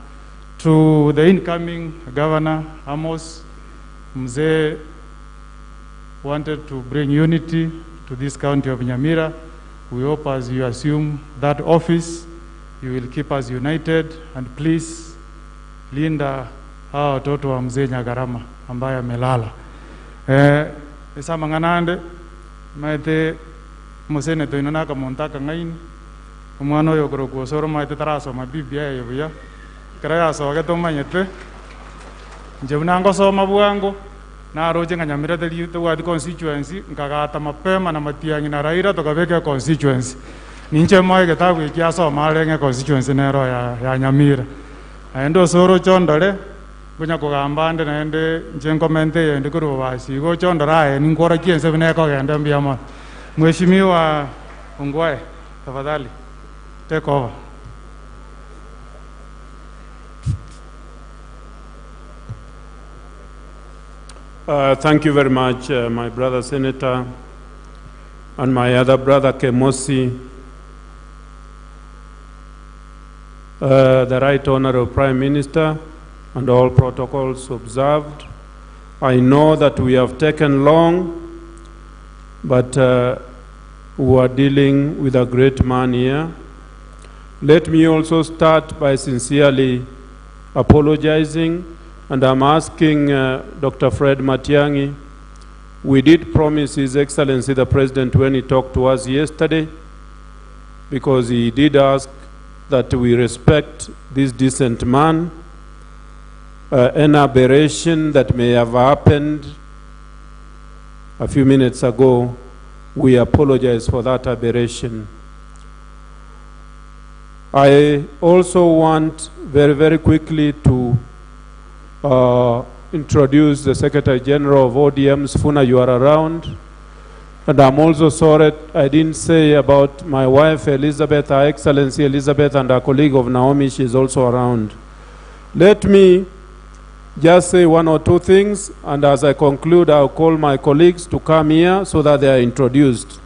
To the incoming Governor, Amos, Mzee wanted to bring unity to this county of NYAMIRA. We hope as you assume that office, you will keep us united, and please linda hawa watoto wa mzee Nyagarama ambaye amelala. Isa manganande maite musene to inonaka montaka ngaini umwana oyo koroko soro maite taraso mabibia yobuya karaya so gato manyete njebunango so mabuango na roje nganyamira the ward constituency ngagata mapema na Matiang'i na Raila tokabeke constituency ninche moye getabu kiaso malenge constituency nero ya NYAMIRA endo soro chondole kunya kugambande naende njenkomente yende kuru basi go chondora ni ngora kiense bineko gende mbiama. Mheshimiwa Ongwae, tafadhali take over. Thank you very much, my brother Senator, and my other brother Kemosi, the Right Honorable Prime Minister, and all protocols observed. I know that we have taken long, but we are dealing with a great man here. Let me also start by sincerely apologizing, and I'm asking Dr. Fred Matiang'i. We did promise His Excellency the President when he talked to us yesterday, because he did ask that we respect this decent man. An aberration that may have happened a few minutes ago. We apologize for that aberration. I also want very, very quickly to introduce the Secretary General of ODM. Sifuna, you are around. And I'm also sorry I didn't say about my wife, Elizabeth, Her Excellency Elizabeth, and our colleague of Naomi. She's also around. Let me just say one or two things, and as I conclude, I'll call my colleagues to come here so that they are introduced.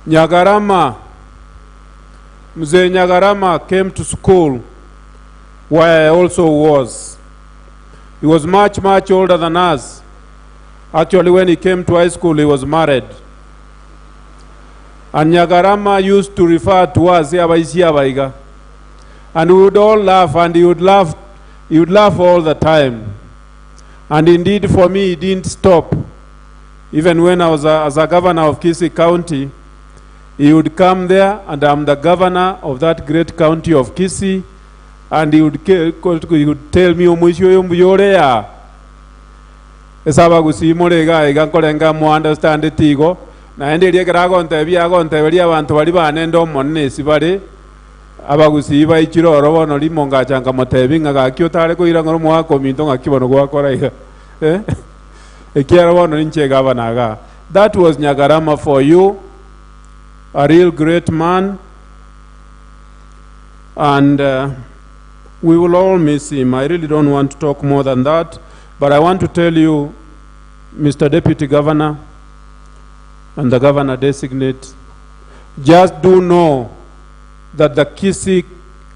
Nyagarama, Mzee Nyagarama came to school where I also was. He was much, much older than us. Actually, when he came to high school, he was married. And Nyagarama used to refer to us, and we would all laugh, and he would laugh all the time. And indeed, for me, he didn't stop. Even when I was as a governor of Kisii County, he would come there, and I'm the governor of that great county of Kisii, and he would tell me, Mwisho yombuyorea. Esaba gusimurega igankolenga mu understand tigo na endelie karagonte byagonte bali abantu bali banendo monne sibale abagusiba ikiroro bono limonga changa motebinga gakyo tare ko irangoro mu akominto ngakibono gwakora iga ekiara bono ninche Gavana. That was Nyagarama for you, a real great man, and we will all miss him. I really don't want to talk more than that. But I want to tell you, Mr. Deputy Governor and the Governor designate, just do know that the Kisii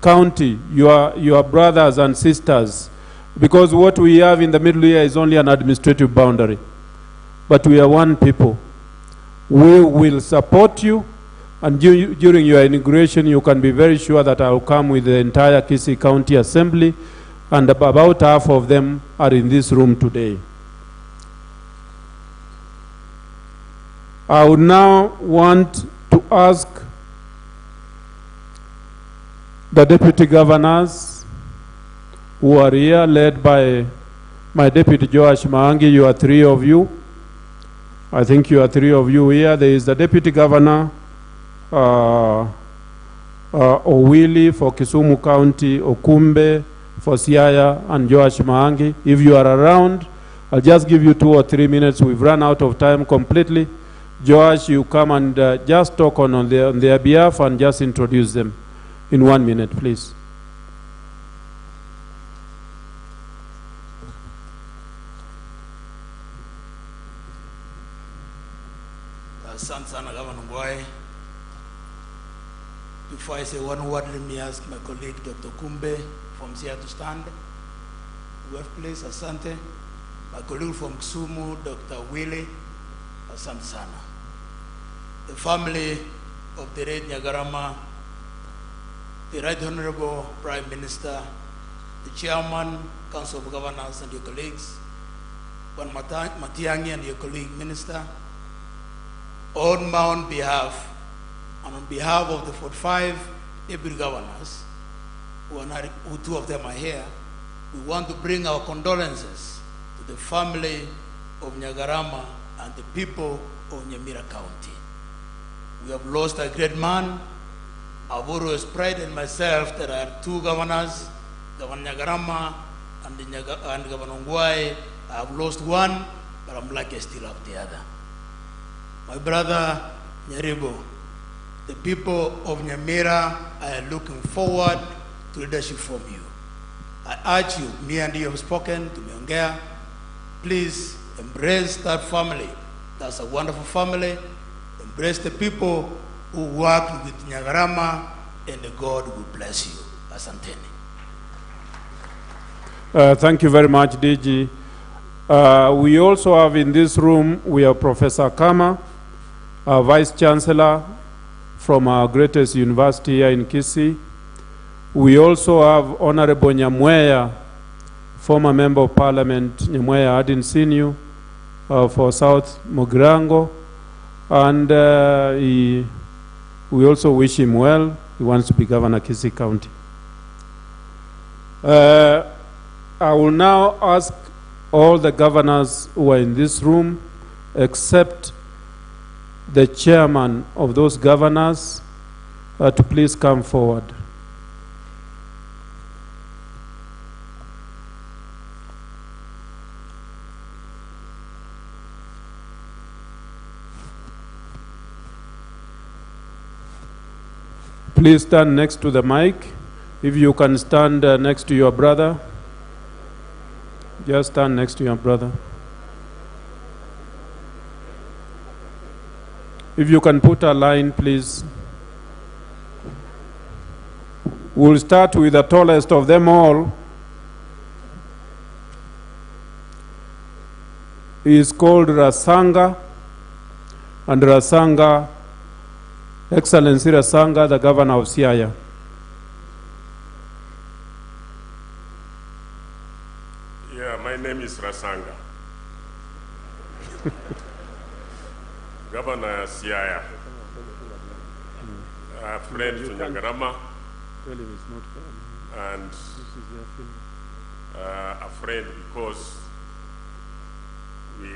County, your brothers and sisters, because what we have in the middle here is only an administrative boundary, but we are one people. We will support you, and during your inauguration, you can be very sure that I will come with the entire Kisii County Assembly, and about half of them are in this room today. I would now want to ask the deputy governors who are here, led by my deputy Joash Maangi. You are three of you. I think you are three of you here. There is the deputy governor, Owili for Kisumu County, Okumbe for Siaya, and Joash Maangi. If you are around, I'll just give you 2 or 3 minutes. We've run out of time completely. Joash, you come and just talk on their behalf and just introduce them in 1 minute, please. Sana Gavana Ngwai. Before I say one word, let me ask my colleague Dr. Kumbe from here to stand. Workplace, Asante. My colleague from Kisumu, Dr. Willie, Asante Sana. The family of the Red Nyagarama, the Right Honorable Prime Minister, the Chairman, Council of Governors and your colleagues, Juan Matiangi and your colleague Minister, on my own behalf and on behalf of the 45 deputy governors, who 2 of them are here, we want to bring our condolences to the family of Nyagarama and the people of NYAMIRA County. We have lost a great man. I've always prided myself that I have 2 governors, Governor Nyagarama and Governor Ngwai. I have lost one, but I'm lucky I still have the other. My brother Nyaribo, the people of NYAMIRA are looking forward to leadership from you. I urge you, me and you have spoken to Meongea, please embrace that family. That's a wonderful family. Embrace the people who work with Nyagarama, and God will bless you. Asanteni. Thank you very much, DG. We also have in this room, we have Professor Kama, Vice Chancellor from our greatest university here in Kisii. We also have Honorable Nyamweya, former Member of Parliament. Nyamweya, I hadn't seen you, for South Mugirango. And we also wish him well. He wants to be Governor of Kisii County. I will now ask all the governors who are in this room, except the chairman of those governors, to please come forward. Please stand next to the mic. If you can stand next to your brother, just stand next to your brother. If you can put a line, please. We'll start with the tallest of them all. He is called Rasanga, and Rasanga, Excellency Rasanga, the Governor of Siaya. Yeah, my name is Rasanga. Governor Siaya. A friend to Nyagarama. And a friend because we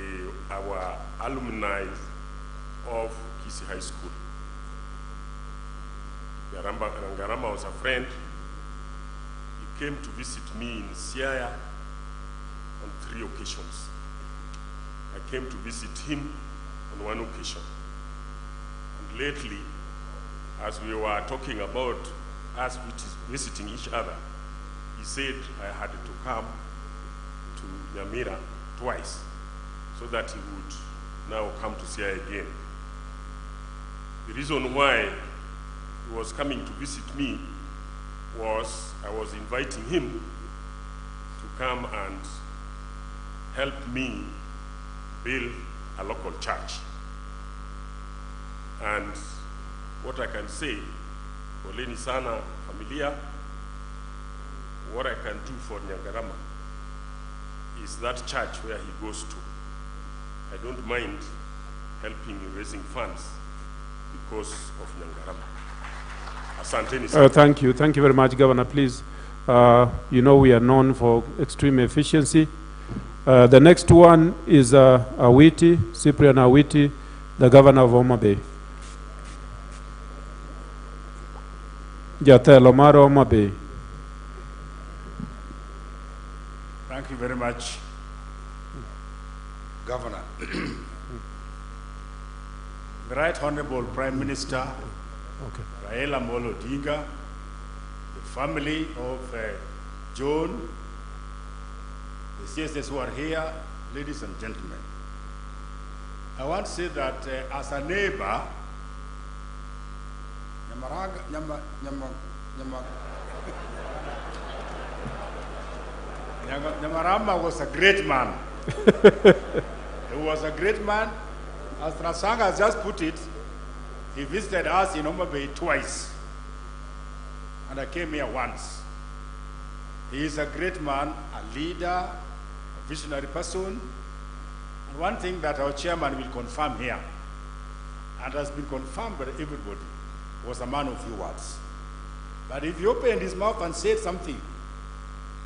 are alumni of Kisii High School. Nyagarama was a friend. He came to visit me in Siaya on 3 occasions. I came to visit him on 1 occasion. And lately, as we were talking about us visiting each other, he said I had to come to NYAMIRA twice so that he would now come to Siaya again. The reason why he was coming to visit me was I was inviting him to come and help me build a local church. And what I can say, poleni sana familia, what I can do for Nyagarama is that church where he goes to. I don't mind helping in raising funds because of Nyagarama. Asanteni sana. Thank you. Thank you very much, Governor. Please, you know we are known for extreme efficiency. The next one is Awiti, Cyprian Awiti, the Governor of Homa Bay. Jatel Omar, Homa Bay. Thank you very much, Governor. The Right Honorable Prime Minister, Raila Amolo Odinga, the family of John, the CSS who are here, ladies and gentlemen. I want to say that as a neighbor, Nyagarama was a great man. He was a great man. As Rasanga has just put it, he visited us in Homa Bay twice, and I came here once. He is a great man, a leader, a visionary person, and one thing that our chairman will confirm here, and has been confirmed by everybody, was a man of few words. But if he opened his mouth and said something,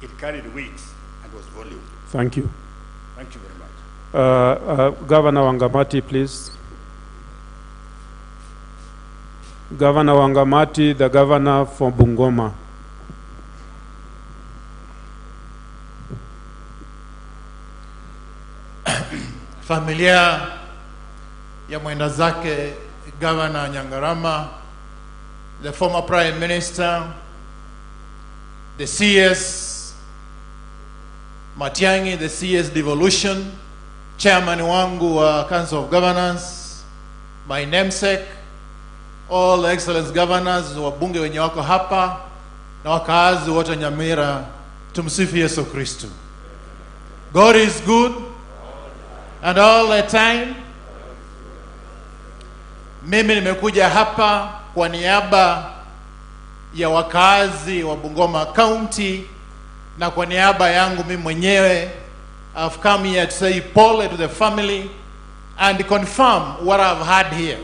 it carried weight and was volume. Thank you. Thank you very much. Governor Wangamati, please. Governor Wangamati, the governor for Bungoma. Familia ya mwenda zake Governor Nyagarama, the former Prime Minister, the CS Matiang'i, the CS Devolution, Chairman wangu wa Council of Governors, my namesake, all the excellence governors, wabunge wenye wako hapa, na wakaazi wote NYAMIRA, tumsifu Yesu Kristo. God is good, and all the time. Mimi nimekuja hapa kwa niaba ya wakazi wa Bungoma County na kwa niaba yangu mimi mwenyewe. I've come here to say pole to the family and confirm what I've heard here,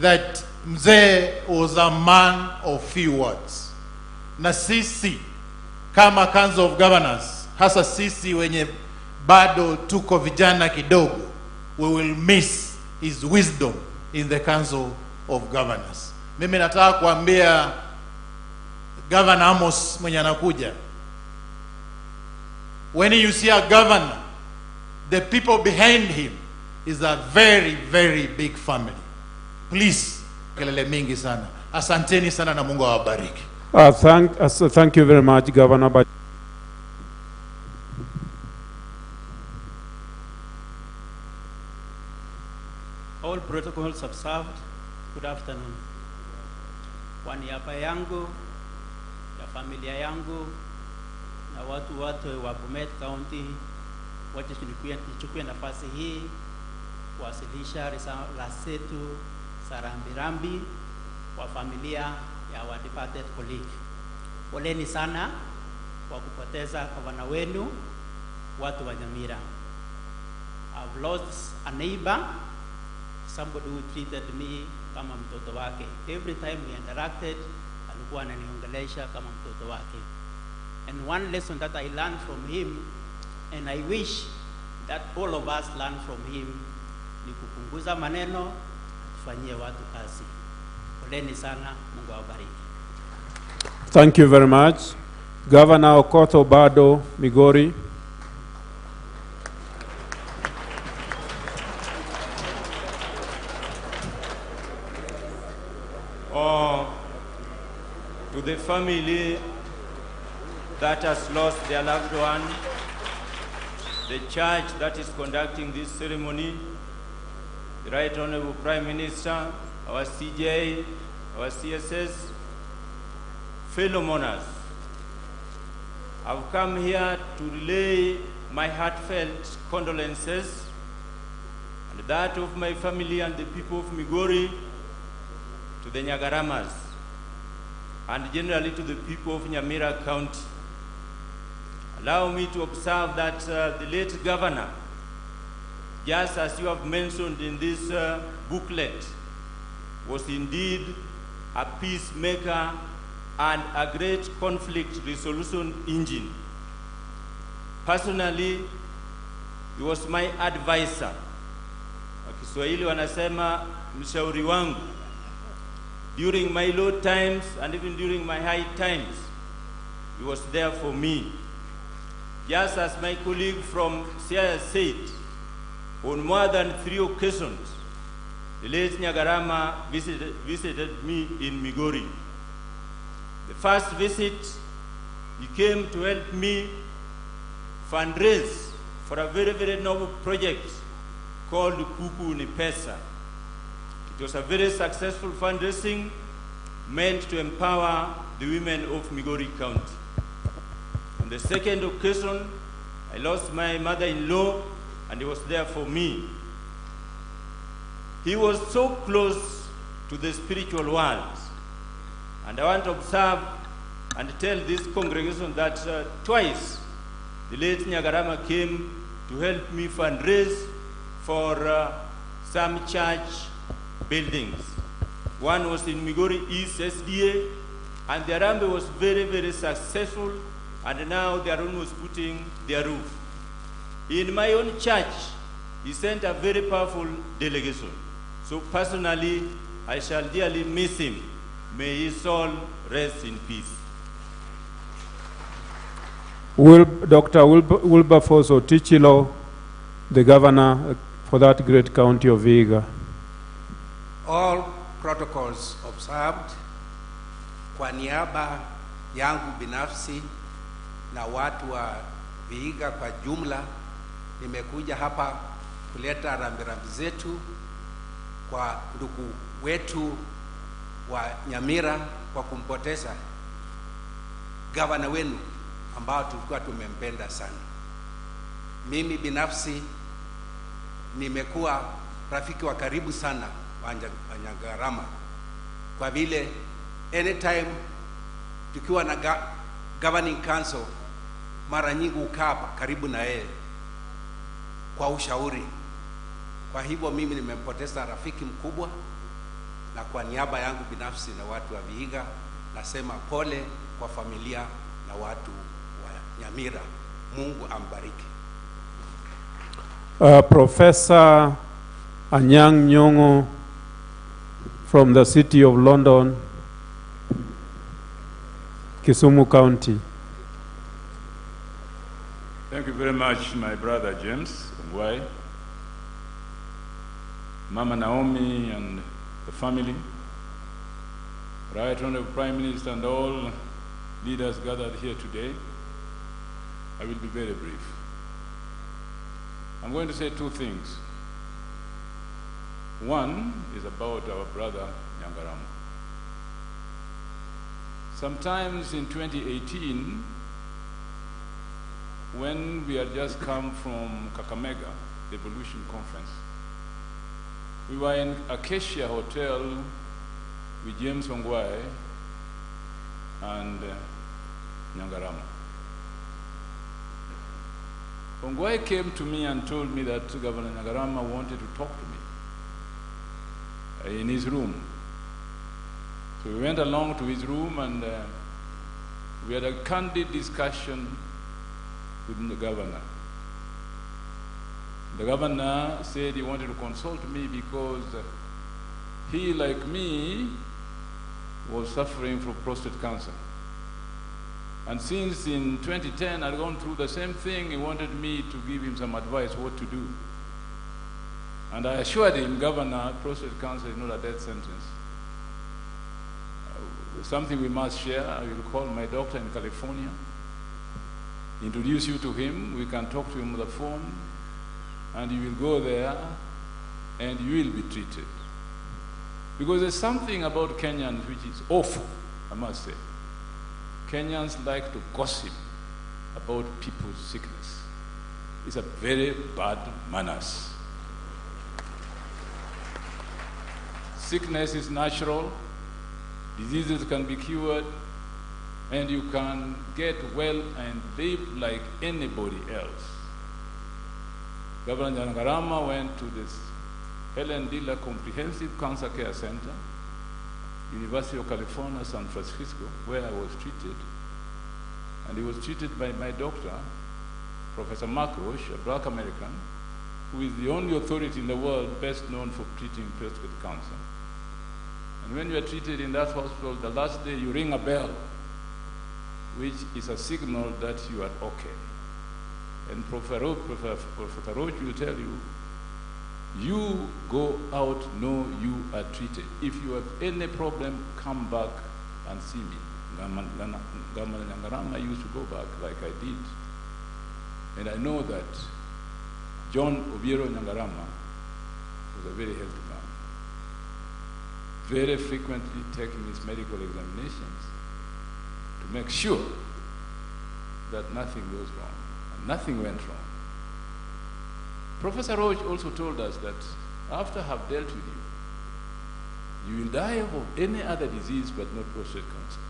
that mzee was a man of few words. Na sisi kama Council of Governors, hasa sisi wenye bado tuko vijana kidogo, we will miss his wisdom in the Council of Governors. Mimi nataka kuambia Governor Amos mwenye anakuja, when you see a governor, the people behind him is a very, very big family. Please, kelele mingi sana. Asanteni sana na Mungu awabariki. Thank you very much, Governor. All protocols observed. Good afternoon. Kwa niaba yangu, ya familia yangu, na watu wote wa Bomet County, wacha nichukue nafasi hii kuwasilisha risala zetu za rambirambi kwa familia ya wa departed colleague. Poleni sana kwa kupoteza gavana wenu, watu wa Nyamira. I've lost a neighbor, somebody who treated me kama mtoto wake. Every time we interacted, alikuwa ananiongelesha kama mtoto wake. And one lesson that I learned from him, and I wish that all of us learn from him, ni kupunguza maneno, tufanyie watu kazi. Poleni sana, Mungu awabariki. Thank you very much. Governor Okoth Obado, Migori. To the family that has lost their loved one, the church that is conducting this ceremony, the Right Honorable Prime Minister, our CJ, our CSS, fellow mourners, I've come here to relay my heartfelt condolences and that of my family and the people of Migori to the Nyagaramas, and generally to the people of Nyamira County. Allow me to observe that the late governor, just as you have mentioned in this booklet, was indeed a peacemaker and a great conflict resolution engine. Personally, he was my advisor. Kiswahili wanasema mshauri wangu. During my low times and even during my high times, he was there for me. Just as my colleague from Siaya said, on more than 3 occasions, the late Nyagarama visited me in Migori. The first visit, he came to help me fundraise for a very, very noble project called Kuku ni Pesa. It was a very successful fundraising meant to empower the women of Migori County. On the second occasion, I lost my mother-in-law and he was there for me. He was so close to the spiritual world. And I want to observe and tell this congregation that twice the late Nyagarama came to help me fundraise for some church buildings. One was in Migori East SDA, and the Arambe was very, very successful, and now they are almost putting their roof. In my own church, he sent a very powerful delegation. So personally, I shall dearly miss him. May his soul rest in peace. Dr. Wilberforce Otichilo, the governor for that great county of Vihiga. All protocols observed. Kwa niaba yangu binafsi na watu wa Vihiga kwa jumla, nimekuja hapa kuleta rambirambi zetu kwa ndugu wetu wa Nyamira kwa kumpoteza gavana wenu ambao tulikuwa tumempenda sana. Mimi binafsi nimekuwa rafiki wa karibu sana wa Nyagarama, kwa vile anytime tukiwa na governing council mara nyingi ukaa karibu na yeye kwa ushauri. Kwa hivyo mimi nimempoteza rafiki mkubwa, na kwa niaba yangu binafsi na watu wa Vihiga nasema pole kwa familia na watu wa Nyamira. Mungu ambariki. Professor Anyang' Nyong'o from the City of London, Kisumu County. Thank you very much, my brother James Ongwae, Mama Naomi and the family, Right Honorable Prime Minister and all leaders gathered here today. I will be very brief. I'm going to say two things. One is about our brother Nyagarama. Sometimes in 2018, when we had just come from Kakamega, the Evolution Conference, we were in Acacia Hotel with James Ongwae and Nyagarama. Ongwae came to me and told me that Governor Nyagarama wanted to talk to me in his room. So we went along to his room and we had a candid discussion with the governor. The governor said he wanted to consult me because he, like me, was suffering from prostate cancer. And since in 2010 I'd gone through the same thing, he wanted me to give him some advice what to do. And I assured him, Governor, prostate cancer is not a death sentence. Something we must share. I will call my doctor in California, introduce you to him, we can talk to him on the phone, and you will go there and you will be treated. Because there's something about Kenyans which is awful, I must say. Kenyans like to gossip about people's sickness. It's a very bad manners. Sickness is natural, diseases can be cured, and you can get well and live like anybody else. Governor Nyagarama went to this Helen Diller Comprehensive Cancer Care Center, University of California, San Francisco, where I was treated. And he was treated by my doctor, Professor Mark Roche, a black American, who is the only authority in the world best known for treating prostate cancer. And when you are treated in that hospital, the last day you ring a bell, which is a signal that you are okay. And Professor Roche will tell you, you go out, know you are treated. If you have any problem, come back and see me. Governor Nyagarama used to go back like I did. And I know that John Obiero Nyagarama was a very healthy man, very frequently taking his medical examinations to make sure that nothing goes wrong, and nothing went wrong. Professor Roche also told us that after I have dealt with you, you will die of any other disease but not prostate cancer.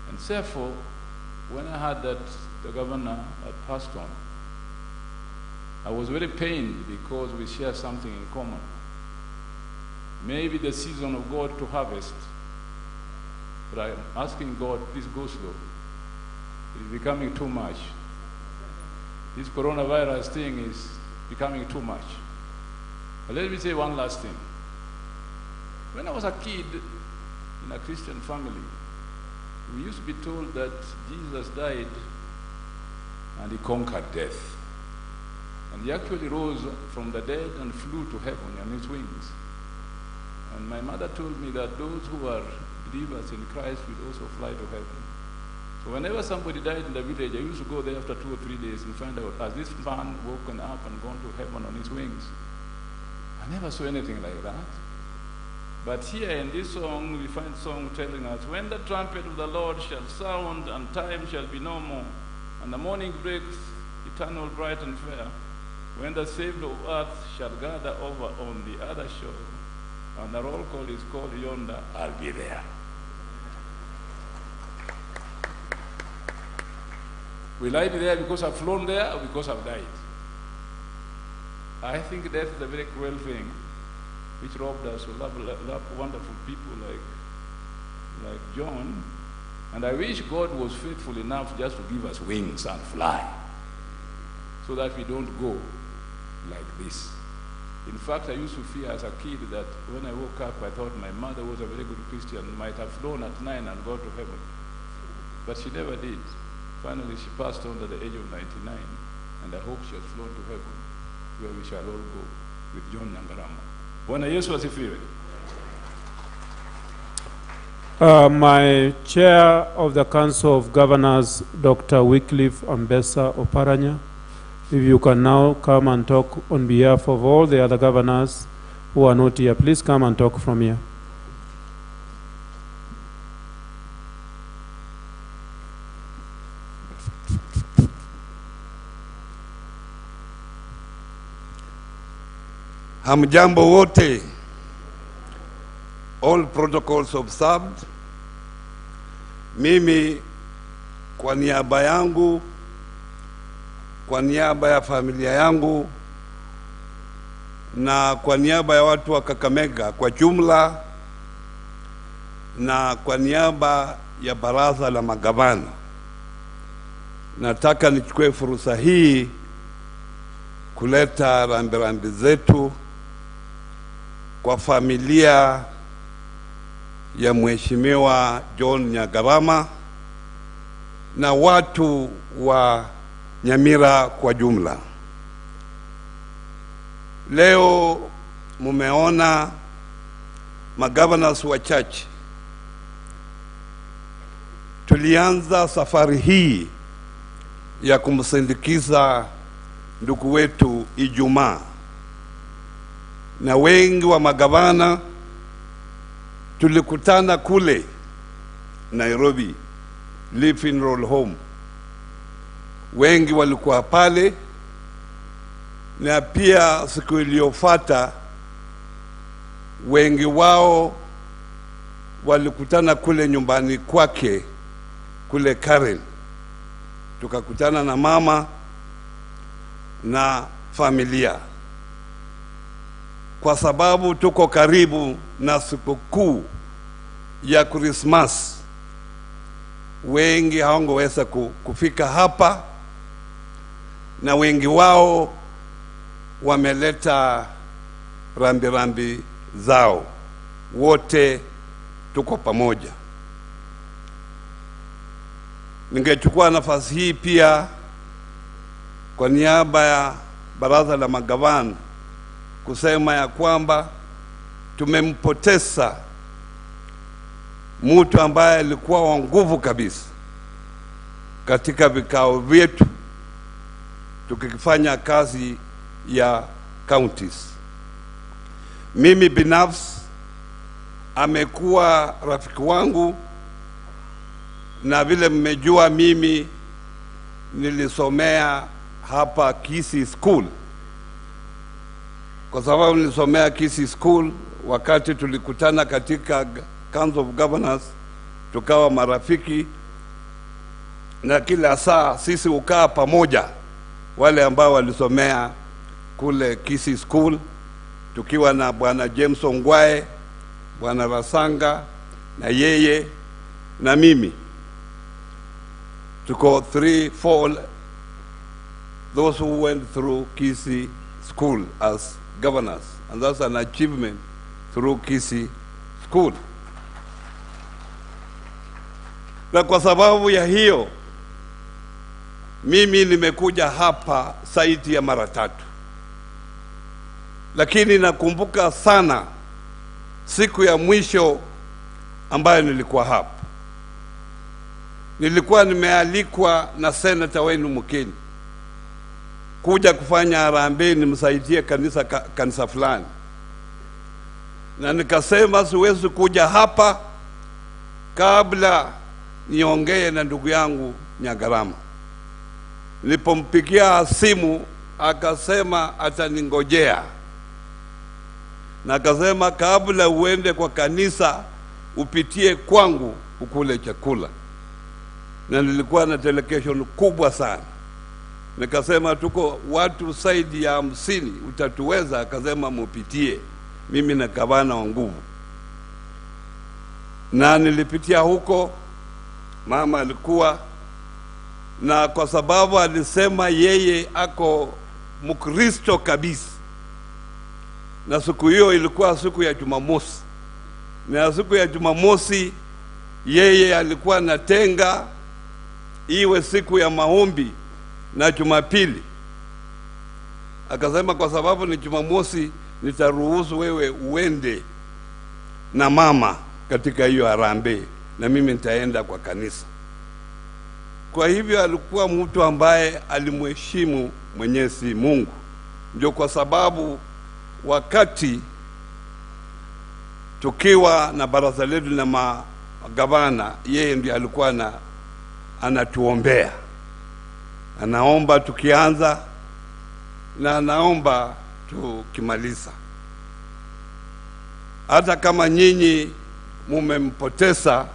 And therefore, when I heard that the governor had passed on, I was very pained because we share something in common. Maybe the season of God to harvest, but I am asking God, please go slow. It is becoming too much. This coronavirus thing is becoming too much. But let me say one last thing. When I was a kid in a Christian family, we used to be told that Jesus died and he conquered death. And he actually rose from the dead and flew to heaven on his wings. And my mother told me that those who are believers in Christ will also fly to heaven. So whenever somebody died in the village, I used to go there after 2 or 3 days and find out, has this man woken up and gone to heaven on his wings? I never saw anything like that. But here in this song, we find song telling us, when the trumpet of the Lord shall sound and time shall be no more, and the morning breaks eternal, bright and fair, when the saved of earth shall gather over on the other shore, and the roll call is called yonder, I'll be there. Will I be there because I've flown there or because I've died? I think death is a very cruel thing, which robbed us of wonderful people like John. And I wish God was faithful enough just to give us wings and fly. so that we don't go like this. In fact, I used to fear as a kid that when I woke up, I thought my mother was a very good Christian, might have flown at 9 and gone to heaven. But she never did. Finally, she passed on at the age of 99, and I hope she has flown to heaven, where we shall all go with John Nyagarama. Bwana Yesu asifiwe. My chair of the Council of Governors, Dr. Wycliffe Ambessa Oparanya, if you can now come and talk on behalf of all the other governors who are not here, please come and talk from here. Hamjambo wote, all protocols observed. Mimi kwa niaba yangu, kwa niaba ya familia yangu na kwa niaba ya watu wa Kakamega kwa jumla na kwa niaba ya baraza la magavana, nataka nichukue fursa hii kuleta rambirambi zetu kwa familia ya Mheshimiwa John Nyagarama na watu wa Nyamira kwa jumla. Leo mumeona magavanasi wachache. Tulianza safari hii ya kumsindikiza ndugu wetu Ijumaa, na wengi wa magavana tulikutana kule Nairobi, Lee Funeral Home. Wengi walikuwa pale, na pia siku iliyofuata wengi wao walikutana kule nyumbani kwake kule Karen. Tukakutana na mama na familia, kwa sababu tuko karibu na sikukuu ya Christmas. Wengi hawangeweza kufika hapa, na wengi wao wameleta rambirambi zao. Wote tuko pamoja. Ningechukua nafasi hii pia kwa niaba ya baraza la magavana kusema ya kwamba tumempoteza mtu ambaye alikuwa wa nguvu kabisa katika vikao vyetu tukifanya kazi ya counties. Mimi binafsi amekuwa rafiki wangu, na vile mmejua mimi nilisomea hapa Kisii School. Kwa sababu nilisomea Kisii School, wakati tulikutana katika Council of Governors tukawa marafiki, na kila saa sisi ukaa pamoja, wale ambao walisomea kule Kisii School, tukiwa na bwana James Ongwae, bwana Rasanga na yeye na mimi. Tuko 3-4 those who went through Kisii School as governors, and that's an achievement through Kisii School. Na kwa sababu ya hiyo mimi nimekuja hapa zaidi ya mara 3, lakini nakumbuka sana siku ya mwisho ambayo nilikuwa hapa. Nilikuwa nimealikwa na senator wenu Mukeni kuja kufanya harambee nimsaidie kanisa fulani, na nikasema siwezi kuja hapa kabla niongee na ndugu yangu Nyagarama. Nilipompigia simu akasema ataningojea, na akasema kabla uende kwa kanisa upitie kwangu ukule chakula, na nilikuwa na delegation kubwa sana. Nikasema tuko watu zaidi ya 50, utatuweza? Akasema mupitie, mimi na gavana wa nguvu. Na nilipitia huko, mama alikuwa, na kwa sababu alisema yeye ako Mkristo kabisa, na siku hiyo ilikuwa siku ya Jumamosi, na siku ya Jumamosi yeye alikuwa anatenga iwe siku ya maombi na Jumapili. Akasema kwa sababu ni Jumamosi nitaruhusu wewe uende na mama katika hiyo harambee na mimi nitaenda kwa kanisa. Kwa hivyo alikuwa mtu ambaye alimheshimu Mwenyezi Mungu. Ndio kwa sababu wakati tukiwa na baraza letu na magavana, yeye ndiye alikuwa anatuombea. Anaomba tukianza na anaomba tukimaliza. Hata kama nyinyi mumempoteza,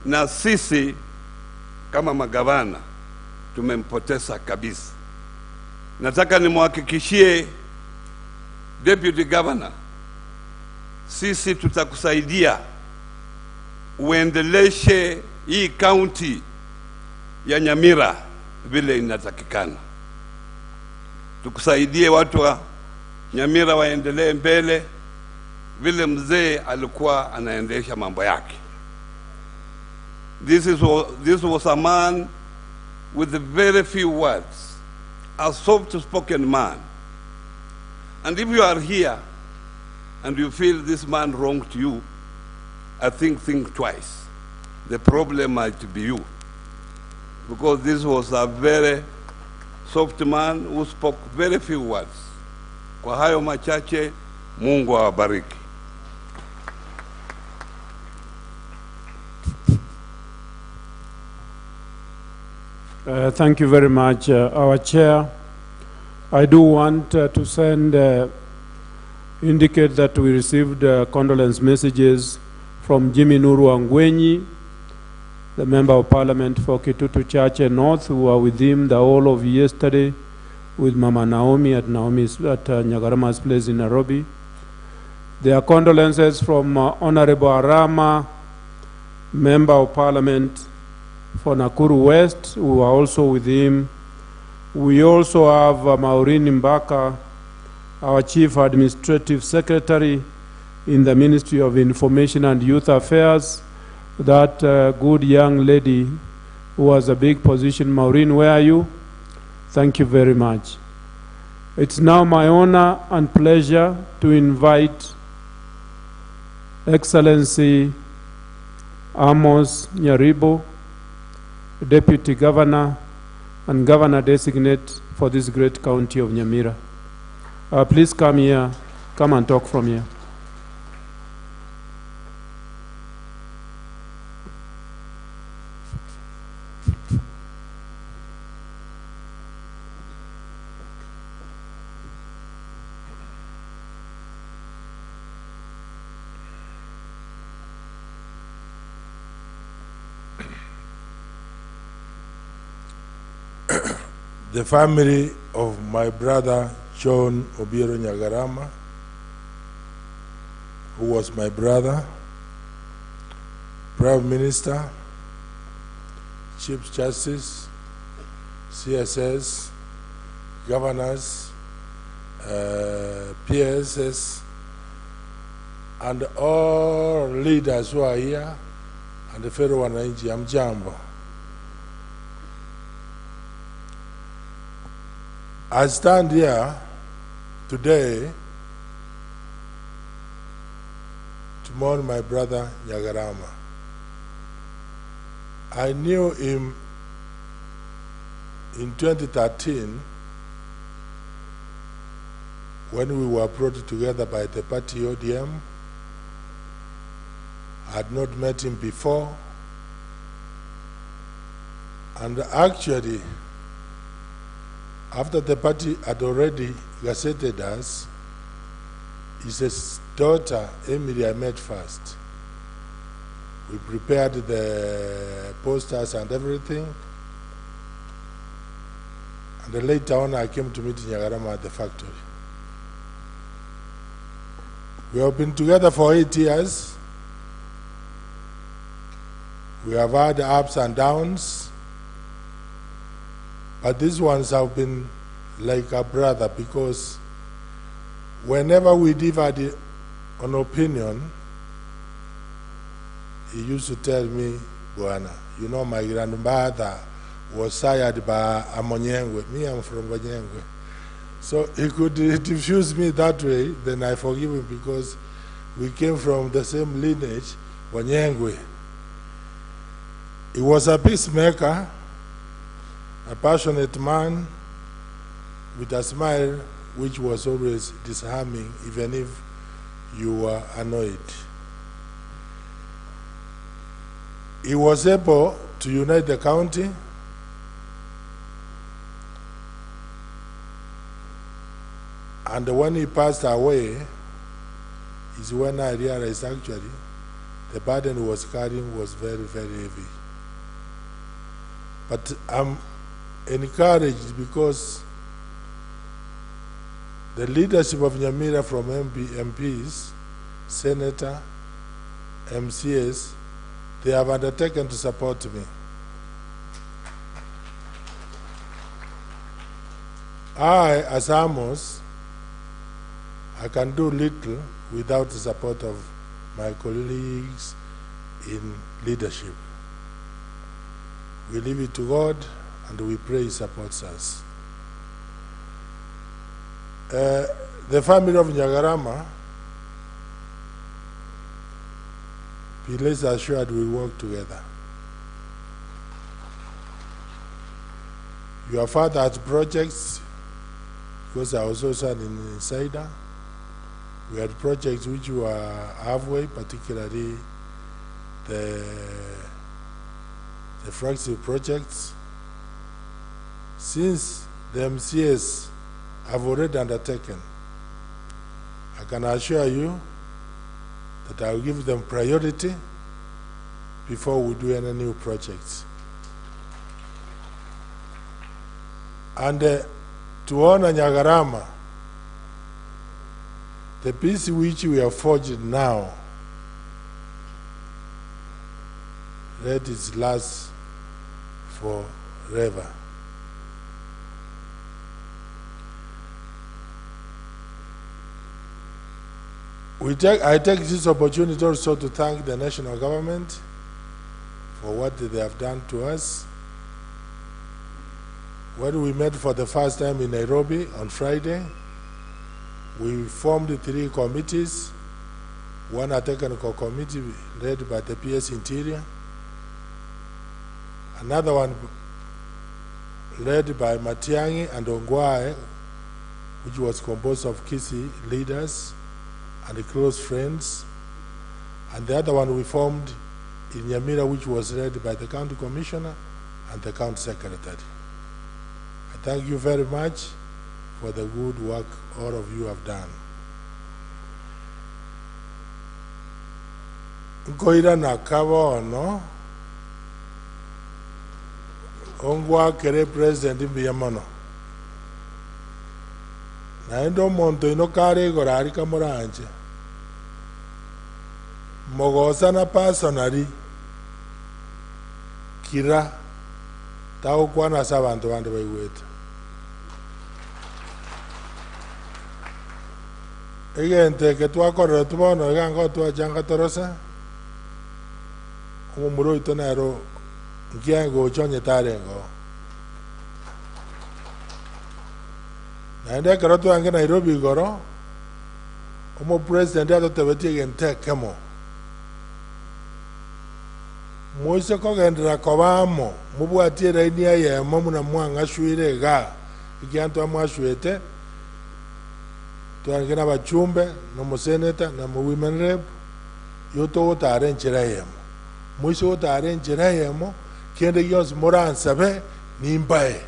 na sisi kama magavana tumempoteza kabisa. Nataka nimhakikishie Deputy Governor, sisi tutakusaidia uendeleshe hii county ya Nyamira vile inatakikana. Tukusaidie watu wa Nyamira waendelee mbele vile mzee alikuwa anaendesha mambo yake. This was a man with very few words, a soft-spoken man. And if you are here and you feel this man wronged you, I think twice. The problem might be you. Because this was a very soft man who spoke very few words. Kwa hayo machache, Mungu awabariki. Thank you very much, our chair. I do want to indicate that we received condolence messages from Jimmy Nuru Angwenyi, the Member of Parliament for Kitutu Church and North, who were with him the whole of yesterday with Mama Naomi at Nyagarama's place in Nairobi. There are condolences from Honorable Arama, Member of Parliament for Nakuru West, who are also with him. We also have Maureen Mbaka, our Chief Administrative Secretary in the Ministry of Information and Youth Affairs, that good young lady who has a big position. Maureen, where are you? Thank you very much. It's now my honor and pleasure to invite Excellency Amos Nyaribo, Deputy Governor and Governor Designate for this great county of Nyamira. Please come here, come and talk from here. The family of my brother John Obiero Nyagarama, who was my brother, Prime Minister, Chief Justice, CSS, governors, PSS, and all leaders who are here, and the fellow wananchi, hamjambo. I stand here today to mourn my brother Nyagarama. I knew him in 2013 when we were brought together by the party ODM. I had not met him before, and actually, after the party had already gazetted us, his daughter, Emily, I met first. We prepared the posters and everything. And then later on, I came to meet Nyagarama at the factory. We have been together for 8 years. We have had ups and downs. But these ones have been like a brother, because whenever we differed an opinion, he used to tell me, Bwana, you know, my grandmother was sired by a Monyengwe. Me, I'm from Monyengwe. So he could diffuse me that way, then I forgive him, because we came from the same lineage, Monyengwe. He was a peacemaker, a passionate man, with a smile which was always disarming, even if you were annoyed. He was able to unite the county. And when he passed away, is when I realized actually the burden he was carrying was very, very heavy. But I'm encouraged because the leadership of NYAMIRA, from MPs, Senator, MCAs, they have undertaken to support me. I, as Amos, I can do little without the support of my colleagues in leadership. We leave it to God, and we pray He supports us. The family of Nyagarama, please assured we work together. Your father had projects, because I was also an insider. We had projects which were halfway, particularly the fractive projects. Since the MCAs have already undertaken, I can assure you that I will give them priority before we do any new projects. And to honor Nyagarama, the peace which we have forged now, let it last forever. I take this opportunity also to thank the national government for what they have done to us. When we met for the first time in Nairobi on Friday, we formed 3 committees. One a technical committee led by the PS Interior, another one led by Matiang'i and Ongwae, which was composed of Kisii leaders and close friends, and the other one we formed in NYAMIRA, which was led by the county commissioner and the county secretary. I thank you very much for the good work all of you have done. Nkoira na kawa ono, Ongwa kere president mbiyamano. Na endo monto ino kare gorari kamoranje. Mogosa na personally kira tau kwana sabantu bande baiweta. Egente que twakorera tubono egango twachanga torosa. Umuro itonero ngiango chonye tarengo. Naende karo twange Nairobi goro. Omo president ato tebeti gente kemo. Mwisho kogendera kobamo mubwatira inia ye mamuna mwanga shwire ga ikianto amwashwete twange na bachumbe no museneta na mu women rep yoto utare nchira yemo mwisho utare nchira yemo kende yos moransa be nimbae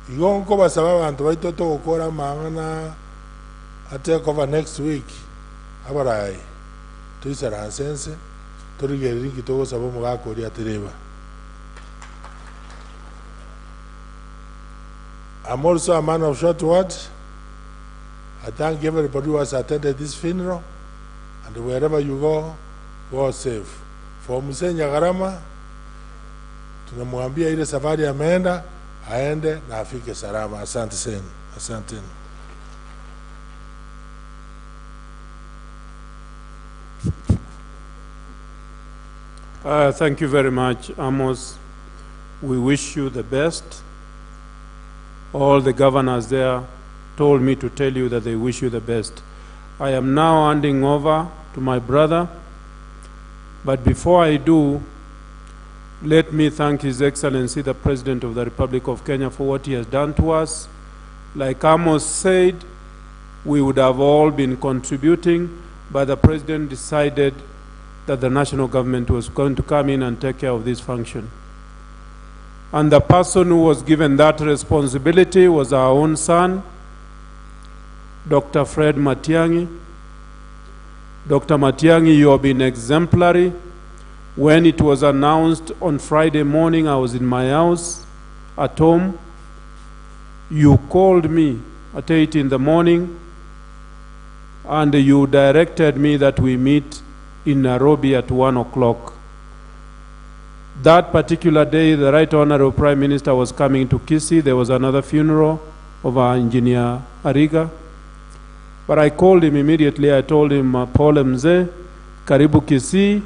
igonko basaba abantu baito gukora mangana take over next week abarai tuisaransense turigeri kitogo sabo mugakori atereba. I'm also a man of short words. I thank everybody who has attended this funeral, and wherever you go, go safe. For Mzee Nyagarama, tunamwambia ile safari ameenda aende na afike salama. Asante sana. Asante. Thank you very much, Amos. We wish you the best. All the governors there told me to tell you that they wish you the best. I am now handing over to my brother, but before I do, let me thank His Excellency, the President of the Republic of Kenya, for what he has done to us. Like Amos said, we would have all been contributing, but the President decided that the national government was going to come in and take care of this function. And the person who was given that responsibility was our own son, Dr. Fred Matiang'i. Dr. Matiang'i, you have been exemplary. When it was announced on Friday morning, I was in my house at home. You called me at 8 in the morning, and you directed me that we meet in Nairobi at 1 o'clock. That particular day, the Right Honorable Prime Minister was coming to Kisii. There was another funeral of our engineer Ariga. But I called him immediately. I told him, Paul Mzee, Karibu Kisii,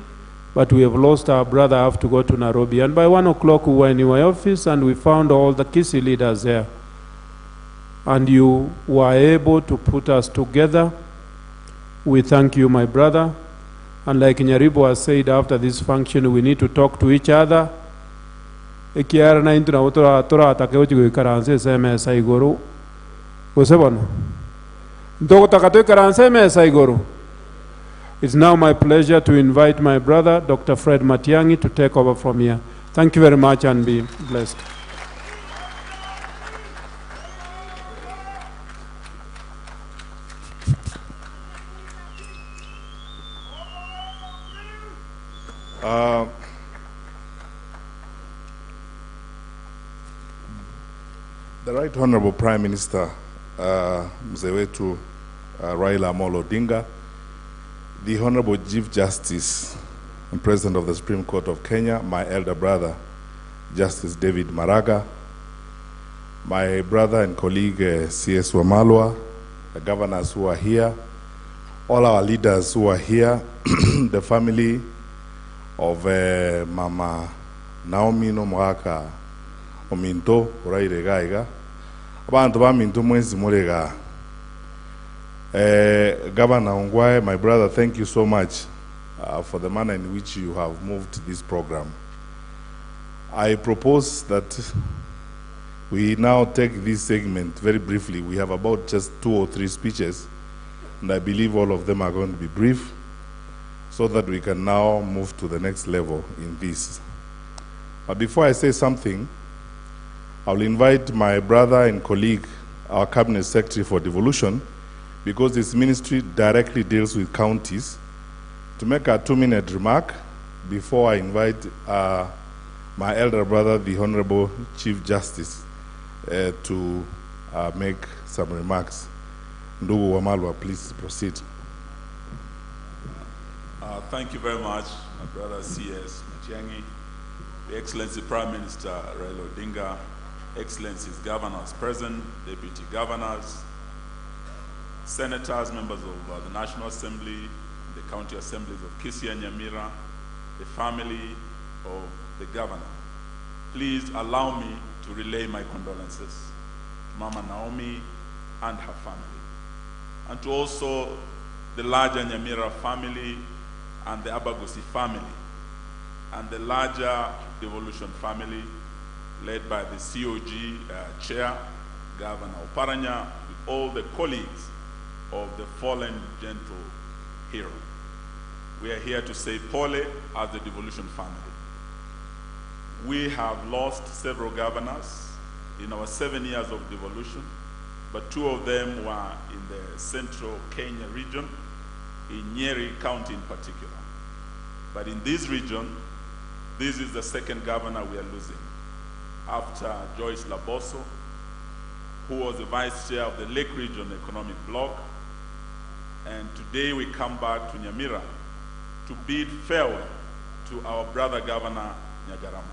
but we have lost our brother. I have to go to Nairobi. And by 1 o'clock, we were in your office, and we found all the Kisii leaders there. And you were able to put us together. We thank you, my brother. And like Nyaribo has said, after this function, we need to talk to each other. It's now my pleasure to invite my brother, Dr. Fred Matiang'i, to take over from here. Thank you very much and be blessed. The Right Honorable Prime Minister, Mzee wetu Raila Amolo Odinga, the Honorable Chief Justice and President of the Supreme Court of Kenya, my elder brother, Justice David Maraga, my brother and colleague C.S. Wamalwa, the governors who are here, all our leaders who are here, the family of Mama Naomi no Mwaka Ominto Urairegaiga, abantu baminto mwezi murega. Governor Ongwae, my brother, thank you so much for the manner in which you have moved this program. I propose that we now take this segment very briefly. We have about just 2 or 3 speeches, and I believe all of them are going to be brief, so that we can now move to the next level in this. But before I say something, I'll invite my brother and colleague, our Cabinet Secretary for Devolution, because this ministry directly deals with counties, to make a 2-minute remark before I invite my elder brother, the Honorable Chief Justice, to make some remarks. Ndugu Wamalwa, please proceed. Thank you very much, my brother C.S. Matiang'i, Your Excellency Prime Minister Raila Odinga, Excellencies Governors present, Deputy Governors, Senators, members of the National Assembly, the County Assemblies of Kisii and NYAMIRA, the family of the Governor. Please allow me to relay my condolences to Mama Naomi and her family, and to also the larger NYAMIRA family and the Abagusi family, and the larger Devolution family, led by the COG Chair, Governor Oparanya, with all the colleagues of the fallen gentle hero. We are here to say Pole as the Devolution family. We have lost several governors in our 7 years of devolution, but 2 of them were in the central Kenya region, in Nyeri County in particular. But in this region, this is the 2nd governor we are losing, after Joyce Laboso, who was the vice chair of the Lake Region Economic Bloc. And today we come back to NYAMIRA to bid farewell to our brother governor, Nyagarama.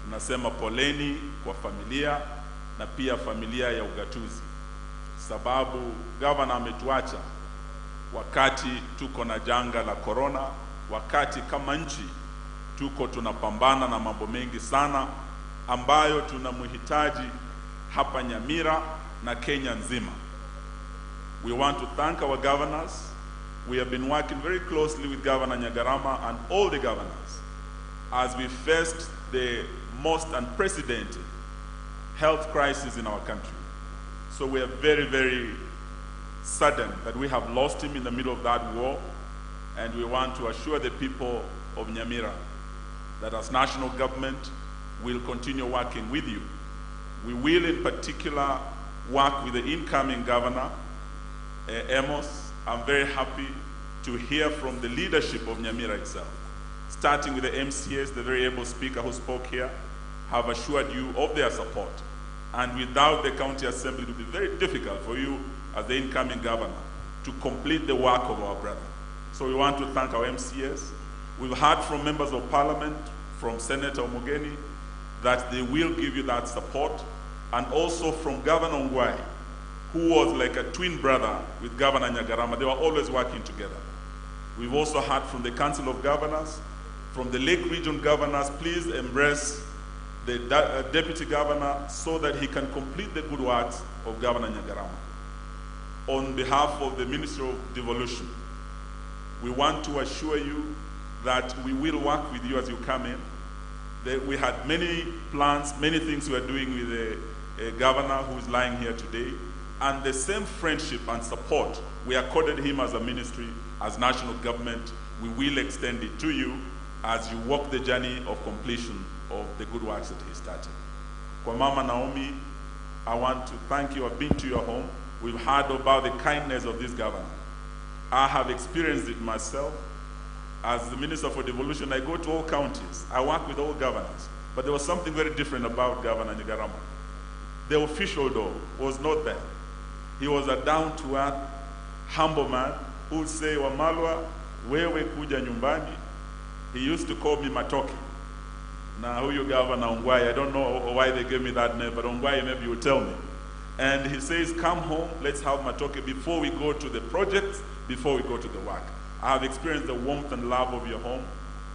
tunasema poleni kwa familia na pia familia ya ugatuzi, sababu gavana ametuacha wakati tuko na janga la corona, wakati kama nchi tuko tunapambana na mambo mengi sana ambayo tunamhitaji hapa Nyamira na Kenya nzima. We want to thank our governors. We have been working very closely with Governor Nyagarama and all the governors as we faced the most unprecedented health crisis in our country. So we are very, very saddened that we have lost him in the middle of that war, and we want to assure the people of Nyamira that as national government, we'll continue working with you. We will in particular work with the incoming governor, Amos. I'm very happy to hear from the leadership of Nyamira itself, starting with the MCAs, the very able speaker who spoke here, have assured you of their support. And without the county assembly, it will be very difficult for you as the incoming governor to complete the work of our brother. So we want to thank our MCAs. We've heard from members of parliament, from Senator Omogeni, that they will give you that support, and also from Governor Ngwai, who was like a twin brother with Governor Nyagarama. They were always working together. We've also heard from the Council of Governors, from the Lake Region governors. Please embrace the Deputy Governor so that he can complete the good works of Governor Nyagarama. On behalf of the Ministry of Devolution, we want to assure you that we will work with you as you come in. We had many plans, many things we are doing with the governor who is lying here today, and the same friendship and support we accorded him as a ministry, as national government, we will extend it to you as you walk the journey of completion of the good works that he started. Kwa Mama Naomi, I want to thank you. I've been to your home. We've heard about the kindness of this governor. I have experienced it myself. As the Minister for Devolution, I go to all counties. I work with all governors. But there was something very different about Governor Nyagarama. The official, though, was not there. He was a down-to-earth, humble man who would say, Wamalwa, wewe kuja nyumbani. He used to call me Matoke. Now, who you Governor Ongwai, I don't know why they gave me that name, but Ongwai, maybe you will tell me. And he says, come home, let's have Matoke before we go to the projects, before we go to the work. I have experienced the warmth and love of your home.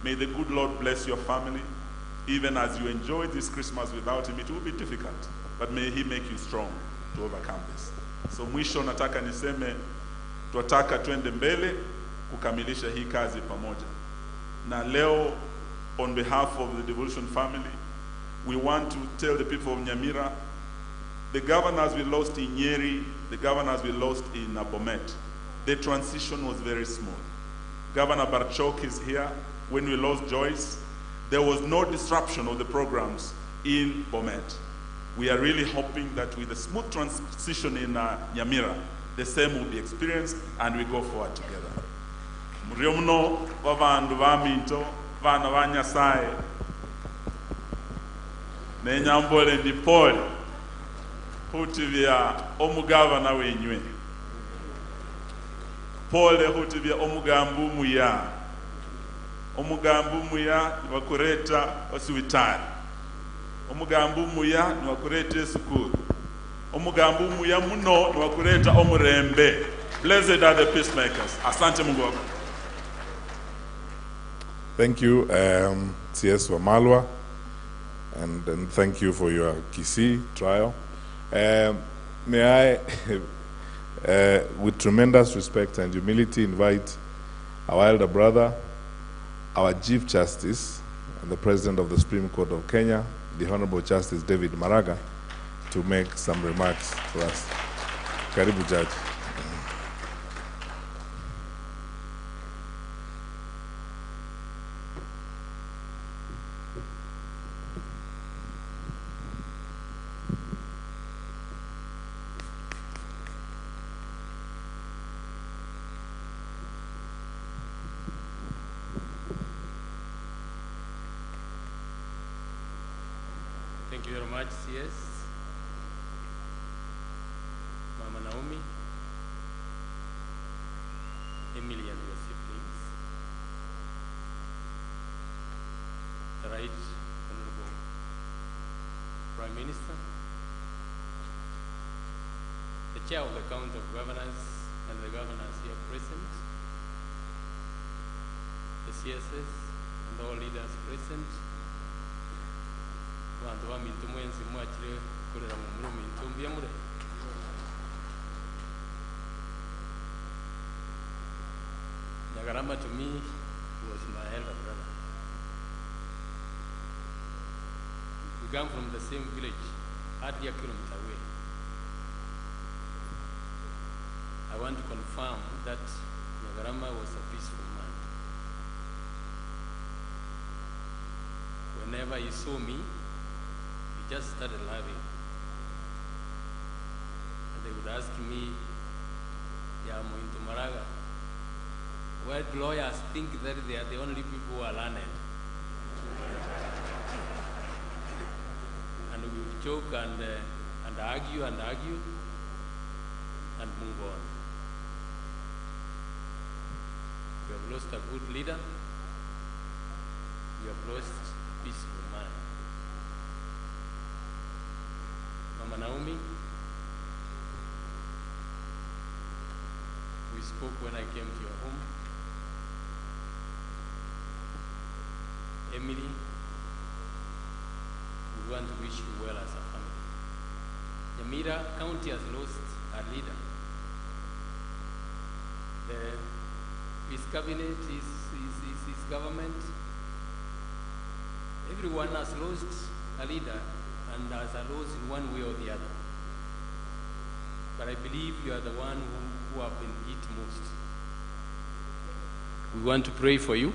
May the good Lord bless your family. Even as you enjoy this Christmas without him, it will be difficult. But may he make you strong to overcome this. So mwisho nataka niseme, tuataka twende mbele kukamilisha hii kazi pamoja. Na leo, on behalf of the Devolution family, we want to tell the people of Nyamira, the governors we lost in Nyeri, the governors we lost in Bomet, the transition was very smooth. Governor Barchok is here. When we lost Joyce, there was no disruption of the programs in Bomet. We are really hoping that with a smooth transition in Nyamira, the same will be experienced and we go forward together. Muriomno vavandu vaminto vana vanyasaye nenyambole ndipole huti vya omugavana wenywe pole huti vya omugambu muya niwakureta hospitali, omugambu muya niwakureta sukuru, omugambu muya muno niwakureta omurembe. Blessed are the peacemakers. Asante Mungu wako. Thank you, CS Wamalwa, and thank you for your Kisii trial. May I, with tremendous respect and humility, invite our elder brother, our Chief Justice, and the President of the Supreme Court of Kenya, the Honorable Justice David Maraga, to make some remarks for us. Karibu Judge. Thank you very much, CS. Mama Naomi, Emily and your siblings, the Right Honorable Prime Minister, the Chair of the Council of Governors and the governors here present, the CSS and all leaders present, bantu ba mintu mwenzi mwachire kurera mu muru mintu mbyamure. Nyagarama to me was my elder brother. We come from the same village, hardly a kilometer away. I want to confirm that Nyagarama was a peaceful man. Whenever he saw me, he just started laughing. And they would ask me, "Ya Mointo Maraga, where lawyers think that they are the only people who are learned." And we would joke and argue and move on. We have lost a good leader. We have lost a peaceful man. Mama Naomi, we spoke when I came to your home. Emily, we want to wish you well as a family. Nyamira County has lost a leader. His cabinet, his government, everyone has lost a leader and has a loss in one way or the other. But I believe you are the one who have been hit most. We want to pray for you,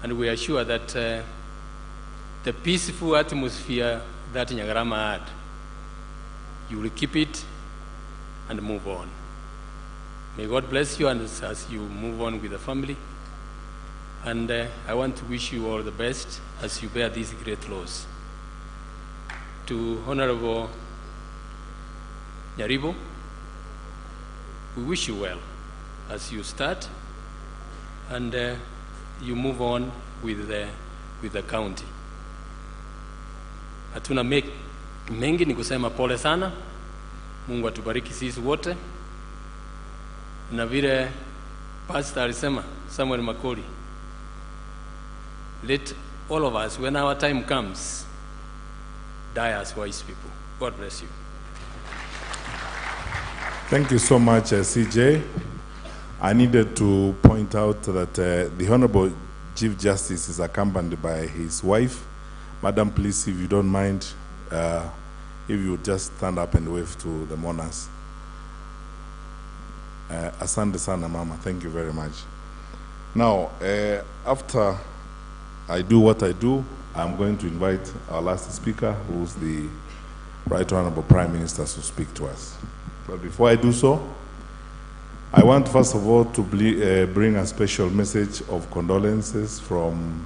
and we are sure that the peaceful atmosphere that Nyagarama had, you will keep it and move on. May God bless you and as you move on with the family. And I want to wish you all the best as you bear this great loss. To Honorable Nyaribo, we wish you well as you start and you move on with the county. Hatuna mengi ni kusema pole sana. Mungu atubariki sisi wote. Na vile pastor alisema Samuel Makoli, let all of us, when our time comes, die as wise people. God bless you. Thank you so much, CJ. I needed to point out that the Honorable Chief Justice is accompanied by his wife. Madam, please, if you don't mind, if you just stand up and wave to the mourners. Asante sana, Mama. Thank you very much. Now, after I do what I do, I'm going to invite our last speaker, who's the Right Honorable Prime Minister, to speak to us. But before I do so, I want first of all to bring a special message of condolences from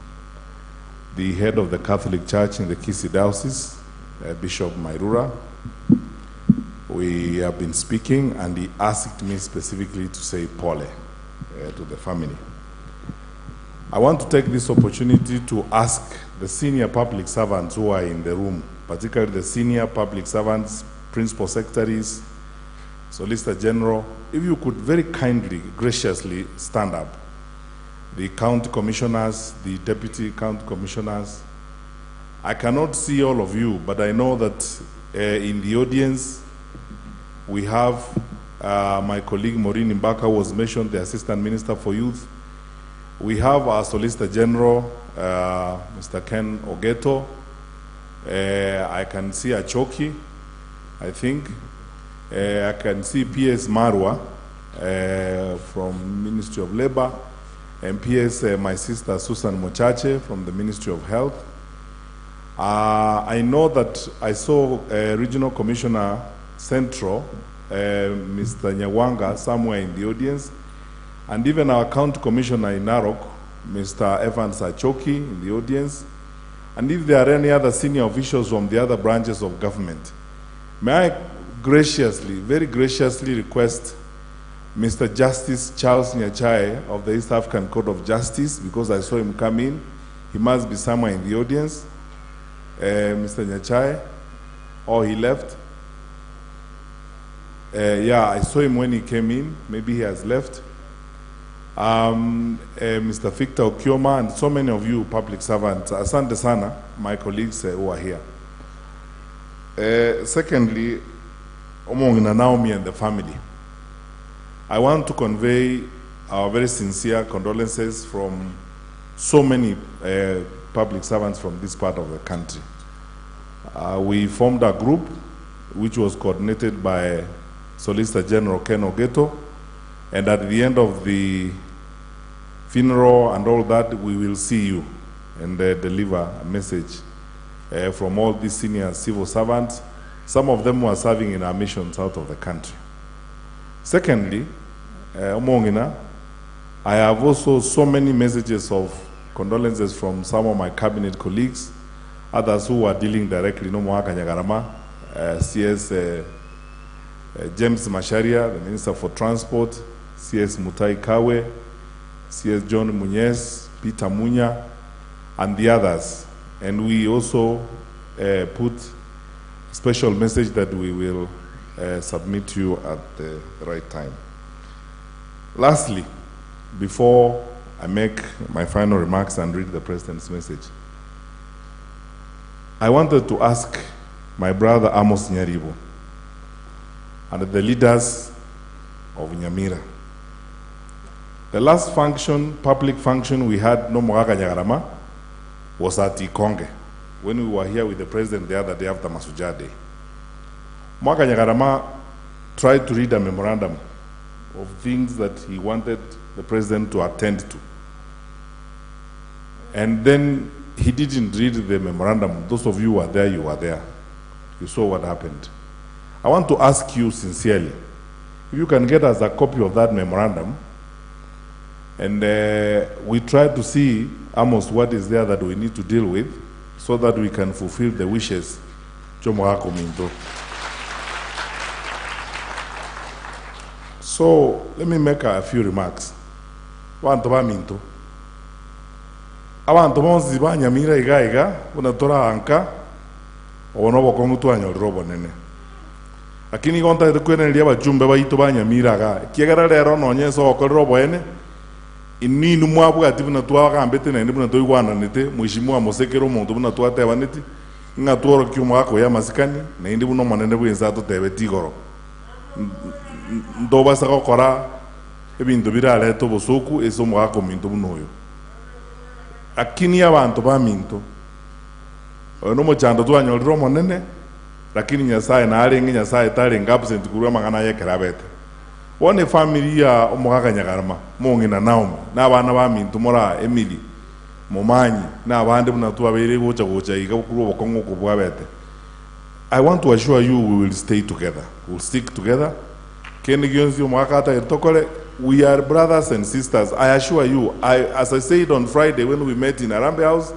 the head of the Catholic Church in the Kisii Diocese, Bishop Mairura. We have been speaking, and he asked me specifically to say pole to the family. I want to take this opportunity to ask the senior public servants who are in the room, particularly the senior public servants, principal secretaries, Solicitor General, if you could very kindly, graciously stand up. The county commissioners, the deputy county commissioners. I cannot see all of you, but I know that in the audience, we have my colleague Maureen Mbaka was mentioned, the Assistant Minister for Youth. We have our Solicitor General, Mr. Ken Ogeto. I can see Achoki, I think. I can see PS Marwa from Ministry of Labor, and PS my sister Susan Mochache from the Ministry of Health. I know that I saw Regional Commissioner Central, Mr. Nyawanga, somewhere in the audience, and even our County Commissioner in Narok, Mr. Evans Achoki, in the audience. And if there are any other senior officials from the other branches of government, may I graciously, very graciously request Mr. Justice Charles Nyachae of the East African Court of Justice, because I saw him come in, he must be somewhere in the audience. Mr. Nyachai, or he left. Yeah, I saw him when he came in. Maybe he has left. Mr. Victor Okioma, and so many of you public servants. Asante sana, my colleagues who are here. Secondly, Omongina Naomi and the family. I want to convey our very sincere condolences from so many public servants from this part of the country. We formed a group which was coordinated by Solicitor General Ken Ogeto, and at the end of the funeral and all that, we will see you and deliver a message from all these senior civil servants. Some of them were serving in our missions out of the country. Secondly, Omongina, I have also so many messages of condolences from some of my cabinet colleagues, others who are dealing directly, Nyagarama, CS James Masharia, the Minister for Transport, CS Mutai Kawe, CS John Munyes, Peter Munya, and the others. And we also put a special message that we will submit to you at the right time. Lastly, before I make my final remarks and read the President's message, I wanted to ask my brother Amos Nyaribo and the leaders of NYAMIRA. The last function, public function we had no Mwaka Nyagarama was at Ikonge, when we were here with the President the other day after Masuja Day. Mwaka Nyagarama tried to read a memorandum of things that he wanted the President to attend to. And then he didn't read the memorandum. Those of you who were there, you were there. You saw what happened. I want to ask you sincerely, if you can get us a copy of that memorandum, and we try to see almost what is there that we need to deal with so that we can fulfill the wishes. So let me make a few remarks. Abantu bonsi ba NYAMIRA iga unatora anka ono bokongu twanyo robo nene. Lakini konta de kwenelia bajumbe baito ba NYAMIRA ga kiegara lero nonyeso okoro boene ininu mwabu atibu na tuwa kambete na ndibu na toyi wana nete mheshimiwa Mosekero muntu buna tuwa teba neti nga tuoro kyuma ko ya masikani na ndibu no manene bu insato tebe tigoro ndoba sa kokora ebintu birale to bosoku eso mwako mintu bunoyo. Lakini abantu baminto ono mochando twanyo romo nene, lakini Nyasaye na alengi Nyasaye talenga absent kurwa mangana yekerabete. One family ya Omwaka Nyagarama Mongina Naomi n'abana baminto mora Emily Momanyi n'abandi bunatuba bere gocha gocha igakuru bokongo kubwabete. I want to assure you we will stay together. We will stick together. Kenigionzi Omwaka ta etokole. We are brothers and sisters. I assure you, as I said on Friday when we met in Arambe House,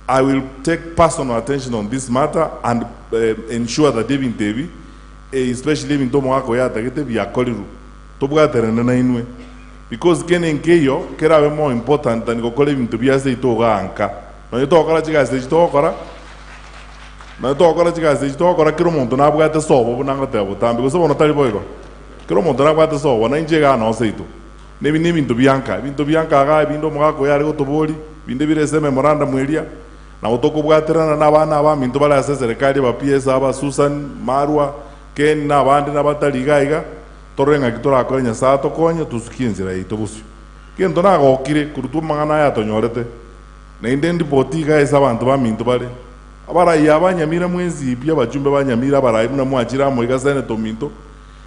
I will take personal attention on this matter and ensure that David Devi, especially in Tomoko Yata, get to be a colleague. Because Kenin Keyo, Kera more important than calling to be as they told Anka. When you talk about guys, they talk or I talk about guys, they talk or a Kiromon to Nabu at the soul of Nangatel time because I want to tell you. Kiromon to Nabu at the soul, when I jega no say to. Maybe naming to Bianca, into Bianca, Bindo Mako Yaro to Boli, Bindevire memorandum area. Now talk about Navana, Mintobala says the Kadi of PS Susan, Marwa, Ken Navandi Nabata Ligaiga. Torrenga kitora konya sato konya tusikinzira itobusi kendo nago kire kurutu mangana ya tonyorete na indendi botiga esa bantu bamintu bale abara yabanyamira mwenzi bya bajumbe banyamira bara ibuna mwachira mo igasene tominto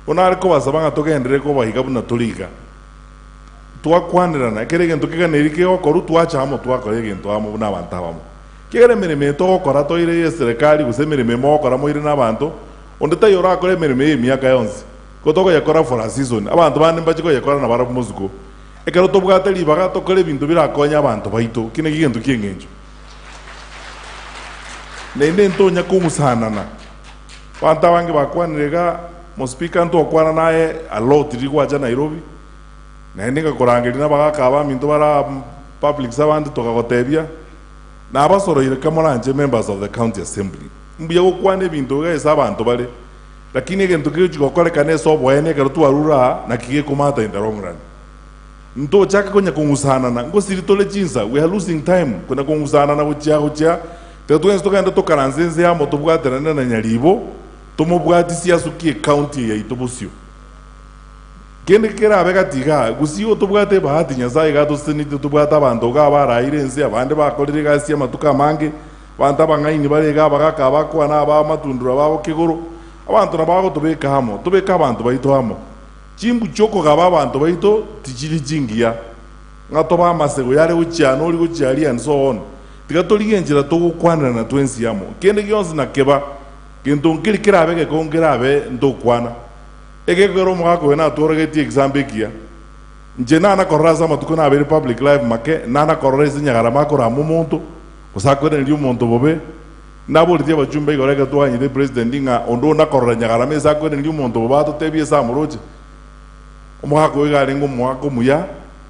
ona ariko basabanga togendere ko bahiga buna toliga twakwandirana kere gento kiganirike okoru twacha amo twakore gento amo buna bantabamo kigere mereme to okora toire ye serikali gusemere memo okora mo ire nabantu onde tayora akore mereme miaka yonse kotoko yakora for a season abantu bane mbachiko yakora na barabu muzuko ekero tobwate libaga tokole bintu birakonya abantu baito kine kigento kiengenjo nende ntonya kumusanana banta bange bakwanirega mo speaker nto okwana naye a lot riko aja Nairobi nende ngakorangeli na baga kaba minto bara public servant tokagotebia na abasoroire kamoranje members of the county assembly mbuya gukwana ebintu gaisa abantu bale lakini ekintu kigokorekana esobwene kero twarura na kigekumata in the wrong run nto chaka konya kungusana na ngosiritole chinsa we are losing time kuna kungusana na bucha tetwenzi tokanda tokaranzenze ya moto bwaterana na nyalibo tomobwatisia sukie county ya itobusio kende kera abegatiga gusio tobwate bahati nyasaye gato senite tobwata abantu gabaraire nse abande bakorire gasi amatuka mange banta bangaini barega bagaka bakwana ba matundura babo kigoro abantu nabago tobeka hamo tobeka abantu baito hamo chimbu choko gaba abantu baito tijili jingia ngatoba masego yare uchiano uri uchiali and so on tigatoliye njira togukwana na twensi yamo kende gyonzi na keba kento nkiri kirabe kongerabe ndokwana egegero mwako na torogeti example kia nje na koraza matukona abiri public life make na koreza Nyagarama kora mumuntu usakore ndi umuntu bobe nabo litie bajumbe igorega twanye the president nga ondo na korora Nyagarama isakore ndi umuntu bobato tebye samuroje omwako igari ngo mwako muya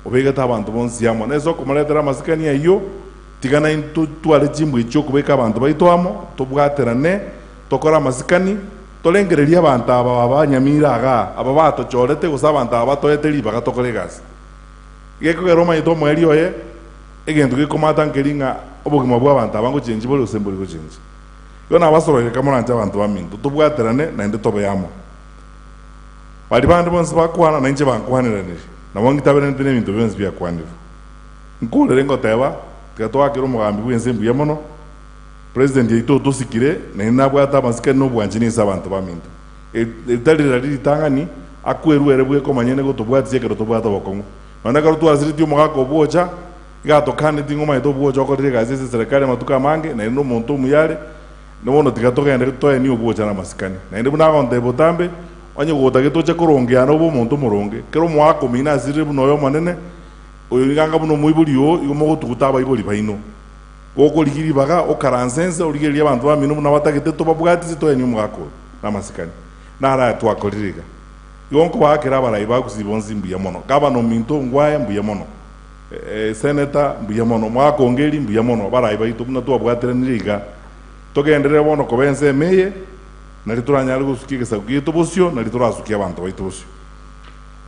obega tabantu bonsi yamo nezo komaletera masikani iyo tigana into twale jimbo icho kubeka abantu baitwamo tobwaterane tokora masikani tolengereria abantu aba banyamira aga aba batochorete gusaba abantu abatoete liba gatokoregas geko geroma ito mweli oye egento gikomata nkeringa obogima bwa abantu abango chenji bolo semboli go chenji yona basoroye kamoranja abantu baminto tobwaterane na inde tobe yamo bali bantu bonse bakwana na nje bankwanirane na wangitabene ndine bintu benzi bya kwanira nkule ngo teba gatwa kero mugambi bwensembu yamono president yito tosikire na inabwata masikani no bwanjini sabantu baminto etalira litangani akweruere bwe komanyene go tobwatse kero tobwata bokongo bana karo twaziri tyo mugako bocha gato kane tingoma ito bocha ko rega zese serikali matuka mange na ino monto muyale no bono tigatoka ende to ni bocha na masikani na inde buna konde botambe onye gota geto cha korongea no bo monto muronge kero mwako mina zire buno yo manene oyo nganga buno muibulio yo mogo tukutaba ibuli baino oko ligiri baga okaransense oligiri abantu bamino buna batagete to babwati to enyu mwako na masikani na ara twakoririga yonko bakera baraiba kusibonzi mbuya mono gavana minto ngwaye mbuya mono senator mbuya mono mwako ngeli mbuya mono baraiba ito buna to babwatira niriga togendere bono kobense meye na lituranya gusukiga sakito bosio na liturasukia abantu baitosio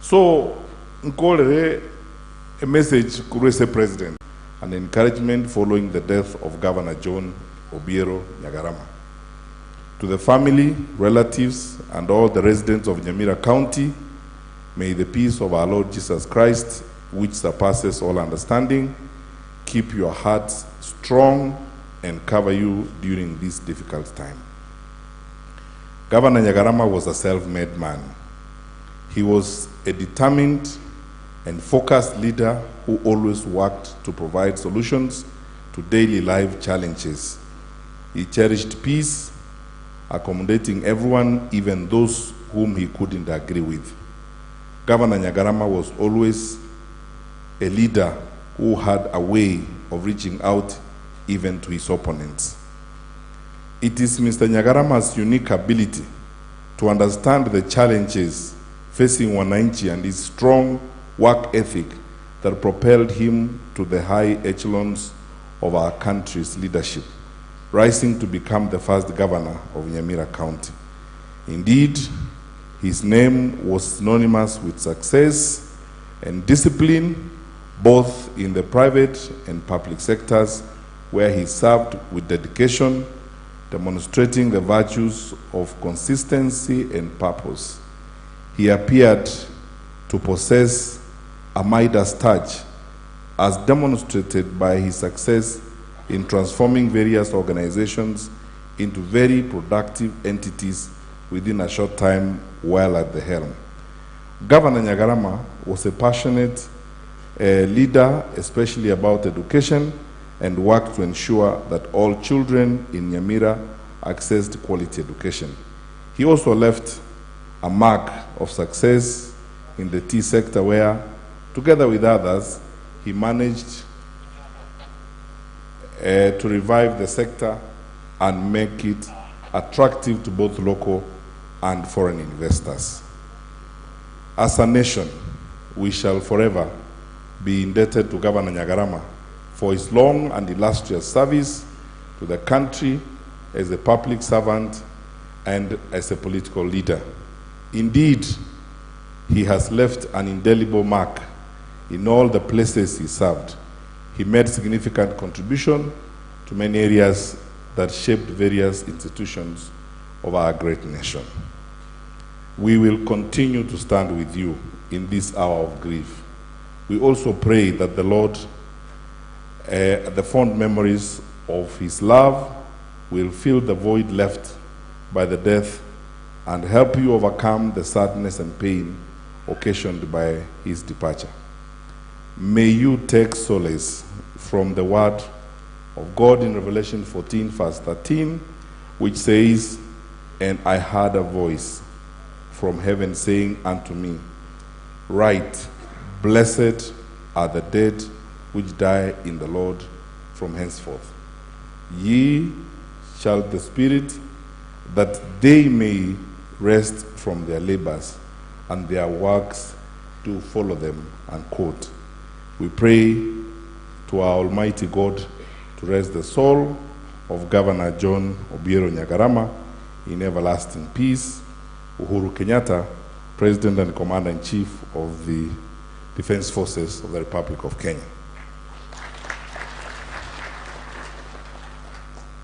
so nkolere a message kurese president, an encouragement following the death of Governor John Obiero Nyagarama. To the family, relatives, and all the residents of Nyamira County, may the peace of our Lord Jesus Christ, which surpasses all understanding, keep your hearts strong and cover you during this difficult time. Governor Nyagarama was a self-made man. He was a determined and focused leader who always worked to provide solutions to daily life challenges. He cherished peace, accommodating everyone, even those whom he couldn't agree with. Governor Nyagarama was always a leader who had a way of reaching out even to his opponents. It is Mr. Nyagarama's unique ability to understand the challenges facing Wananchi and his strong work ethic that propelled him to the high echelons of our country's leadership, rising to become the first governor of Nyamira County. Indeed, his name was synonymous with success and discipline, both in the private and public sectors, where he served with dedication, demonstrating the virtues of consistency and purpose. He appeared to possess a Midas touch, as demonstrated by his success in transforming various organizations into very productive entities within a short time while at the helm. Governor Nyagarama was a passionate leader, especially about education, and worked to ensure that all children in Nyamira accessed quality education. He also left a mark of success in the tea sector where, together with others, he managed to revive the sector and make it attractive to both local and foreign investors. As a nation, we shall forever be indebted to Governor Nyagarama for his long and illustrious service to the country as a public servant and as a political leader. Indeed, he has left an indelible mark in all the places he served. He made significant contribution to many areas that shaped various institutions of our great nation. We will continue to stand with you in this hour of grief. We also pray that the Lord, the fond memories of his love will fill the void left by the death and help you overcome the sadness and pain occasioned by his departure. May you take solace from the word of God in Revelation 14, verse 13, which says, "And I heard a voice from heaven saying unto me, Write, blessed are the dead which die in the Lord from henceforth. Ye shall the Spirit, that they may rest from their labors, and their works do follow them." Unquote. We pray to our Almighty God to rest the soul of Governor John Obiero Nyagarama in everlasting peace. Uhuru Kenyatta, President and Commander-in-Chief of the Defense Forces of the Republic of Kenya.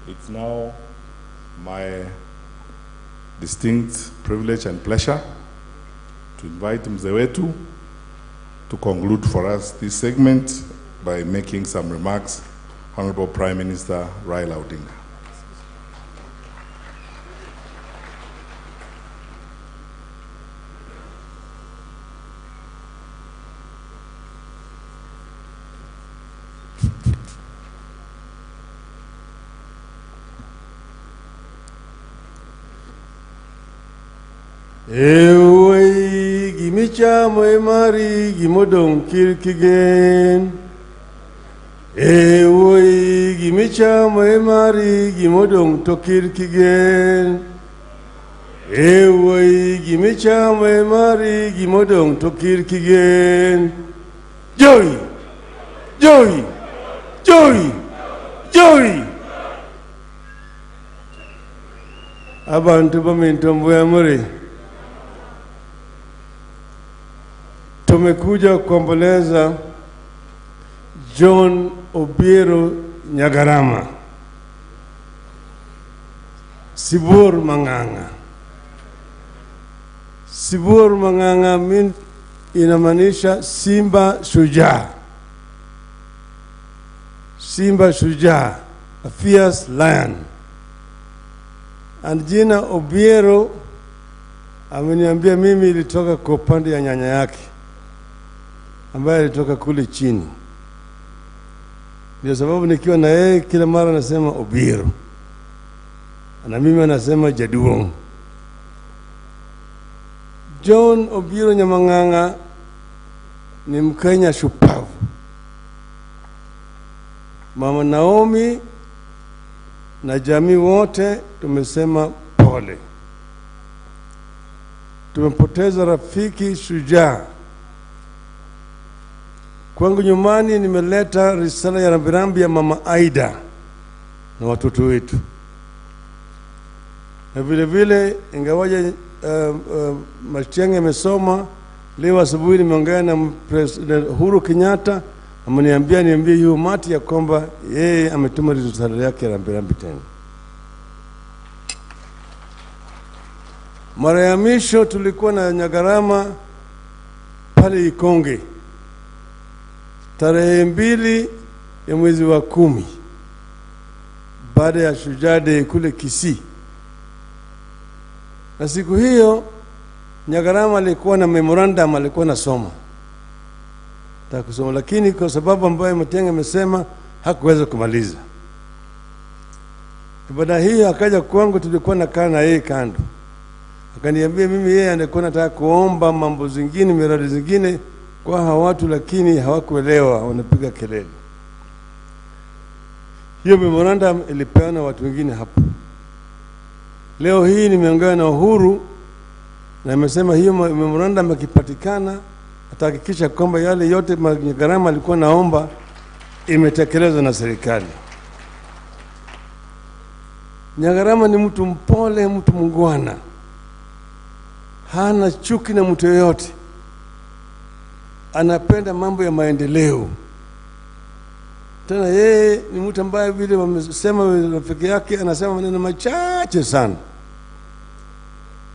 It's now my distinct privilege and pleasure to invite Mzee wetu to conclude for us this segment by making some remarks. Honorable Prime Minister Raila Odinga. Ewe gimicha mari gimodong kirkigen. Ewe gimicha mari gimodong to kirkigen. Ewe gimicha mari gimodong to kirkigen. Joy, joy, joy, joy. Abantu bamintombo ya muri. Tumekuja kuomboleza John Obiero Nyagarama, Sibur Manganga. Sibur Manganga inamaanisha simba shujaa. Simba shujaa, a fierce lion. And jina Obiero ameniambia mimi ilitoka kwa upande ya nyanya yake, ambaye alitoka kule chini. Ndio sababu nikiwa na yeye kila mara nasema Obiero, na mimi anasema Jaduong. John Obiero Nyamanganga ni Mkenya shupavu. Mama Naomi na jamii wote tumesema pole. Tumepoteza rafiki shujaa. Kwangu nyumbani nimeleta risala ya rambirambi ya Mama Aida na watoto wetu. Na vile vile ingawaje Matiang'i amesoma, leo asubuhi nimeongea na President Uhuru Kenyatta, ameniambia niambie hiyo mati ya kwamba yeye ametuma risala yake ya rambirambi tena. Mara ya mwisho tulikuwa na Nyagarama pale Ikonge, tarehe 2 ya mwezi wa 10 baada ya Shujaa Day kule Kisii. Na siku hiyo Nyagarama alikuwa na memorandum, alikuwa nasoma takusoma, lakini kwa sababu ambayo Matiang'i amesema hakuweza kumaliza. Baada hiyo akaja kwangu, tulikuwa nakaa na yeye kando, akaniambia mimi yeye alikuwa anataka kuomba mambo zingine, miradi zingine kwa hawa watu, lakini hawakuelewa, wanapiga kelele. Hiyo memorandum ilipeana watu wengine hapo. Leo hii nimeongea na Uhuru na amesema hiyo memorandum ikipatikana atahakikisha kwamba yale yote Nyagarama alikuwa naomba imetekelezwa na serikali. Nyagarama ni mtu mpole, mtu mungwana, hana chuki na mtu yoyote, anapenda mambo ya maendeleo. Tena yeye ni mtu ambaye vile wamesema rafiki yake anasema maneno machache sana.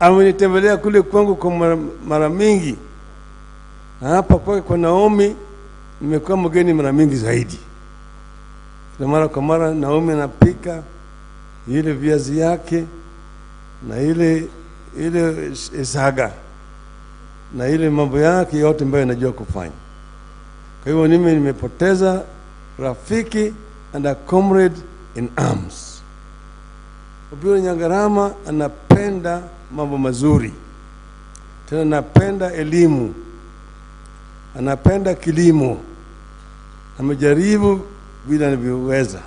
Amenitembelea kule kwangu kwa mara mingi, na hapa kwa Naomi nimekuwa mgeni mara mingi zaidi. Na mara kwa mara Naomi anapika ile viazi yake na ile saga na ile mambo yake yote ambayo anajua kufanya. Kwa hivyo mimi nimepoteza rafiki and a comrade in arms. Obio Nyagarama anapenda mambo mazuri, tena anapenda elimu, anapenda kilimo, amejaribu vile anavyoweza.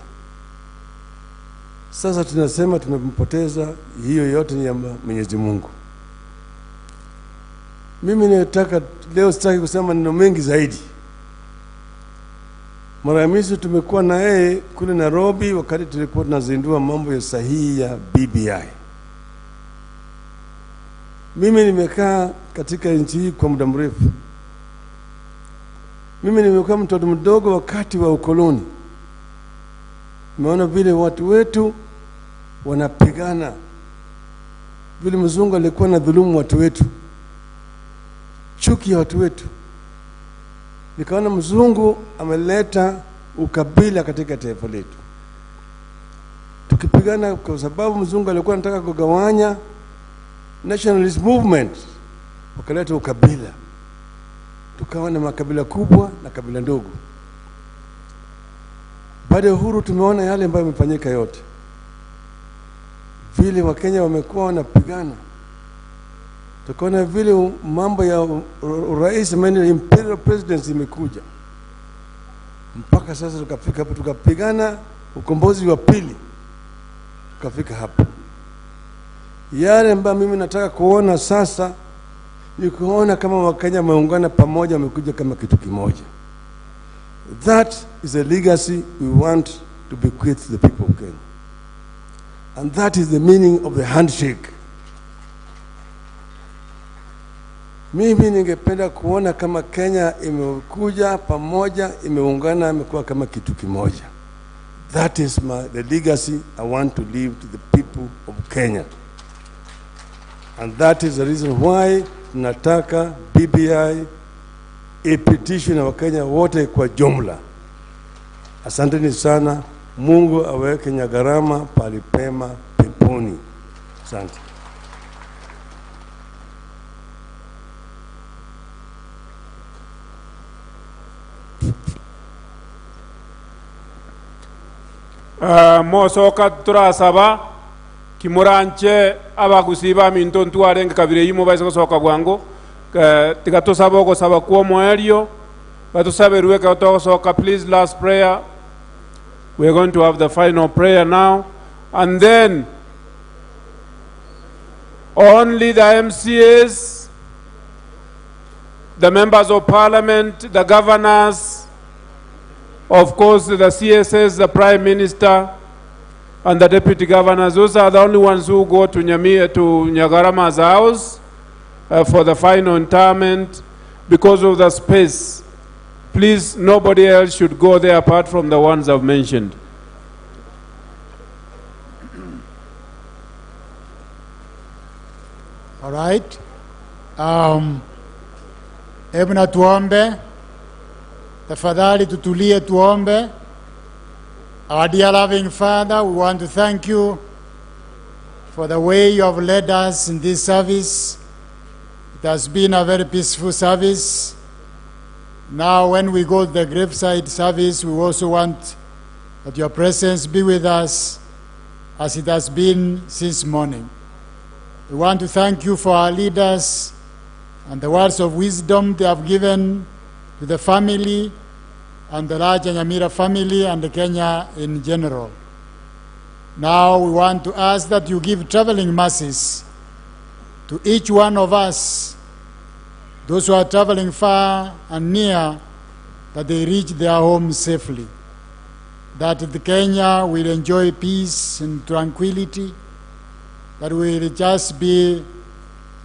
Sasa tunasema tumempoteza, hiyo yote ni ya Mwenyezi Mungu. Mimi nataka leo, sitaki kusema neno mengi zaidi. Mara mingi tumekuwa na yeye kule Nairobi wakati tulikuwa tunazindua mambo ya sahihi ya BBI. Mimi nimekaa katika nchi hii kwa muda mrefu. Mimi nimekuwa mtoto mdogo wakati wa ukoloni. Nimeona vile watu wetu wanapigana, vile mzungu alikuwa na dhulumu watu wetu, chuki ya watu wetu. Nikaona mzungu ameleta ukabila katika taifa letu. Tukipigana kwa sababu mzungu alikuwa anataka kugawanya nationalist movement, wakaleta ukabila. Tukawa na makabila kubwa na kabila ndogo. Baada ya uhuru tumeona yale ambayo yamefanyika yote. Vile Wakenya wamekuwa wanapigana. Tukaona vile mambo ya urais, imperial presidency imekuja. Mpaka sasa tukafika hapo, tukapigana ukombozi wa pili. Tukafika hapo. Yale ambayo mimi nataka kuona sasa ni kuona kama Wakenya wameungana pamoja, wamekuja kama kitu kimoja. That is a legacy we want to bequeath the people of Kenya. And that is the meaning of the handshake. Mimi ningependa kuona kama Kenya imekuja pamoja, imeungana, imekuwa kama kitu kimoja. That is the legacy I want to leave to the people of Kenya. And that is the reason why nataka BBI ipitishwe na Wakenya wote kwa jumla. Asanteni sana. Mungu aweke Nyagarama palipema peponi. Asante. Mosoka turasaba kimuranche abagusiba minto ntwarenge kabire yimo baise kosoka bwango tigatosaba okosaba kwa moerio batusaberwe ka tosoka. Please, last prayer. We're going to have the final prayer now, and then only the MCAs, the members of parliament, the governors, of course the CSS, the Prime Minister, and the deputy governors, those are the only ones who go to Nyagarama's house for the final interment because of the space. Please, nobody else should go there apart from the ones I've mentioned. All right. Hebu na tuombe. Tafadhali tutulie tuombe. Our dear loving Father, we want to thank you for the way you have led us in this service. It has been a very peaceful service. Now when we go to the graveside service, we also want that your presence be with us as it has been since morning. We want to thank you for our leaders and the words of wisdom they have given to the family and the large NYAMIRA family and Kenya in general. Now we want to ask that you give traveling mercies to each one of us, those who are traveling far and near, that they reach their homes safely. that the Kenya will enjoy peace and tranquility, that we will just be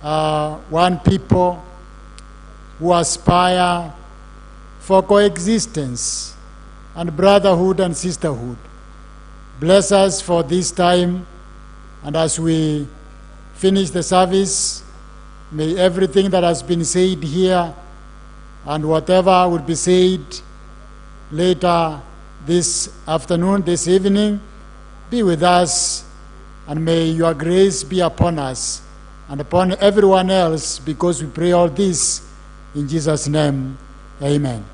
one people who aspire for coexistence and brotherhood and sisterhood. Bless us for this time, and as we finish the service, may everything that has been said here and whatever will be said later this afternoon, this evening, be with us, and may your grace be upon us and upon everyone else, because we pray all this in Jesus' name. Amen.